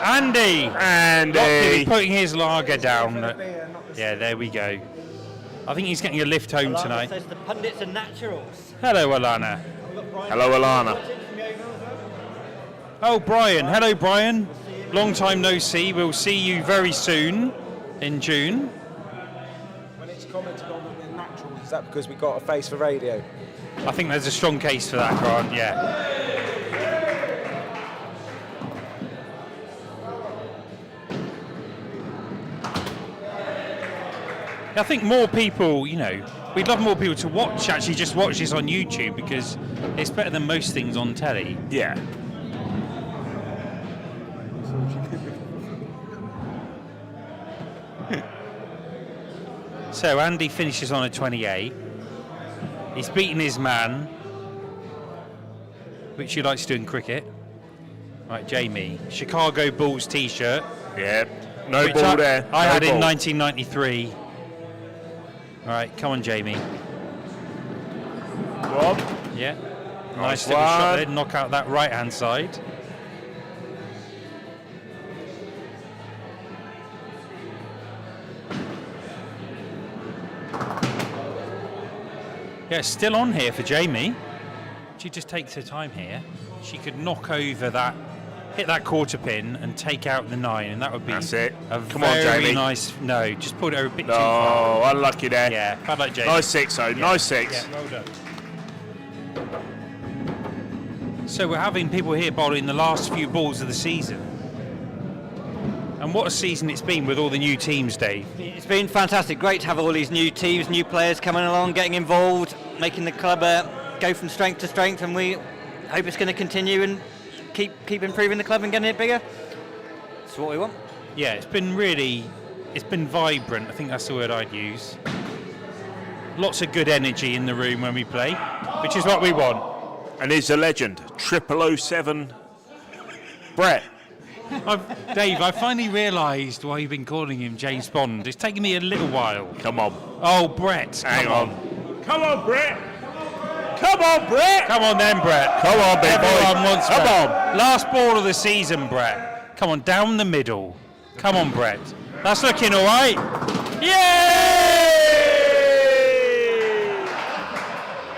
Andy! He's putting his lager down. Yeah, there we go. I think he's getting a lift home tonight. Says the pundits are naturals. Hello, Alana. Hello, Alana. Oh, Brian. Hello, Brian. Long time no see. We'll see you very soon in June. When it's commented on that we're naturals, is that because we got a face for radio? I think there's a strong case for that, Grant, yeah. I think more people, you know, we'd love more people to watch, actually just watch this on YouTube, because it's better than most things on telly. Yeah. So Andy finishes on a 28. He's beaten his man, which he likes to do in cricket. Right, Jamie. Chicago Bulls t-shirt. Yeah. No ball there. I had in 1993. All right, come on, Jamie. Rob. Yeah. Nice little shot there. Knock out that right-hand side. Yeah, it's still on here for Jamie. She just takes her time here. She could knock over that, hit that quarter pin and take out the 9, and that would be That's it. a Come very on, Jamie. nice. No, just pulled it over a bit too far. Oh, unlucky there. Yeah, bad luck, Jamie. Nice 6, though. Yeah. Nice 6. Yeah, well done. So we're having people here bowling the last few balls of the season. And what a season it's been with all the new teams, Dave. It's been fantastic. Great to have all these new teams, new players coming along, getting involved, making the club go from strength to strength, and we hope it's going to continue and keep improving the club and getting it bigger. That's what we want. Yeah, it's been vibrant. I think that's the word I'd use. Lots of good energy in the room when we play, which is what we want. And he's a legend, 0007 Brett. Dave, I finally realised why you've been calling him James Bond. It's taken me a little while. Come on. Oh, Brett. Hang on. Come on, Brett. Come on, Brett. Come on then, Brett. Come on, big boy. Everyone wants Come Brett. on. Last ball of the season, Brett. Come on, down the middle. Come on, Brett. That's looking all right. Yay!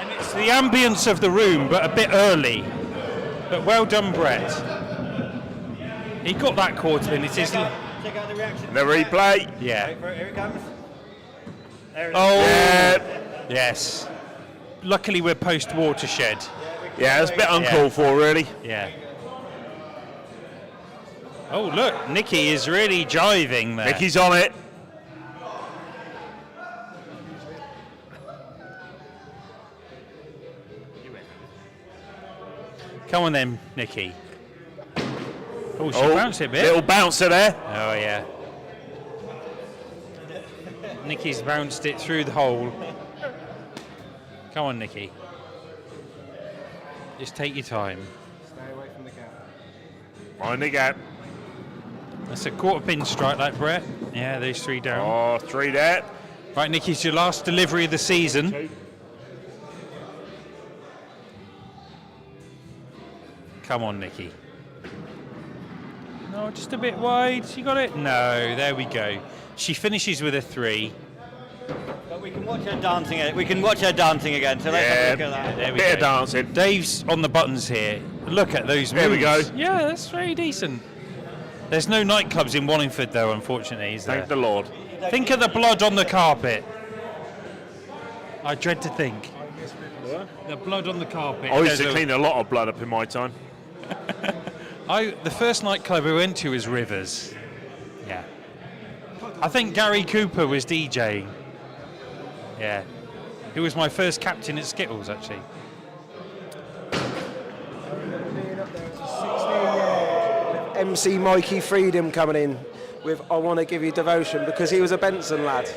And it's the ambience of the room, but a bit early. But well done, Brett. He got that quarter in. It is. Check out the reaction. The replay. Yeah. Here it comes. There it is. Oh. Yeah. Yes. Luckily, we're post-watershed. Yeah, it's a bit uncalled for, really. Yeah. Oh, look, Nicky is really jiving there. Nicky's on it. Come on then, Nicky. Oh, she bounced it a bit. Little bouncer there. Oh, yeah. Nicky's bounced it through the hole. Come on, Nicky. Just take your time. Stay away from the gap. Mind the gap. That's a quarter pin strike like Brett. Yeah, those 3 down. Oh, 3 there. Right, Nicky, it's your last delivery of the season. Come on, Nicky. No, just a bit wide. She got it? No, there we go. She finishes with a 3. But we can watch her dancing. We can watch her dancing again. So let's have a look at that. There we Bit go. of dancing. Dave's on the buttons here. Look at those moves. There we go. Yeah, that's very decent. There's no nightclubs in Wallingford, though, unfortunately, is there? Thank the Lord. Think of the blood on the carpet. I dread to think. The blood on the carpet. I used to clean a lot of blood up in my time. The first nightclub we went to was Rivers. Yeah. I think Gary Cooper was DJing. Yeah. He was my first captain at Skittles, actually. MC Mikey Freedom coming in with I Want to Give You Devotion because he was a Benson lad.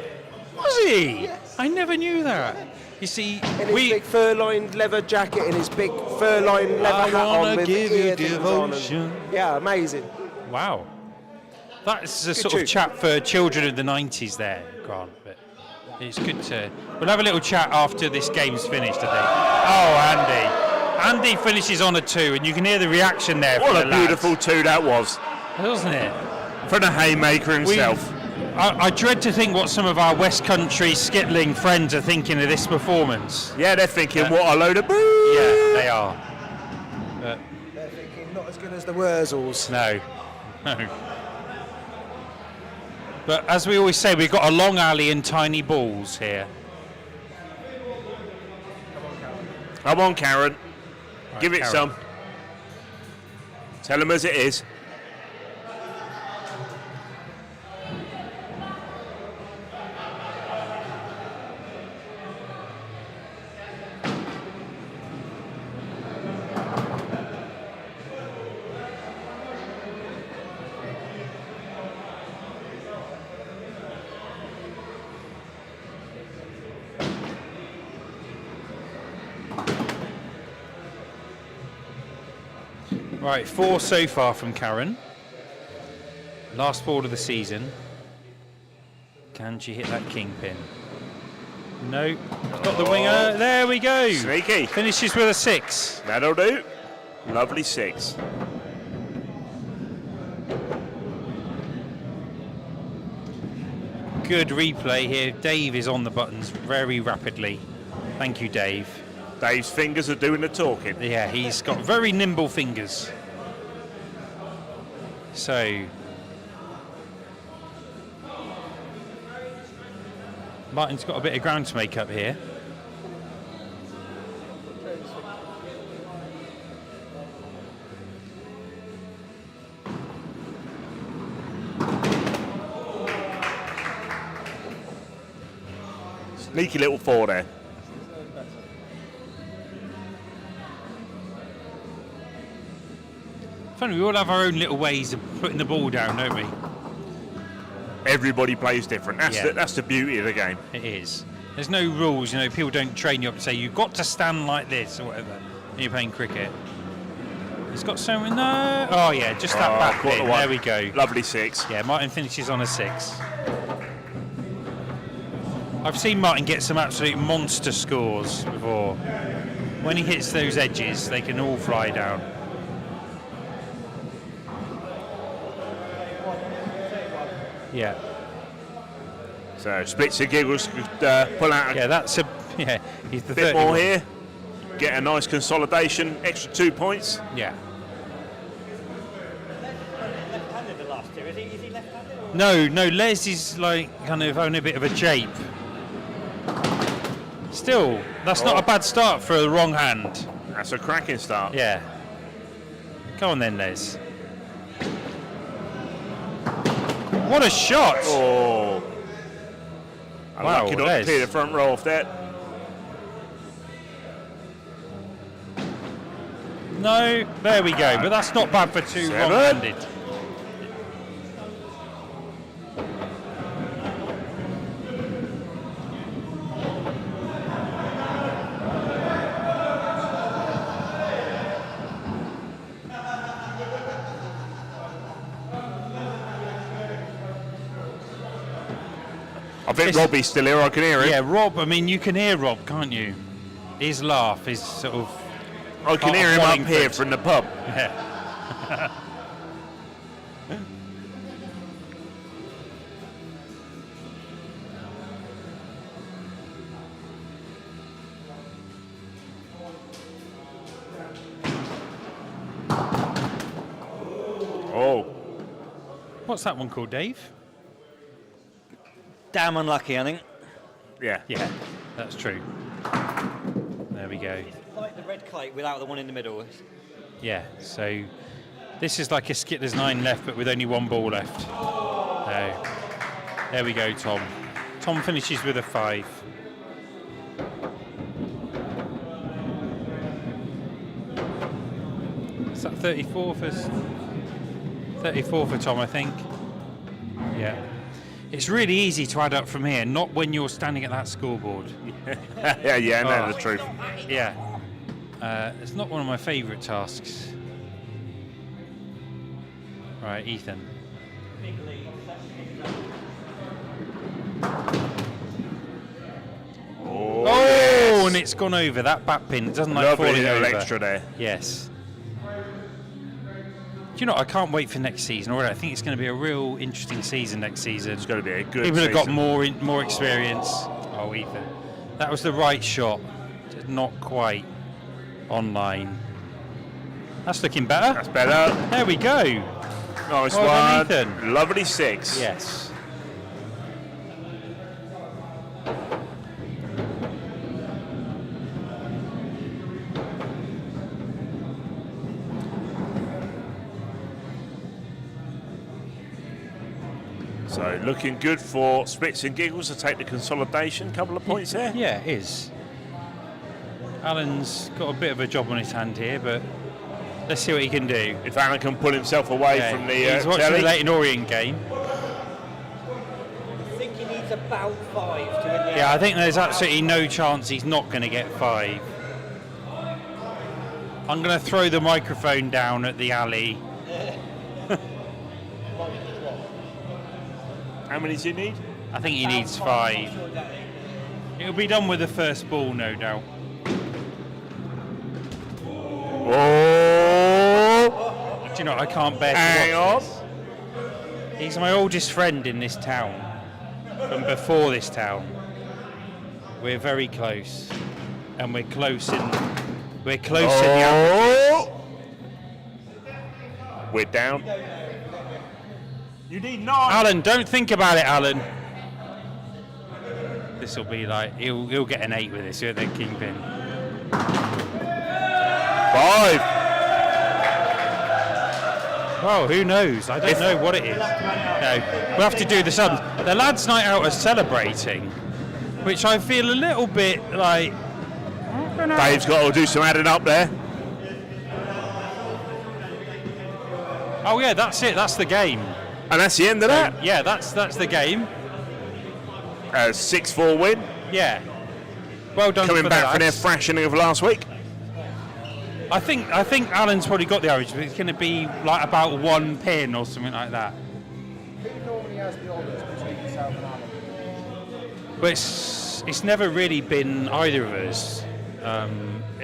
Was he? Yes. I never knew that. You see, in his big fur-lined leather jacket and his big fur-lined leather hat on with ear things on. Yeah, amazing. Wow. That's a sort of chat for children of the 90s there, Grant. But it's good to... We'll have a little chat after this game's finished, I think. Oh, Andy. Andy finishes on a 2, and you can hear the reaction there from the lads. What a beautiful 2 that was. Wasn't it? From the haymaker himself. I dread to think what some of our West Country skittling friends are thinking of this performance. Yeah, they're thinking, what a load of boo! Yeah, they are. They're thinking, not as good as the Wurzels. No. But as we always say, we've got a long alley and tiny balls here. Come on, Karen. Right, give it Karen. some. Tell them as it is. Right, 4 so far from Karen. Last ball of the season. Can she hit that kingpin? No. Got the winger. There we go. Sneaky. Finishes with a 6. That'll do. Lovely 6. Good replay here. Dave is on the buttons very rapidly. Thank you, Dave. Dave's fingers are doing the talking. Yeah, he's got very nimble fingers. So, Martin's got a bit of ground to make up here. Sneaky little 4 there. Funny, we all have our own little ways of putting the ball down, don't we? Everybody plays different. That's the beauty of the game. It is. There's no rules, you know, people don't train you up to say you've got to stand like this or whatever when you're playing cricket. He's got so many, no. Oh yeah, just that back bit. There we go. Lovely 6. Yeah, Martin finishes on a 6. I've seen Martin get some absolute monster scores before. When he hits those edges, they can all fly down. Yeah. So Splitz and Giggles could pull out he's the bit more here. Get a nice consolidation, extra 2 points. Yeah. Left-handed the last 2, is he left-handed? No, Les is like kind of having a bit of a jape. Still, that's not a bad start for the wrong hand. That's a cracking start. Yeah. Come on then, Les. What a shot! Oh. Wow, lucky not Les. to clear the front row off that. No, there we go. But that's not bad for 2 wrong-handed. I think Robbie's still here, I can hear him. Yeah, Rob, I mean, you can hear Rob, can't you? His laugh is sort of... I can hear him up Wallingford. here from the pub. Yeah. Oh. What's that one called, Dave? Damn unlucky, I think. Yeah. Yeah, that's true. There we go. Like the red kite without the one in the middle. Yeah, so this is like a Skittles 9 left, but with only one ball left. So, there we go, Tom. Tom finishes with a 5. Is that 34 for 34 for Tom, I think? Yeah. It's really easy to add up from here, not when you're standing at that scoreboard. yeah, no, the truth. Yeah. It's not one of my favourite tasks. Right, Ethan. Oh, and it's gone over that back pin. It doesn't like Lovely falling little over. extra there. Yes. Do you know, I can't wait for next season already. I think it's going to be a real interesting season next season. It's going to be a good People have got season. more experience. Oh, Ethan. That was the right shot. Just not quite online. That's looking better. That's better. There we go. Nice Well one. done, Ethan. Lovely 6. Yes. So looking good for Splitz and Giggles to take the consolidation. Couple of points there. Yeah, it is. Alan's got a bit of a job on his hand here, but let's see what he can do. If Alan can pull himself away from the he's watching telly. the Leighton Orient game. I think he needs about 5 to win the Yeah, I think there's absolutely no chance he's not going to get 5. I'm going to throw the microphone down at the alley. How many do you need? I think he needs 5. It'll be done with the first ball, no doubt. Oh! Do you know, I can't bear to Hang on. watch this. He's my oldest friend in this town, from before this town. We're very close, and we're close in the averages. We're down. You need 9. Alan, don't think about it, Alan. This will be like, he'll get an 8 with this, you're the kingpin. 5. Well, who knows? I don't know what it is. No, we'll have to do the sums. The lads' night out are celebrating, which I feel a little bit like... Dave's got to do some adding up there. Oh yeah, that's it, that's the game. And that's the end of that. Yeah, that's the game. 6-4 win. Yeah. Well done Coming for back the from their lads. thrashing of last week. I think Alan's probably got the average, but it's going to be like about 1 pin or something like that. Who normally has the honours between yourself and Alan? But it's never really been either of us.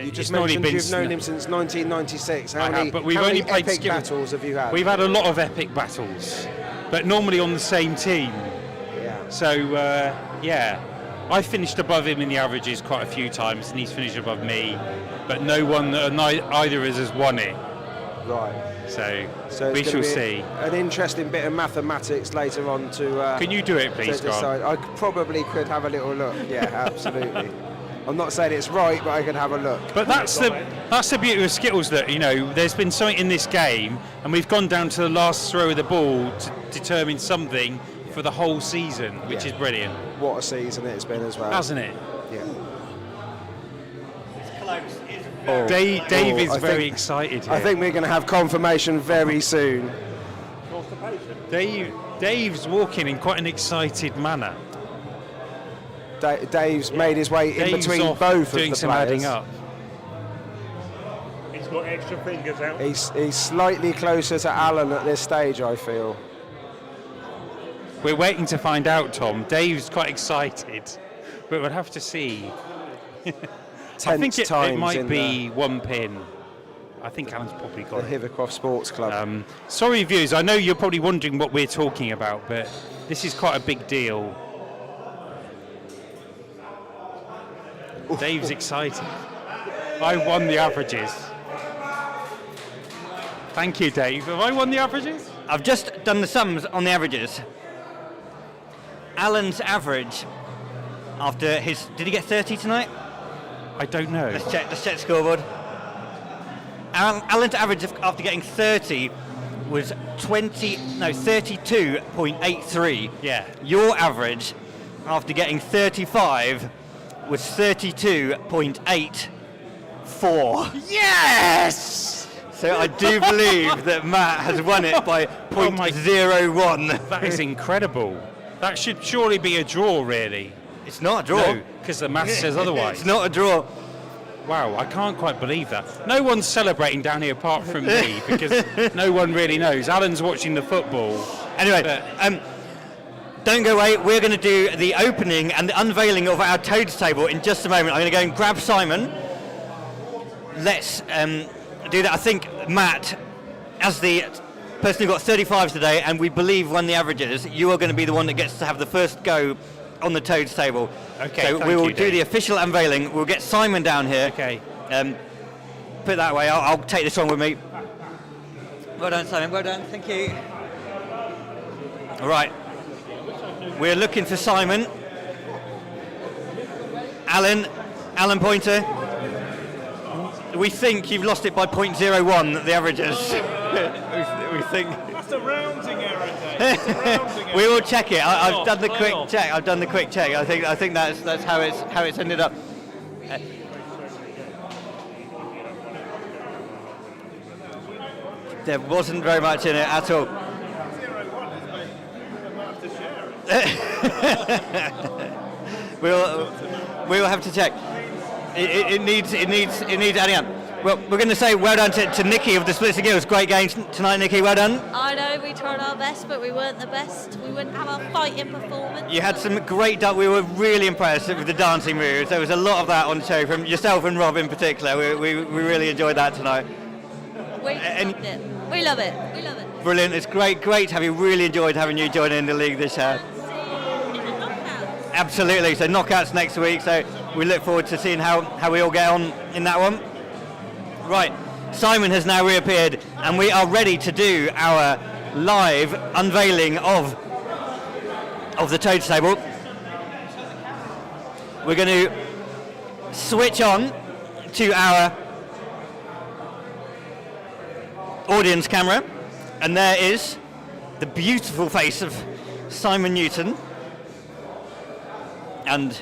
You just normally mentioned you've been known him since 1996. How I many, have, but we've how only many played epic Skittles. battles have you had? We've had a lot of epic battles, but normally on the same team. Yeah. So, yeah, I finished above him in the averages quite a few times, and he's finished above me, but no one, either of us has won it. Right. So it's we gonna shall be see. An interesting bit of mathematics later on to. Can you do it, please, to decide. I probably could have a little look. Yeah, absolutely. I'm not saying it's right, but I could have a look. But that's the beauty of Skittles, that there's been something in this game, and we've gone down to the last throw of the ball to determine something for the whole season, which is brilliant. What a season it's been as well. Hasn't it? Yeah. It's close. It's Oh, Dave is I very think- excited here. I think we're going to have confirmation very soon. Dave's walking in quite an excited manner. Dave's made his way in Dave's between off both doing of the some players. adding up. He's got extra fingers out. He's slightly closer to Alan at this stage, I feel. We're waiting to find out, Tom. Dave's quite excited, but we'll have to see. I think it times might in be 1 pin. I think Alan's probably the got it. Hivercroft Sports Club. Sorry, viewers, I know you're probably wondering what we're talking about, but this is quite a big deal. Dave's excited. I won the averages. Thank you, Dave. Have I won the averages? I've just done the sums on the averages. Alan's average after his... Did he get 30 tonight? I don't know. Let's check the scoreboard. Alan's average after getting 30 was 32.83. Yeah. Your average after getting 35 was 32.84. Yes! So I do believe that Matt has won it by .01. That is incredible. That should surely be a draw, really. It's not a draw. No, because the math says otherwise. It's not a draw. Wow, I can't quite believe that. No one's celebrating down here apart from me because no one really knows. Alan's watching the football. Anyway, don't go away. We're going to do the opening and the unveiling of our Toads table in just a moment. I'm going to go and grab Simon. Let's do that. I think Matt, as the person who got 35 today, and we believe won the averages, you are going to be the one that gets to have the first go on the Toads table. Okay, so we will do the official unveiling. We'll get Simon down here. Okay. Put it that way. I'll take this one with me. Well done, Simon. Well done. Thank you. All right. We're looking for Simon. Alan Pointer. We think you've lost it by .01, the averages. we think. That's a rounding error, Dave. We will check it. I've done the quick check. I think that's how it's ended up. There wasn't very much in it at all. 0-1 We'll have to check. It needs adding up. Well, we're going to say well done to Nikki of the Splitz and Giggles. Great game tonight, Nikki. Well done. I know we tried our best, but we weren't the best. We wouldn't have our fighting performance. You had some great we were really impressed with the dancing moves. There was a lot of that on the show from yourself and Rob in particular. We really enjoyed that tonight. We loved it. We love it. We love it. Brilliant. It's great to have you. Really enjoyed having you join in the league this year. Absolutely. So knockouts next week. So we look forward to seeing how we all get on in that one. Right. Simon has now reappeared, and we are ready to do our live unveiling of the Toads table. We're going to switch on to our audience camera, and there is the beautiful face of Simon Newton and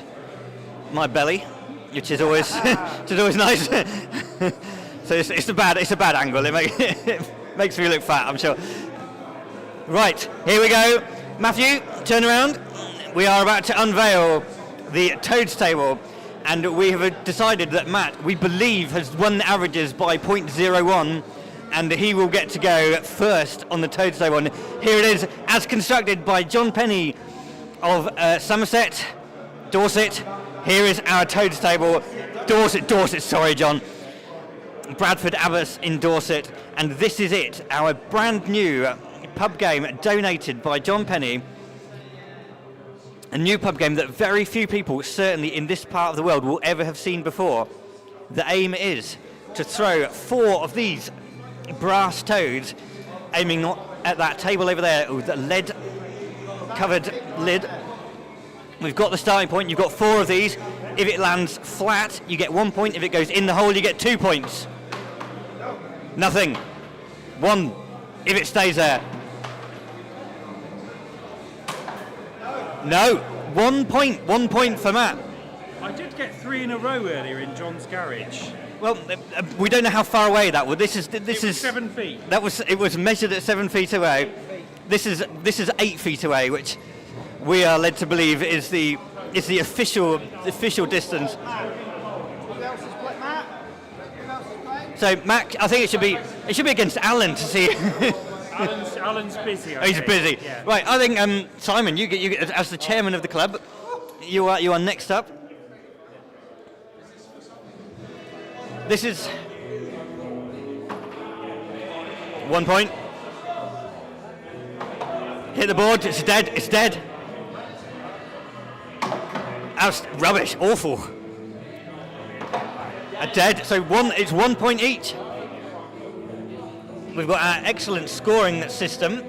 my belly, which is always nice. So it's a bad angle. It makes me look fat, I'm sure. Right, here we go. Matthew, turn around. We are about to unveil the Toads table, and we have decided that Matt, we believe, has won the averages by .01, and he will get to go first on the Toads table. And here it is, as constructed by John Penny of Somerset, Dorset. Here is our Toads table. Dorset, sorry, John. Bradford Abbas in Dorset, and this is it, our brand new pub game donated by John Penny. A new pub game that very few people, certainly in this part of the world, will ever have seen before. The aim is to throw 4 of these brass toads, aiming at that table over there with the lead-covered lid. We've got the starting point. You've got 4 of these. If it lands flat, you get 1 point. If it goes in the hole, you get 2 points. Nothing. 1 if it stays there. No. 1 point. 1 point for Matt. I did get 3 in a row earlier in John's garage. Well, we don't know how far away that was. This is 7 feet. It was measured at 7 feet away. This is 8 feet away, which we are led to believe is the official distance. So Matt, I think it should be against Alan to see. Alan's busy. Oh, he's busy. Yeah. Right. I think Simon, you get as the chairman of the club. You are next up. This is 1 point. Hit the board. It's dead. It's dead. That's rubbish. Awful. Dead. So it's 1 point each. We've got our excellent scoring system.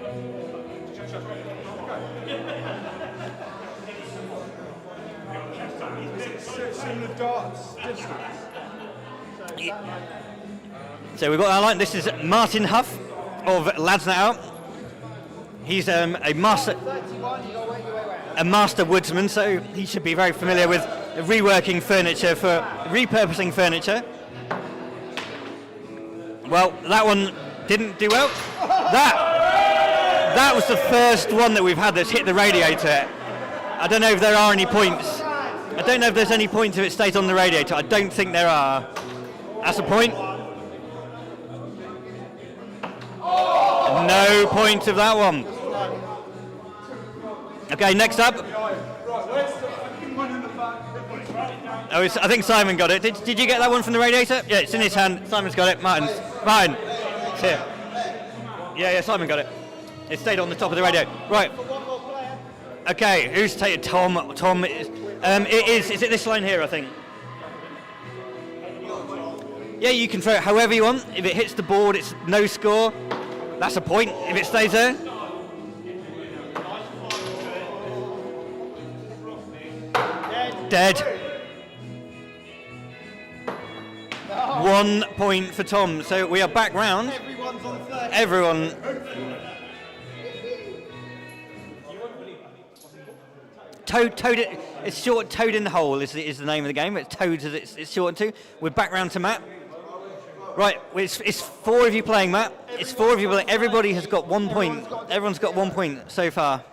So we've got our line. This is Martin Huff of Lads Night Out. He's a master woodsman, so he should be very familiar with reworking furniture for repurposing furniture. Well, that one didn't do well. That was the first one that we've had that's hit the radiator. I don't know if there are any points. I don't know if there's any points if it stays on the radiator. I don't think there are. That's a point. No point of that one. Okay, next up. Oh, I think Simon got it. Did you get that one from the radiator? Yeah, it's in his hand. Simon's got it. Martin. It's here. Yeah, Simon got it. It stayed on the top of the radio. Right. Okay, who's taking Tom? Tom is. Is it this line here? I think. Yeah, you can throw it however you want. If it hits the board, it's no score. That's a point. If it stays there. Dead. 1 point for Tom. So we are back round. Everyone's on 30. Everyone. Toad. It's short. Toad in the hole is the name of the game. It's Toads as it's shortened to. We're back round to Matt. Right. It's 4 of you playing, Matt. It's 4 of you playing. Everybody has got 1 point. Everyone's got 1 point so far.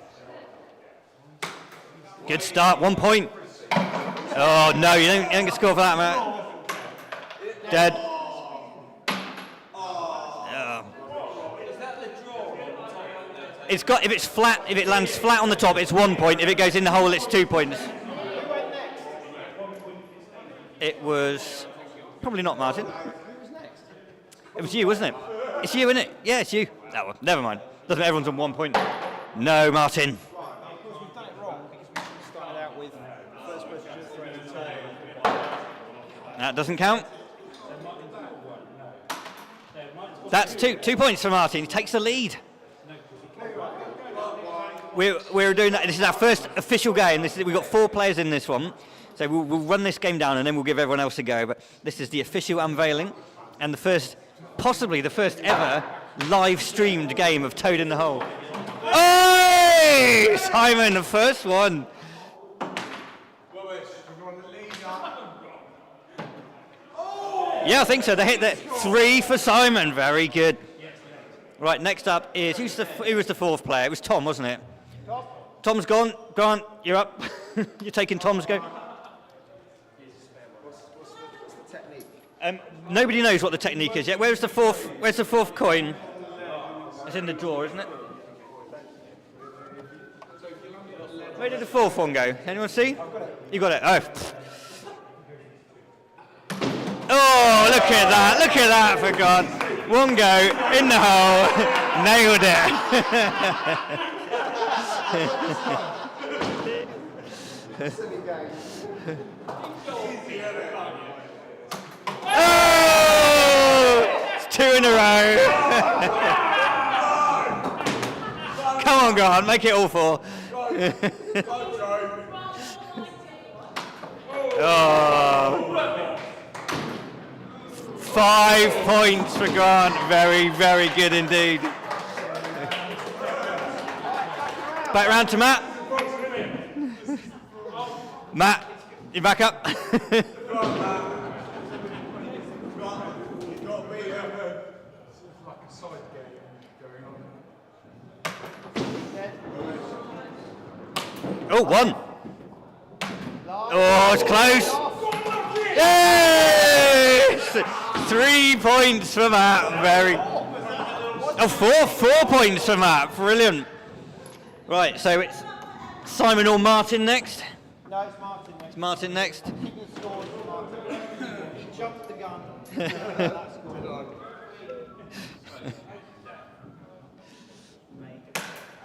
Good start. 1 point. Oh no, you don't get a score for that, Matt. Dead. It's got. If it's flat, if it lands flat on the top, it's 1 point. If it goes in the hole, it's 2 points. It was probably not Martin. It was you, wasn't it? It's you, isn't it? Yeah, it's you. That one. Never mind. Doesn't matter, everyone's on 1 point. No, Martin. That doesn't count. That's 2 points for Martin. He takes the lead. We're doing that. This is our first official game. We've got 4 players in this one. So we'll run this game down and then we'll give everyone else a go. But this is the official unveiling and possibly the first ever live streamed game of Toad in the Hole. Hey! Simon, the first one. Yeah, I think so. They hit the 3 for Simon. Very good. Right, next up is who was the 4th player? It was Tom, wasn't it? Tom's gone. Grant, you're up. You're taking Tom's go. What's the technique? Nobody knows what the technique is yet. Where's the 4th coin? It's in the drawer, isn't it? Where did the 4th one go? Anyone see? You got it. Oh. Oh, look at that. Look at that, for God. 1 go, in the hole, nailed it. Oh, it's 2 in a row. Come on, Grant, make it all 4. Oh. 5 points for Grant. Very, very good indeed. Back round to Matt. Matt, you back up? Oh, 1. Oh, it's close. Yes! 3 points for Matt. Very. Oh, 4 points for Matt. Brilliant. Right, so it's Simon or Martin next. No, it's Martin next. It's Martin next. Keep the scores, Martin. He jumped the gun. That's good.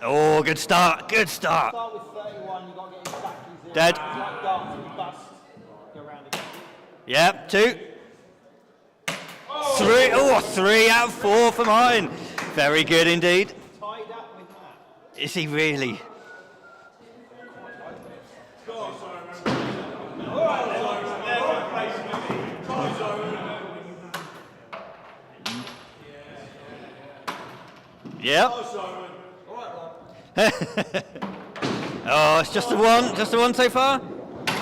Oh, good start. Good start. Start with 31. You've got to get exactly 0. Dead. Like darts, you bust. Go round again. Yep, 2. 3. Oh, 3 out of 4 for mine. Very good indeed. Tied up with Matt. Is he really? Yep. Oh, it's just the one so far.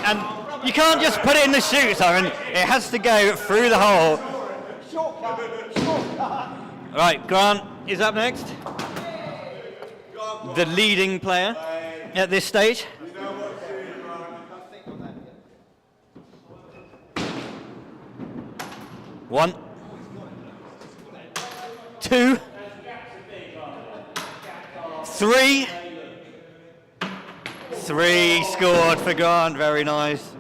And you can't just put it in the chute, Simon. It has to go through the hole. Right, Grant is up next. The leading player at this stage. One. Two. Three. Three scored for Grant, very nice.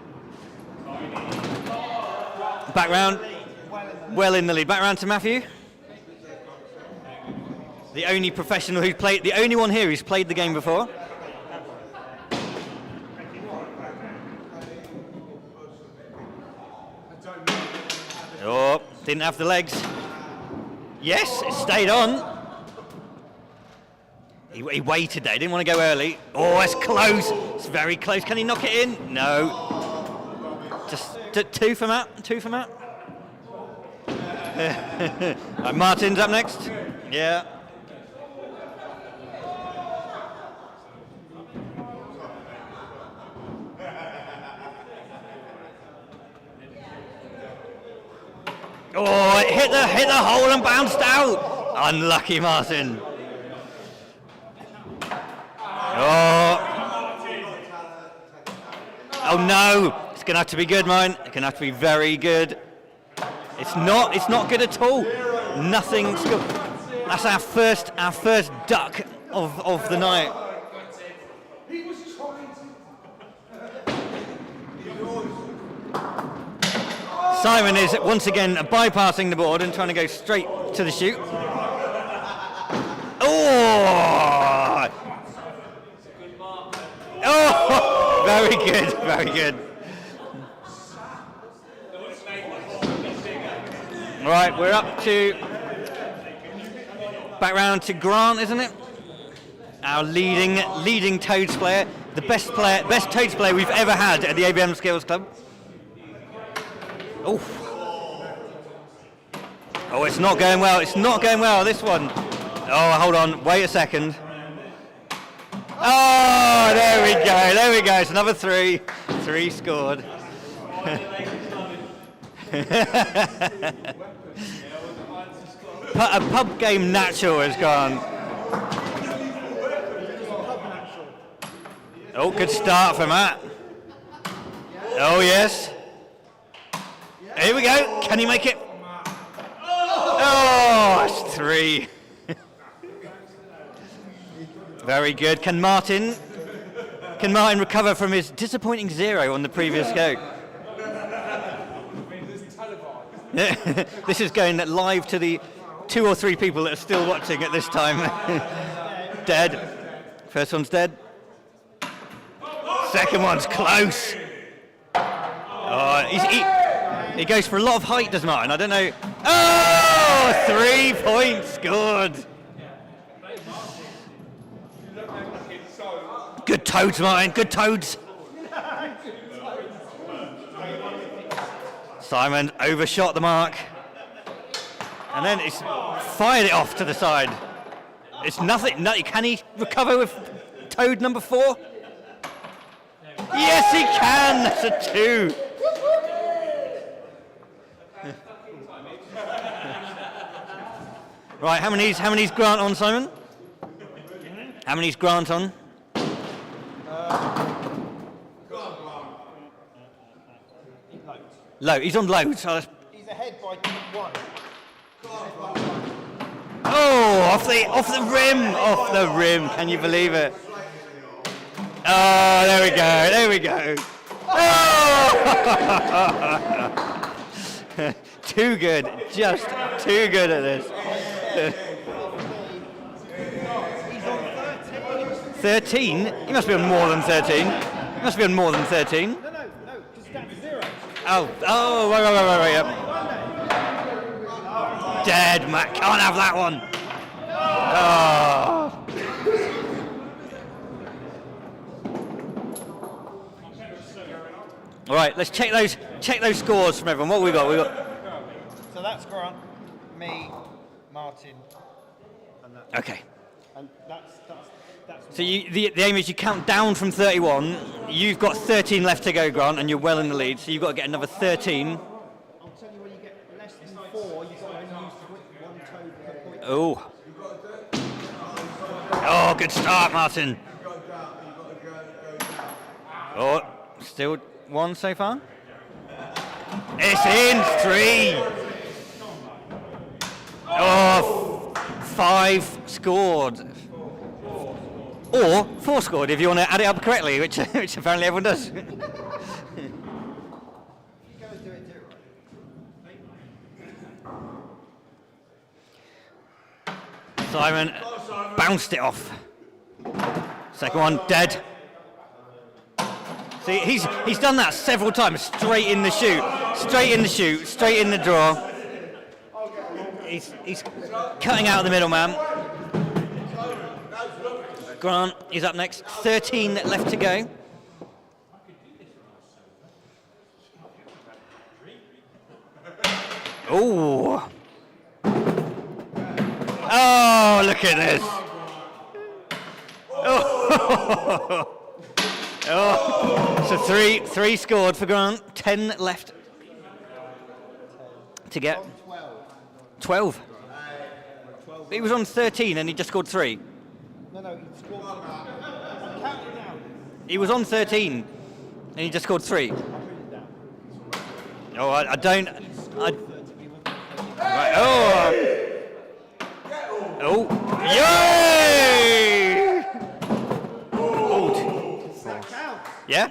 Back round, well in the lead. Back round to Matthew. The only professional who's played, the only one here who's played the game before. Oh, didn't have the legs. Yes, it stayed on. He waited there, he didn't want to go early. Oh, it's close. It's very close. Can he knock it in? No. Just two for Matt. Two for Matt. Right, Martin's up next. Yeah. Oh, it hit the hole and bounced out. Unlucky Martin. Oh no, it's going to have to be good, mine. It's going to have to be very good. It's not good at all. Nothing's good. That's our first duck of the night. Simon is once again bypassing the board and trying to go straight to the chute. Oh! Oh! Very good, very good. Right, we're up to back round to Grant, isn't it? Our leading Toads player, the best Toads player we've ever had at the ABM Skills Club. Oh, oh, it's not going well. It's not going well. This one. Oh, hold on. Wait a second. Oh, there we go. There we go. It's another three. Three scored. A pub game natural has gone. Oh, good start for Matt. Oh, yes. Here we go. Can he make it? Oh, it's three. Very good. Can Martin recover from his disappointing zero on the previous go? This is going live to the 2 or 3 people that are still watching at this time. Dead. First one's dead. Second one's close. Oh, he goes for a lot of height, does Martin? I don't know. Oh, 3 points scored. Good Toads, Martin. Good Toads. Simon overshot the mark. And then it's fired it off to the side. It's nothing. Can he recover with Toad number 4? Yes, he can. That's a 2. Right, how many's Grant on, Simon? How many's Grant on? Low. He's on loads. So he's ahead by 1. Oh, off the rim. Can you believe it? Oh, there we go. There we go. Oh! Too good. Just too good at this. 13? He must be on more than 13. He must be on more than 13. No, because that's 0. Oh, right, yep. Dead, Matt. Can't have that one. Oh. All right, let's check those scores from everyone. What have we got? So that's Grant, me, Martin, and that. Okay. So the aim is you count down from 31. You've got 13 left to go, Grant, and you're well in the lead. So you've got to get another 13. I'll tell you when you get less than 4, you've got to use one toe per point. Oh. Oh, good start, Martin. Oh, still 1 so far. It's in 3. Oh, 5 scored. Or 4 scored if you want to add it up correctly, which apparently everyone does. Simon bounced it off. Second one, dead. See, he's done that several times. Straight in the shoot, straight in the shoot, straight in the draw. He's cutting out the middle man. Grant is up next. 13 left to go. Oh. Oh, look at this. Oh. Oh. So three scored for Grant. 10 left to get. 12. He was on 13 and he just scored 3. No, he scored. He was on 13 and he just scored 3. Oh, I don't. Right. Oh. Oh. Yay! Oh. Yeah?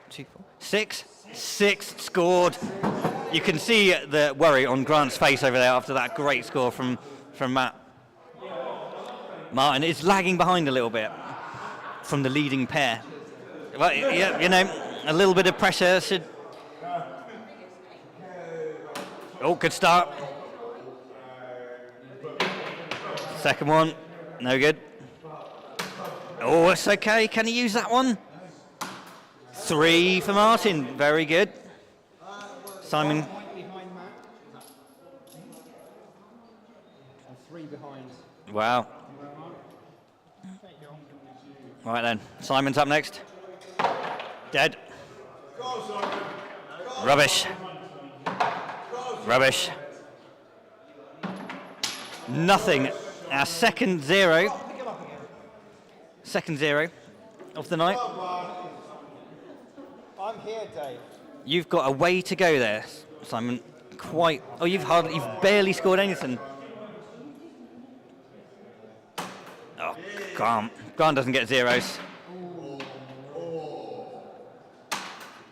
2, 4, 6. 6 scored. You can see the worry on Grant's face over there after that great score from Matt. Martin is lagging behind a little bit from the leading pair. Well, yeah, you know, a little bit of pressure should. Oh, good start. Second one, no good. Oh, it's okay. Can he use that one? 3 for Martin. Very good. Simon. Behind Matt. And 3 behind. Wow. Right then, Simon's up next. Dead. Rubbish. Rubbish. Nothing. Our second 0. Second 0 of the night. I'm here, Dave. You've got a way to go there, Simon. Quite. Oh, you've barely scored anything. Oh, Grant doesn't get 0s.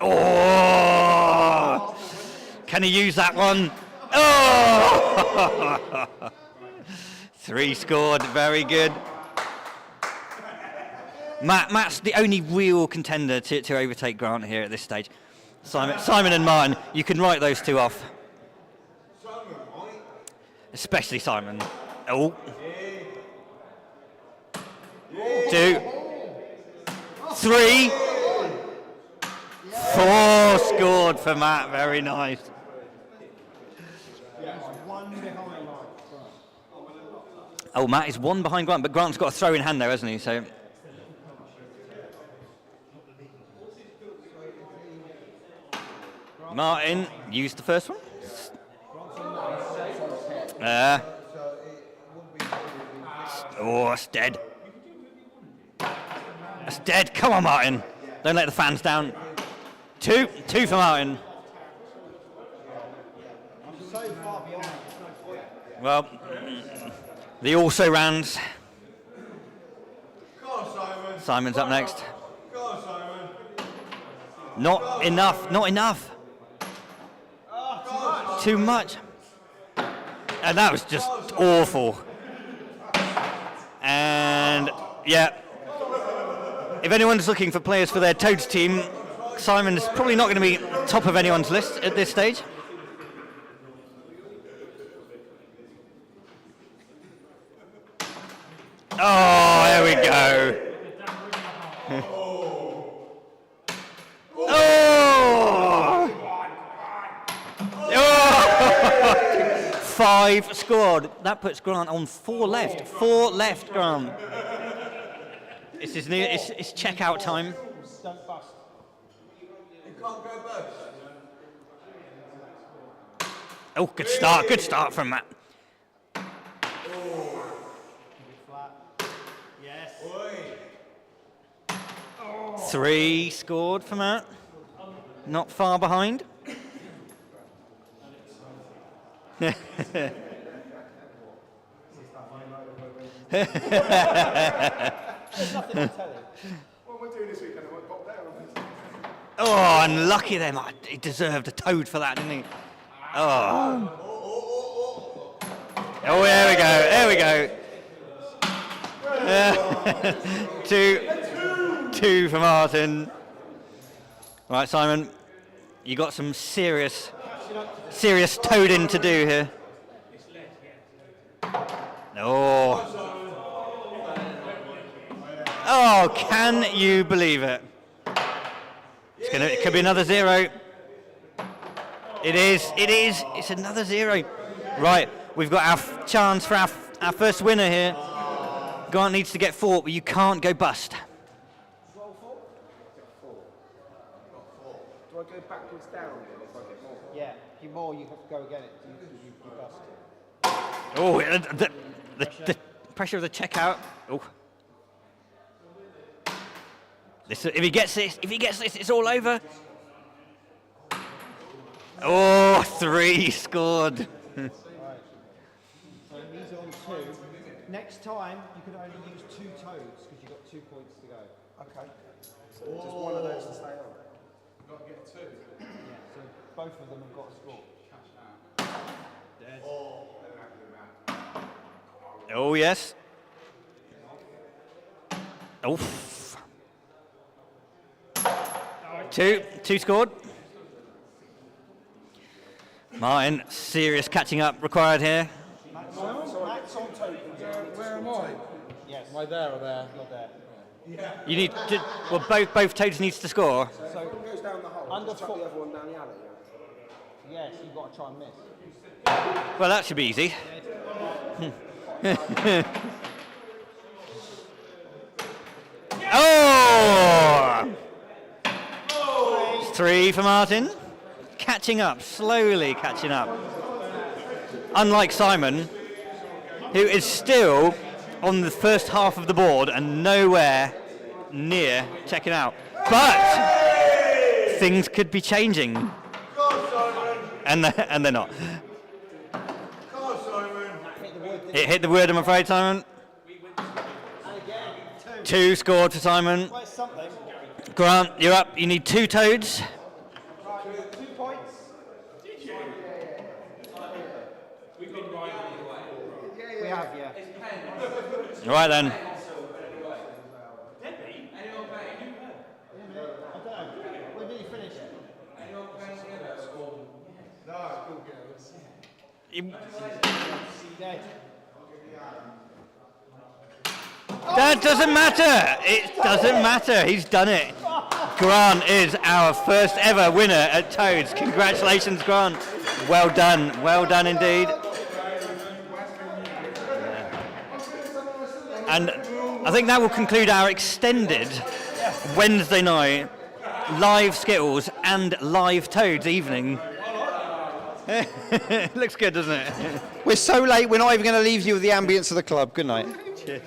Oh! Can he use that one? Oh! 3 scored. Very good. Matt's the only real contender to overtake Grant here at this stage. Simon and Martin, you can write those 2 off. Especially Simon. Oh. 2. 3. 4 scored for Matt. Very nice. Oh, Matt is 1 behind Grant, but Grant's got a throw in hand there, hasn't he? So. Martin used the first one. Oh, it's dead. That's dead. Come on, Martin. Don't let the fans down. 2 for Martin. I'm so far behind. Well, the also rounds. Simon's up next. Not enough. Not enough. Too much. And that was just awful. And yeah, if anyone's looking for players for their Toads team, Simon's probably not going to be top of anyone's list at this stage. Oh, there we go. Oh! 5 5 scored. That puts Grant on 4 left. 4 left, Grant. It's his new. It's checkout time. Don't bust. You can't go bust. Oh, good start. Good start from Matt. Yes. 3 scored for Matt. Not far behind. Oh, unlucky them. He deserved a toad for that, didn't he? Oh. Oh, there we go. There we go. 2 for Martin. Right, Simon, you got some serious toading to do here. Oh, can you believe it? It could be another 0. It is. It's another 0. Right, we've got our chance for our first winner here. Grant needs to get 4, but you can't go bust. Do I go backwards down if I get more? Yeah, if you more, you have to go again. You bust. Oh, the pressure of the checkout. Oh. If he gets this, it's all over. Oh, 3 scored. Right. So these are on 2. Next time, you can only use 2 toads because you've got 2 points to go. Okay. So just one of those to stay on. You've got to get 2. Yeah, so both of them have got to score. Dead. Oh, yes. Oh. 2 scored. Martin, serious catching up required here. Matt's on tokens. Where am I? Yes. Am I there or there? Not there. Yeah. You need to, well, both toads needs to score. So One goes down the hole. under Chuck 4. the other one down the alley. Yes, you've got to try and miss. Well, that should be easy. Oh! 3 for Martin. Catching up, slowly catching up. Unlike Simon, who is still on the first half of the board and nowhere near checking out. But things could be changing. And they're not. It hit the wood, I'm afraid, Simon. 2 scored for Simon. Grant, you're up. You need 2 toads. 2 points. We have, yeah. Right then. When did you finish? That doesn't matter. It doesn't matter. He's done it. Grant is our first ever winner at Toads. Congratulations, Grant. Well done. Well done indeed. And I think that will conclude our extended Wednesday night live Skittles and live Toads evening. Looks good, doesn't it? We're so late, we're not even going to leave you with the ambience of the club. Good night. Cheers.